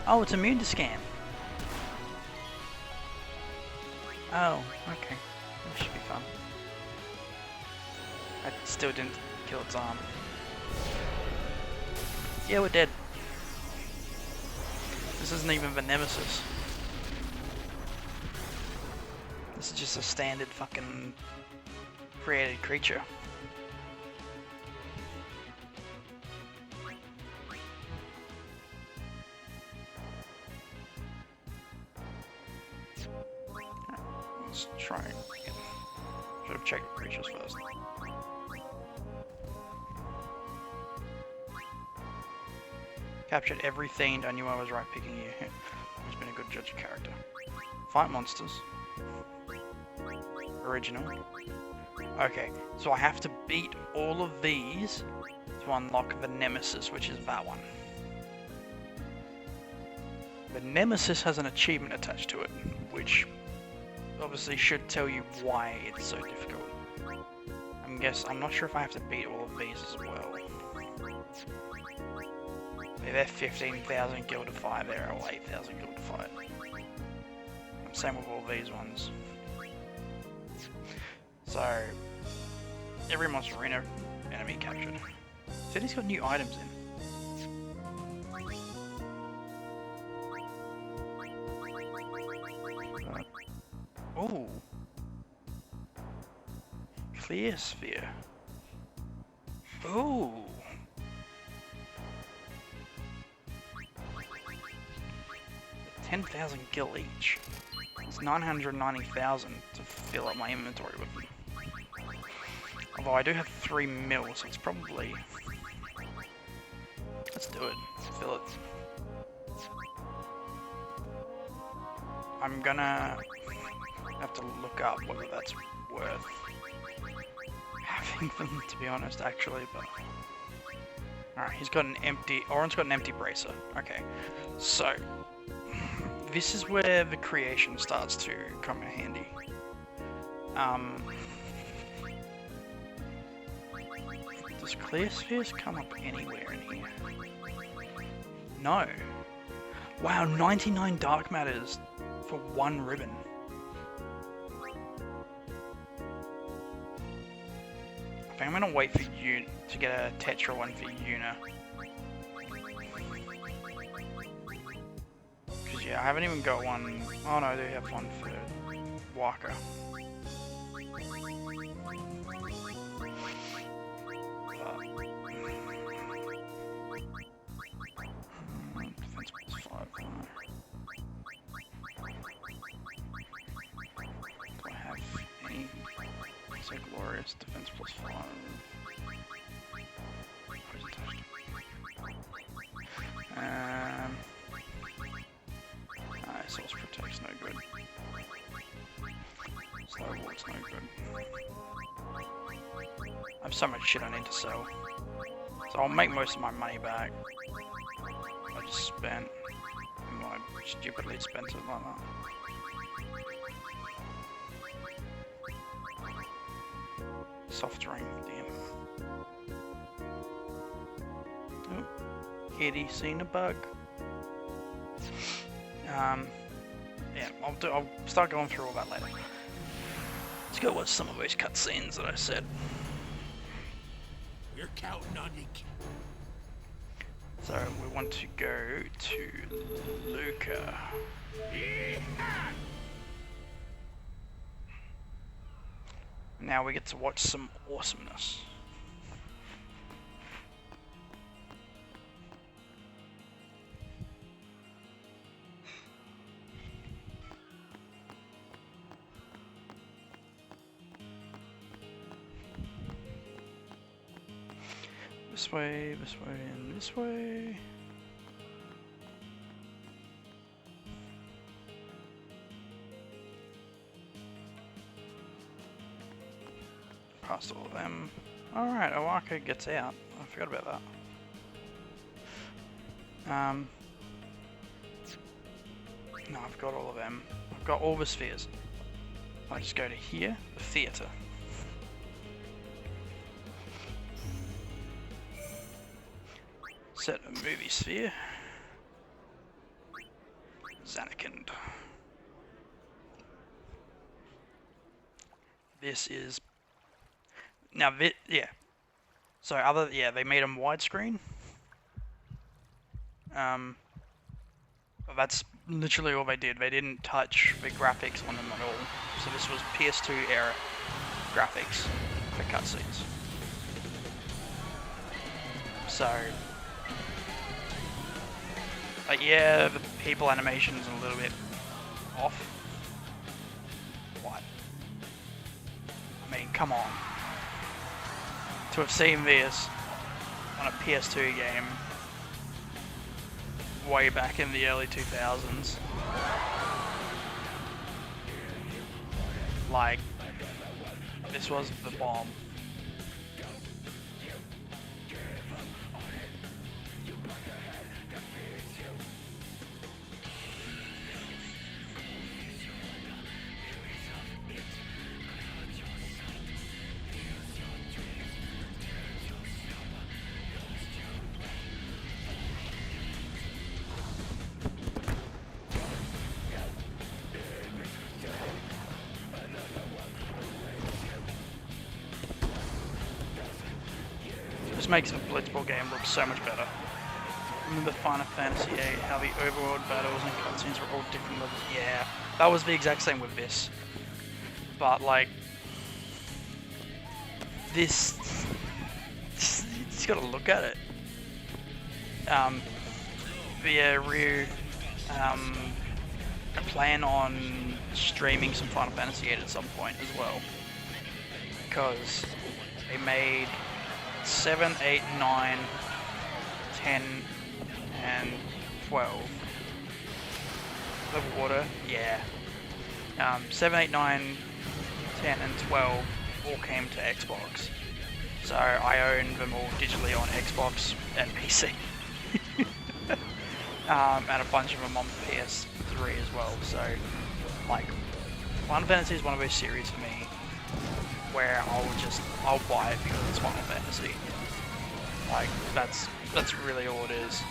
Oh, it's immune to scan. Oh, okay. That should be fun. I still didn't kill its arm. Yeah, we're dead. This isn't even the Nemesis. This is just a standard fucking created creature. Let's try again. Should have checked the creatures first. Captured every fiend. I knew I was right picking you. He's been a good judge of character. Fight monsters. Original. Okay, so I have to beat all of these to unlock the Nemesis, which is that one. The Nemesis has an achievement attached to it, which obviously should tell you why it's so difficult. I'm not sure if I have to beat all of these as well. They're 15,000 gil to fight, they're all 8,000 gil to fight. Same with all these ones. So, every Monster Arena enemy captured. Said he's got new items in. Oh, Clear Sphere. Oh. 10,000 gil each. It's 990,000 to fill up my inventory with them. Although I do have 3 mil, so it's probably... Let's do it. Fill it. I'm gonna have to look up whether that's worth having them, to be honest, actually, but... Alright, he's got an empty... Oren's got an empty bracer. Okay, so... This is where the creation starts to come in handy. Does Clear Spheres come up anywhere in here? No. Wow, 99 dark matters for 1 ribbon. I think I'm gonna wait for you to get a Tetra one for Yuna. Cause yeah, I haven't even got one. Oh no, I do have one for Waka. Defense plus 5. Do I have any? So glorious defense plus 5. Source Protect's no good. Slow Ward's no good. I have so much shit I need to sell. So I'll make most of my money back. I just spent. I stupidly spent it like that. Soft drink, damn. Oh, Kitty seen a bug. Yeah, I'll start going through all that later. Let's go watch some of those cutscenes that I said. We're counting on you. So we want to go to Luca. Now we get to watch some awesomeness. This way, and this way. Past all of them. Alright, Owaka gets out. I forgot about that. No, I've got all of them. I've got all the spheres. I just go to here, the theatre. Set a movie sphere. Zanarkand. This is now yeah. So they made them widescreen. But that's literally all they did. They didn't touch the graphics on them at all. So this was PS2 era graphics for cutscenes. So, like, yeah, the people animation's a little bit off. What? I mean, come on. To have seen this on a PS2 game way back in the early 2000s. Like, this was the bomb. Just makes the Blitzball game look so much better. Remember Final Fantasy VIII, how the overworld battles and cutscenes were all different levels? Yeah, that was the exact same with this. But like, this, you just gotta look at it. Ryu, I plan on streaming some Final Fantasy VIII at some point as well. Because they made 7, 8, 9, 10, and 12. The water, yeah. 7, 8, 9, 10, and 12 all came to Xbox. So I own them all digitally on Xbox and PC. And a bunch of them on PS3 as well. So, like, Final Fantasy is one of those series for me where I'll buy it because it's Final Fantasy. Like, that's really all it is.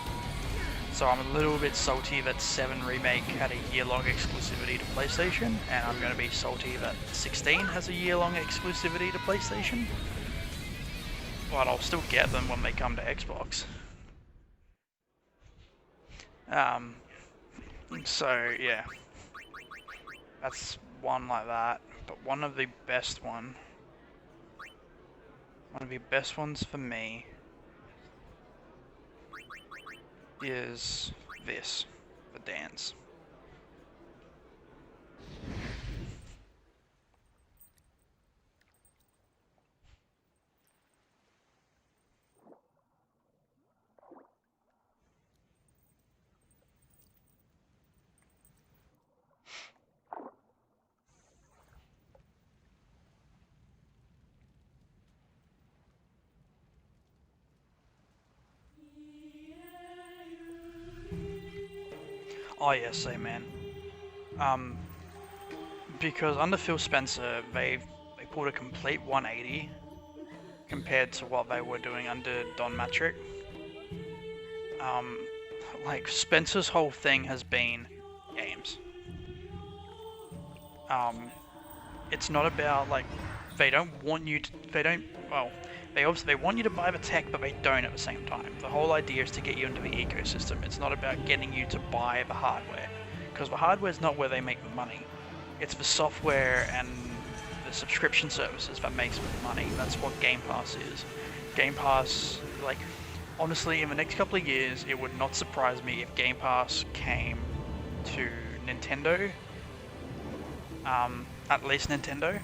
So I'm a little bit salty that 7 Remake had a year-long exclusivity to PlayStation, and I'm going to be salty that 16 has a year-long exclusivity to PlayStation. But I'll still get them when they come to Xbox. So yeah, that's one like that. But one of the best ones for me is this, the dance. Oh yeah, same man. Because under Phil Spencer, they pulled a complete 180 compared to what they were doing under Don Mattrick. Like, Spencer's whole thing has been games. it's not about like they don't want you to. They don't. Well, they obviously they want you to buy the tech, but they don't at the same time. The whole idea is to get you into the ecosystem. It's not about getting you to buy the hardware, because the hardware is not where they make the money. It's the software and the subscription services that makes the money. That's what Game Pass is. Game Pass, like, honestly, in the next couple of years, it would not surprise me if Game Pass came to Nintendo. At least Nintendo.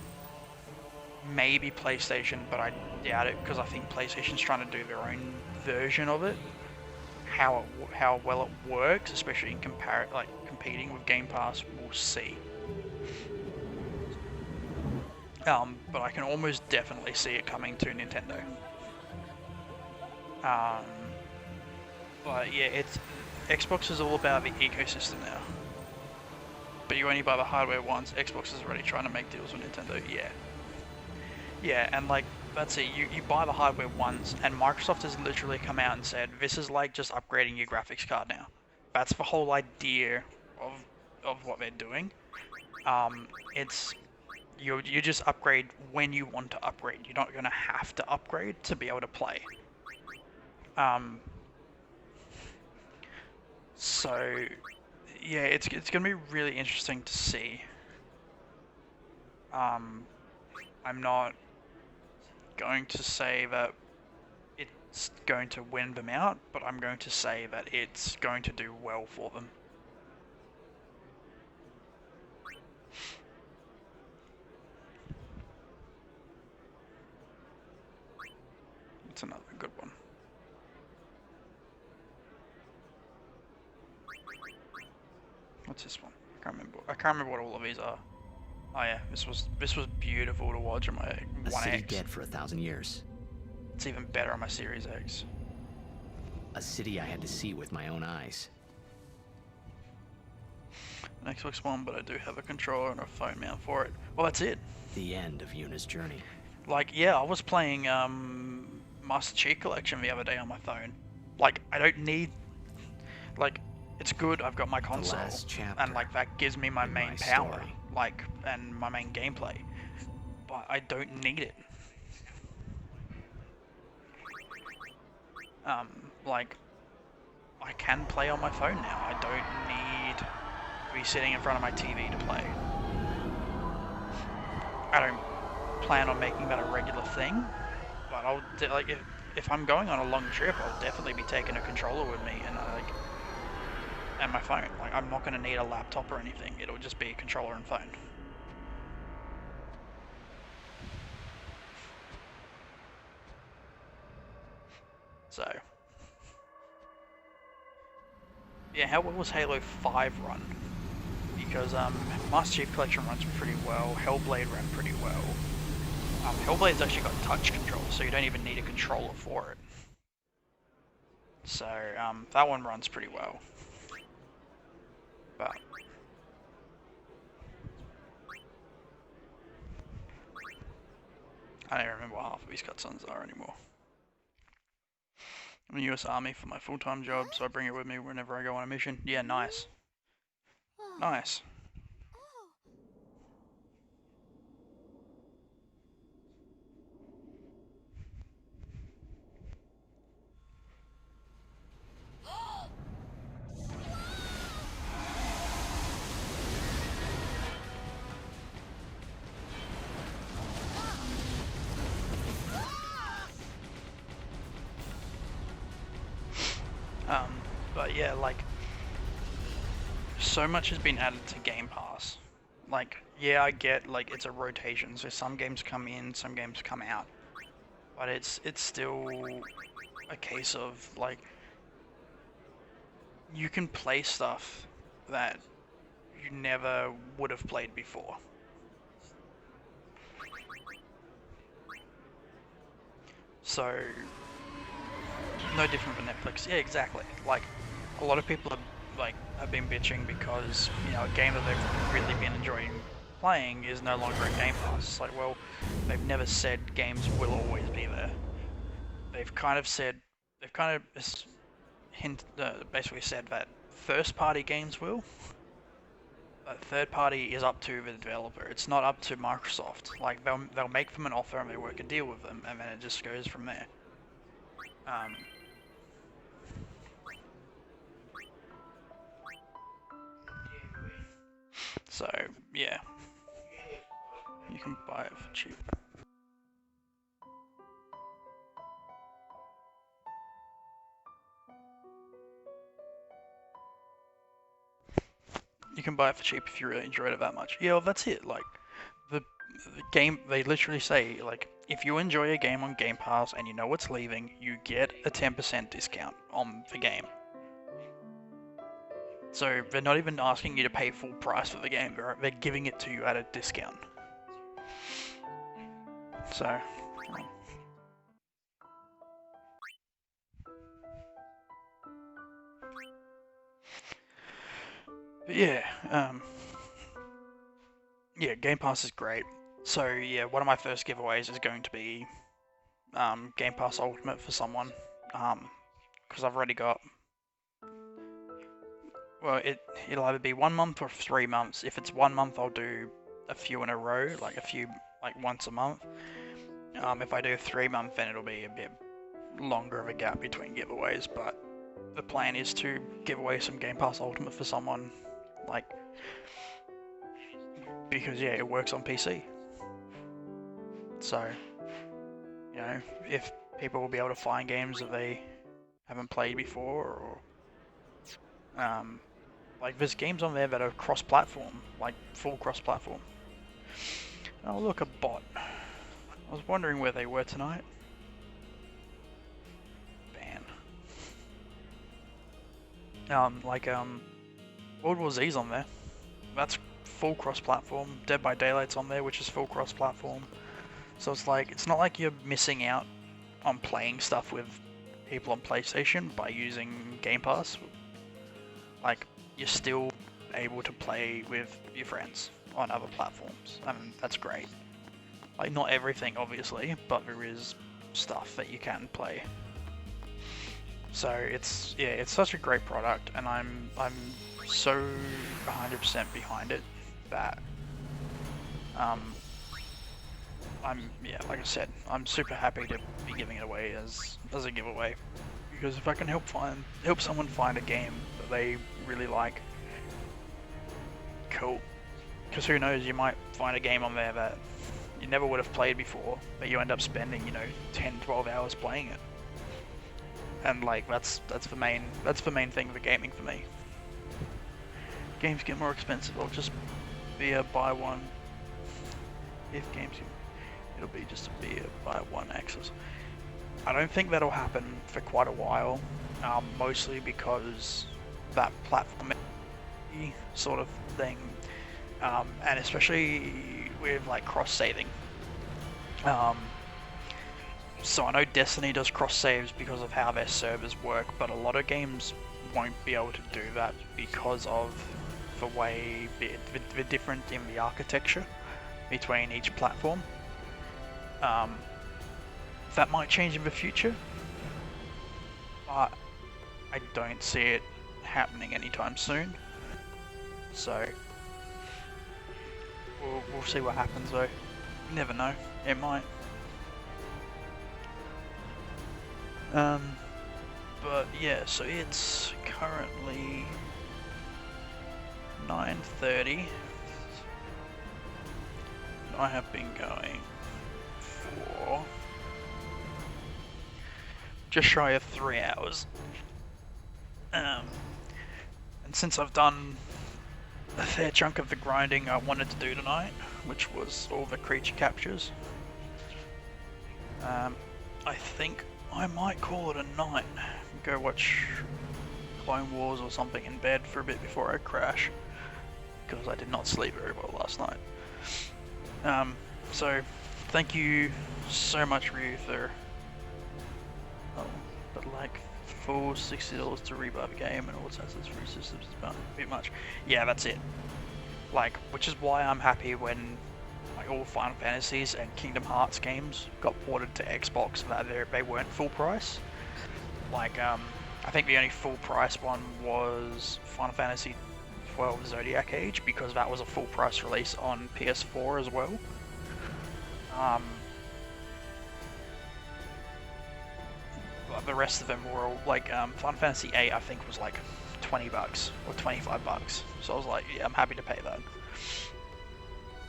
Maybe PlayStation, but I doubt it because I think PlayStation's trying to do their own version of it. How well it works, especially in competing with Game Pass, we'll see. But I can almost definitely see it coming to Nintendo. But yeah, Xbox is all about the ecosystem now. But you only buy the hardware once. Xbox is already trying to make deals with Nintendo. Yeah, and like that's it. You buy the hardware once, and Microsoft has literally come out and said this is like just upgrading your graphics card now. That's the whole idea of what they're doing. It's you just upgrade when you want to upgrade. You're not gonna have to upgrade to be able to play. So yeah, it's gonna be really interesting to see. I'm not going to say that it's going to win them out, but I'm going to say that it's going to do well for them. It's another good one. What's this one? I can't remember what all of these are. Oh yeah, this was beautiful to watch on my 1X. A city dead for 1,000 years. It's even better on my Series X. A city I had to see with my own eyes. An Xbox One, but I do have a controller and a phone mount for it. Well, that's it. The end of Yuna's journey. Like, yeah, I was playing Master Chief Collection the other day on my phone. Like, I don't need... Like, it's good, I've got my console. And, like, that gives me my main power. Story. Like, and my main gameplay. But I don't need it. Like, I can play on my phone now. I don't need to be sitting in front of my TV to play. I don't plan on making that a regular thing, but I'll like if I'm going on a long trip, I'll definitely be taking a controller with me and my phone. Like, I'm not going to need a laptop or anything. It'll just be a controller and phone. So, yeah, how well was Halo 5 run? Because Master Chief Collection runs pretty well, Hellblade ran pretty well. Hellblade's actually got touch control, so you don't even need a controller for it. So, that one runs pretty well. But I don't even remember what half of these cutscenes are anymore. I'm in the US Army for my full-time job, so I bring it with me whenever I go on a mission. Yeah, nice. Nice. But yeah, like, so much has been added to Game Pass. Like, yeah, I get, like, it's a rotation, so some games come in, some games come out. But it's still a case of, like, you can play stuff that you never would have played before. So, no different from Netflix. Yeah, exactly. Like, a lot of people have been bitching because, you know, a game that they've really been enjoying playing is no longer in Game Pass. It's like, well, they've never said games will always be there. They've kind of basically said that first-party games will. third party is up to the developer. It's not up to Microsoft. Like they'll make them an offer and they work a deal with them, and then it just goes from there. So yeah, you can buy it for cheap. You can buy it for cheap if you really enjoyed it that much. Yeah, well, that's it. Like, the game, they literally say, like, if you enjoy a game on Game Pass and you know it's leaving, you get a 10% discount on the game. So they're not even asking you to pay full price for the game, they're giving it to you at a discount. So, but yeah, yeah, Game Pass is great. So yeah, one of my first giveaways is going to be Game Pass Ultimate for someone, because I've already got. Well, it'll either be 1 month or 3 months. If it's 1 month, I'll do a few in a row, like a few, like once a month. If I do 3 months, then it'll be a bit longer of a gap between giveaways. But the plan is to give away some Game Pass Ultimate for someone, like, because yeah, it works on PC. So, you know, if people will be able to find games that they haven't played before, or like there's games on there that are cross-platform, like full cross-platform. Oh look, a bot. I was wondering where they were tonight. Ban. World War Z's on there. That's full cross-platform. Dead by Daylight's on there, which is full cross-platform. So it's like, it's not like you're missing out on playing stuff with people on PlayStation by using Game Pass. Like, you're still able to play with your friends on other platforms, and that's great. Like, not everything, obviously, but there is stuff that you can play. So it's, yeah, it's such a great product, and I'm so 100% behind it that yeah, like I said, I'm super happy to be giving it away as a giveaway, because if I can help someone find a game that they really like, cool. Because who knows, you might find a game on there that you never would have played before, but you end up spending, you know, 10-12 hours playing it. And like that's the main thing with gaming for me. Games get more expensive, I'll just be a buy one. If games, it'll be just a be a buy one access. I don't think that'll happen for quite a while, mostly because that platform sort of thing, and especially with like cross-saving. So I know Destiny does cross-saves because of how their servers work, but a lot of games won't be able to do that because of the way the different in the architecture between each platform. That might change in the future, but I don't see it happening anytime soon. So we'll see what happens though. You never know, it might. But yeah, so it's currently 9:30. I have been going for just shy of 3 hours. And since I've done a fair chunk of the grinding I wanted to do tonight, which was all the creature captures, I think I might call it a night. Go watch Clone Wars or something in bed for a bit before I crash, because I did not sleep very well last night. So thank you so much, Ryu, for but like full $60 to rebuy the game and all its assets for systems is a bit much. Yeah, that's it. Like, which is why I'm happy when like all Final Fantasies and Kingdom Hearts games got ported to Xbox, that they weren't full price. Like, I think the only full price one was Final Fantasy 2012 Zodiac Age because that was a full price release on PS4 as well. But the rest of them were all like Final Fantasy VIII I think was like $20 or $25, so I was like, yeah, I'm happy to pay that.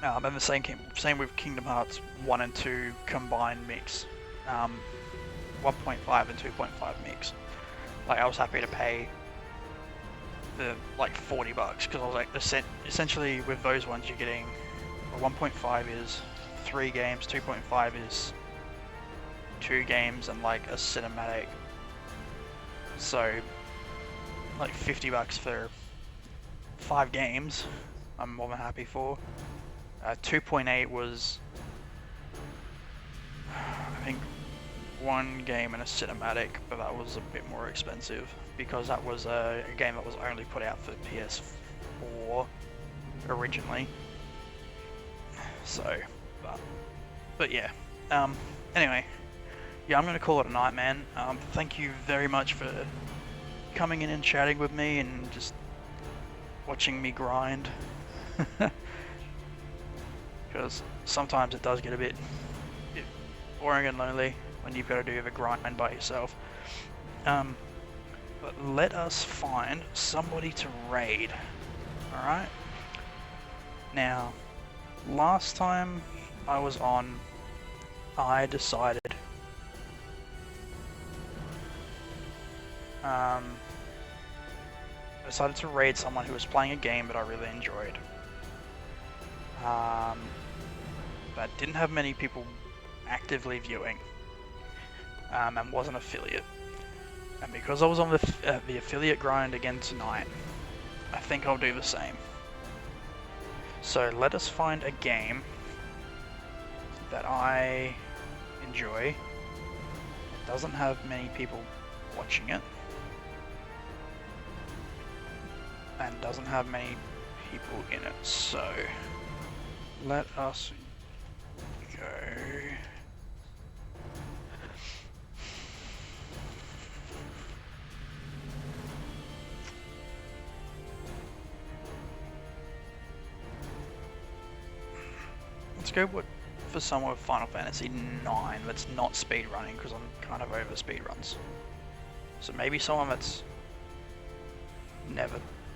And the same with Kingdom Hearts 1 and 2 combined mix, 1.5 and 2.5 mix. Like I was happy to pay the like $40 because I was like, essentially with those ones you're getting 1.5 is 3 games, 2.5 is 2 games and like a cinematic. So like $50 for 5 games, I'm more than happy for. 2.8 was, I think, 1 game and a cinematic, but that was a bit more expensive because that was a game that was only put out for PS4 originally. So, but yeah. Anyway, yeah, I'm gonna call it a night, man. Thank you very much for coming in and chatting with me and just watching me grind. Because sometimes it does get a bit boring and lonely when you've got to do the grind by yourself. But let us find somebody to raid. Alright? Now, last time I was on, I decided to raid someone who was playing a game that I really enjoyed. That didn't have many people actively viewing, and was an affiliate. And because I was on the affiliate grind again tonight, I think I'll do the same. So let us find a game that I enjoy, doesn't have many people watching it, and doesn't have many people in it. So let us go. Let's go for someone with Final Fantasy 9 that's not speedrunning, because I'm kind of over speedruns. So maybe someone that's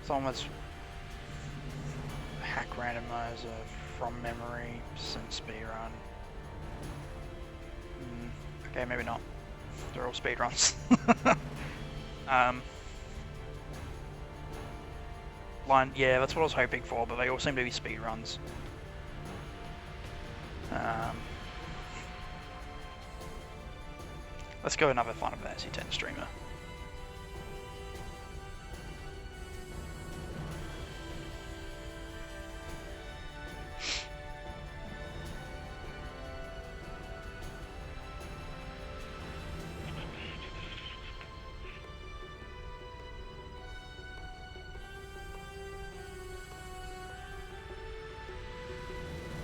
someone that's hack randomizer from memory, since speedrun. Okay, maybe not. They're all speedruns. Yeah, that's what I was hoping for, but they all seem to be speedruns. Let's go another Final Fantasy X streamer.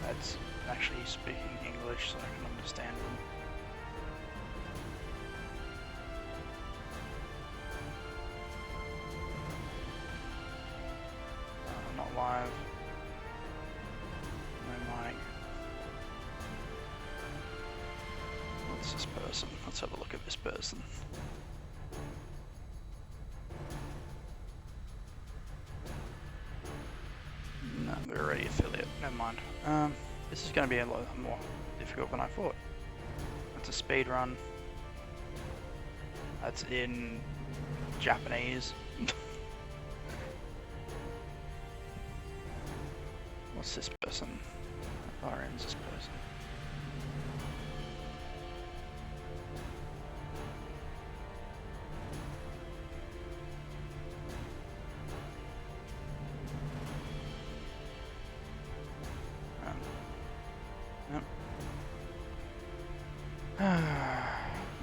That's actually speaking English so I can understand them. Not live. No mic. What's this person? Let's have a look at this person. No, they're already affiliate. Never mind. This is going to be a lot more difficult than I thought. That's a speed run. That's in Japanese. What's this person? How far in is this person?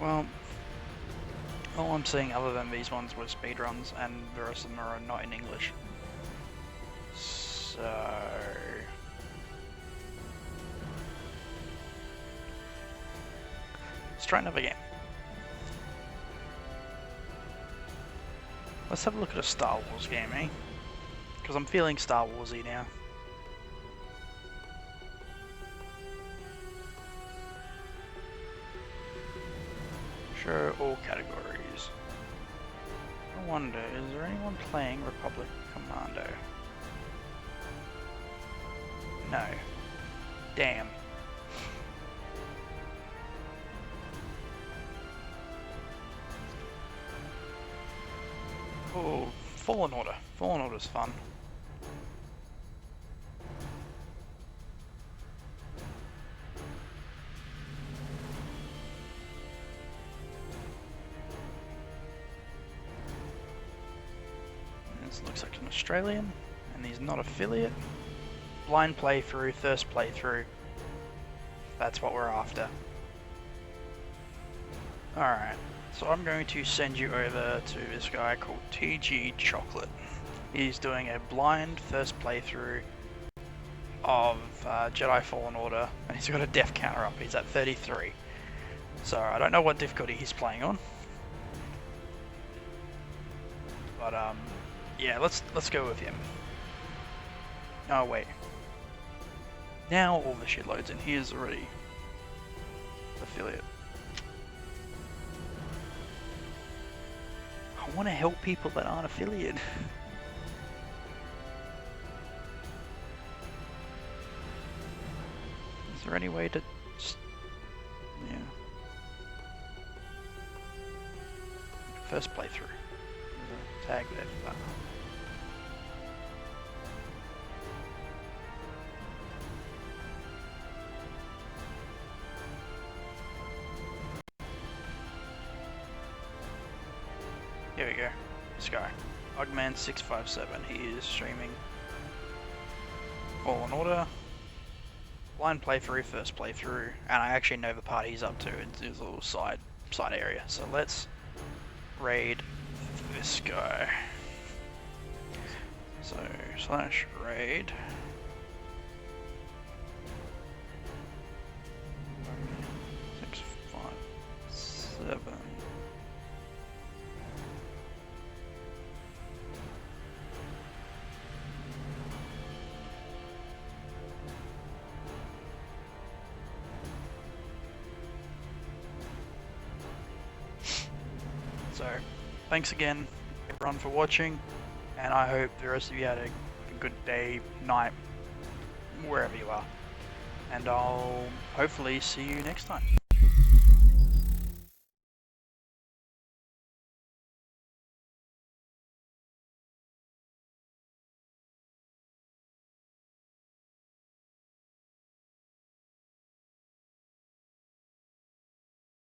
Well, all I'm seeing other than these ones were speedruns, and the rest of them are not in English. So let's try another game. Let's have a look at a Star Wars game, eh? Because I'm feeling Star Warsy now. Show all categories. I wonder, is there anyone playing Republic Commando? No. Damn. Oh, Fallen Order. Fallen Order's fun. This looks like an Australian, and he's not affiliate. Blind playthrough, first playthrough. That's what we're after. Alright, so I'm going to send you over to this guy called TG Chocolate. He's doing a blind first playthrough of Jedi Fallen Order, and he's got a death counter up. He's at 33. So I don't know what difficulty he's playing on. But yeah, let's go with him. Oh wait. Now all the shit loads in. He is already affiliate. I want to help people that aren't affiliate. Is there any way to just... yeah. First playthrough. Tag there. Here we go. This guy. Ogman657. He is streaming Fallen Order. Blind playthrough, first playthrough. And I actually know the part he's up to. It's his little side area. So let's raid this guy. So /raid. Six, 5, 7. So, thanks again, everyone, for watching, and I hope the rest of you had a good day, night, wherever you are. And I'll hopefully see you next time.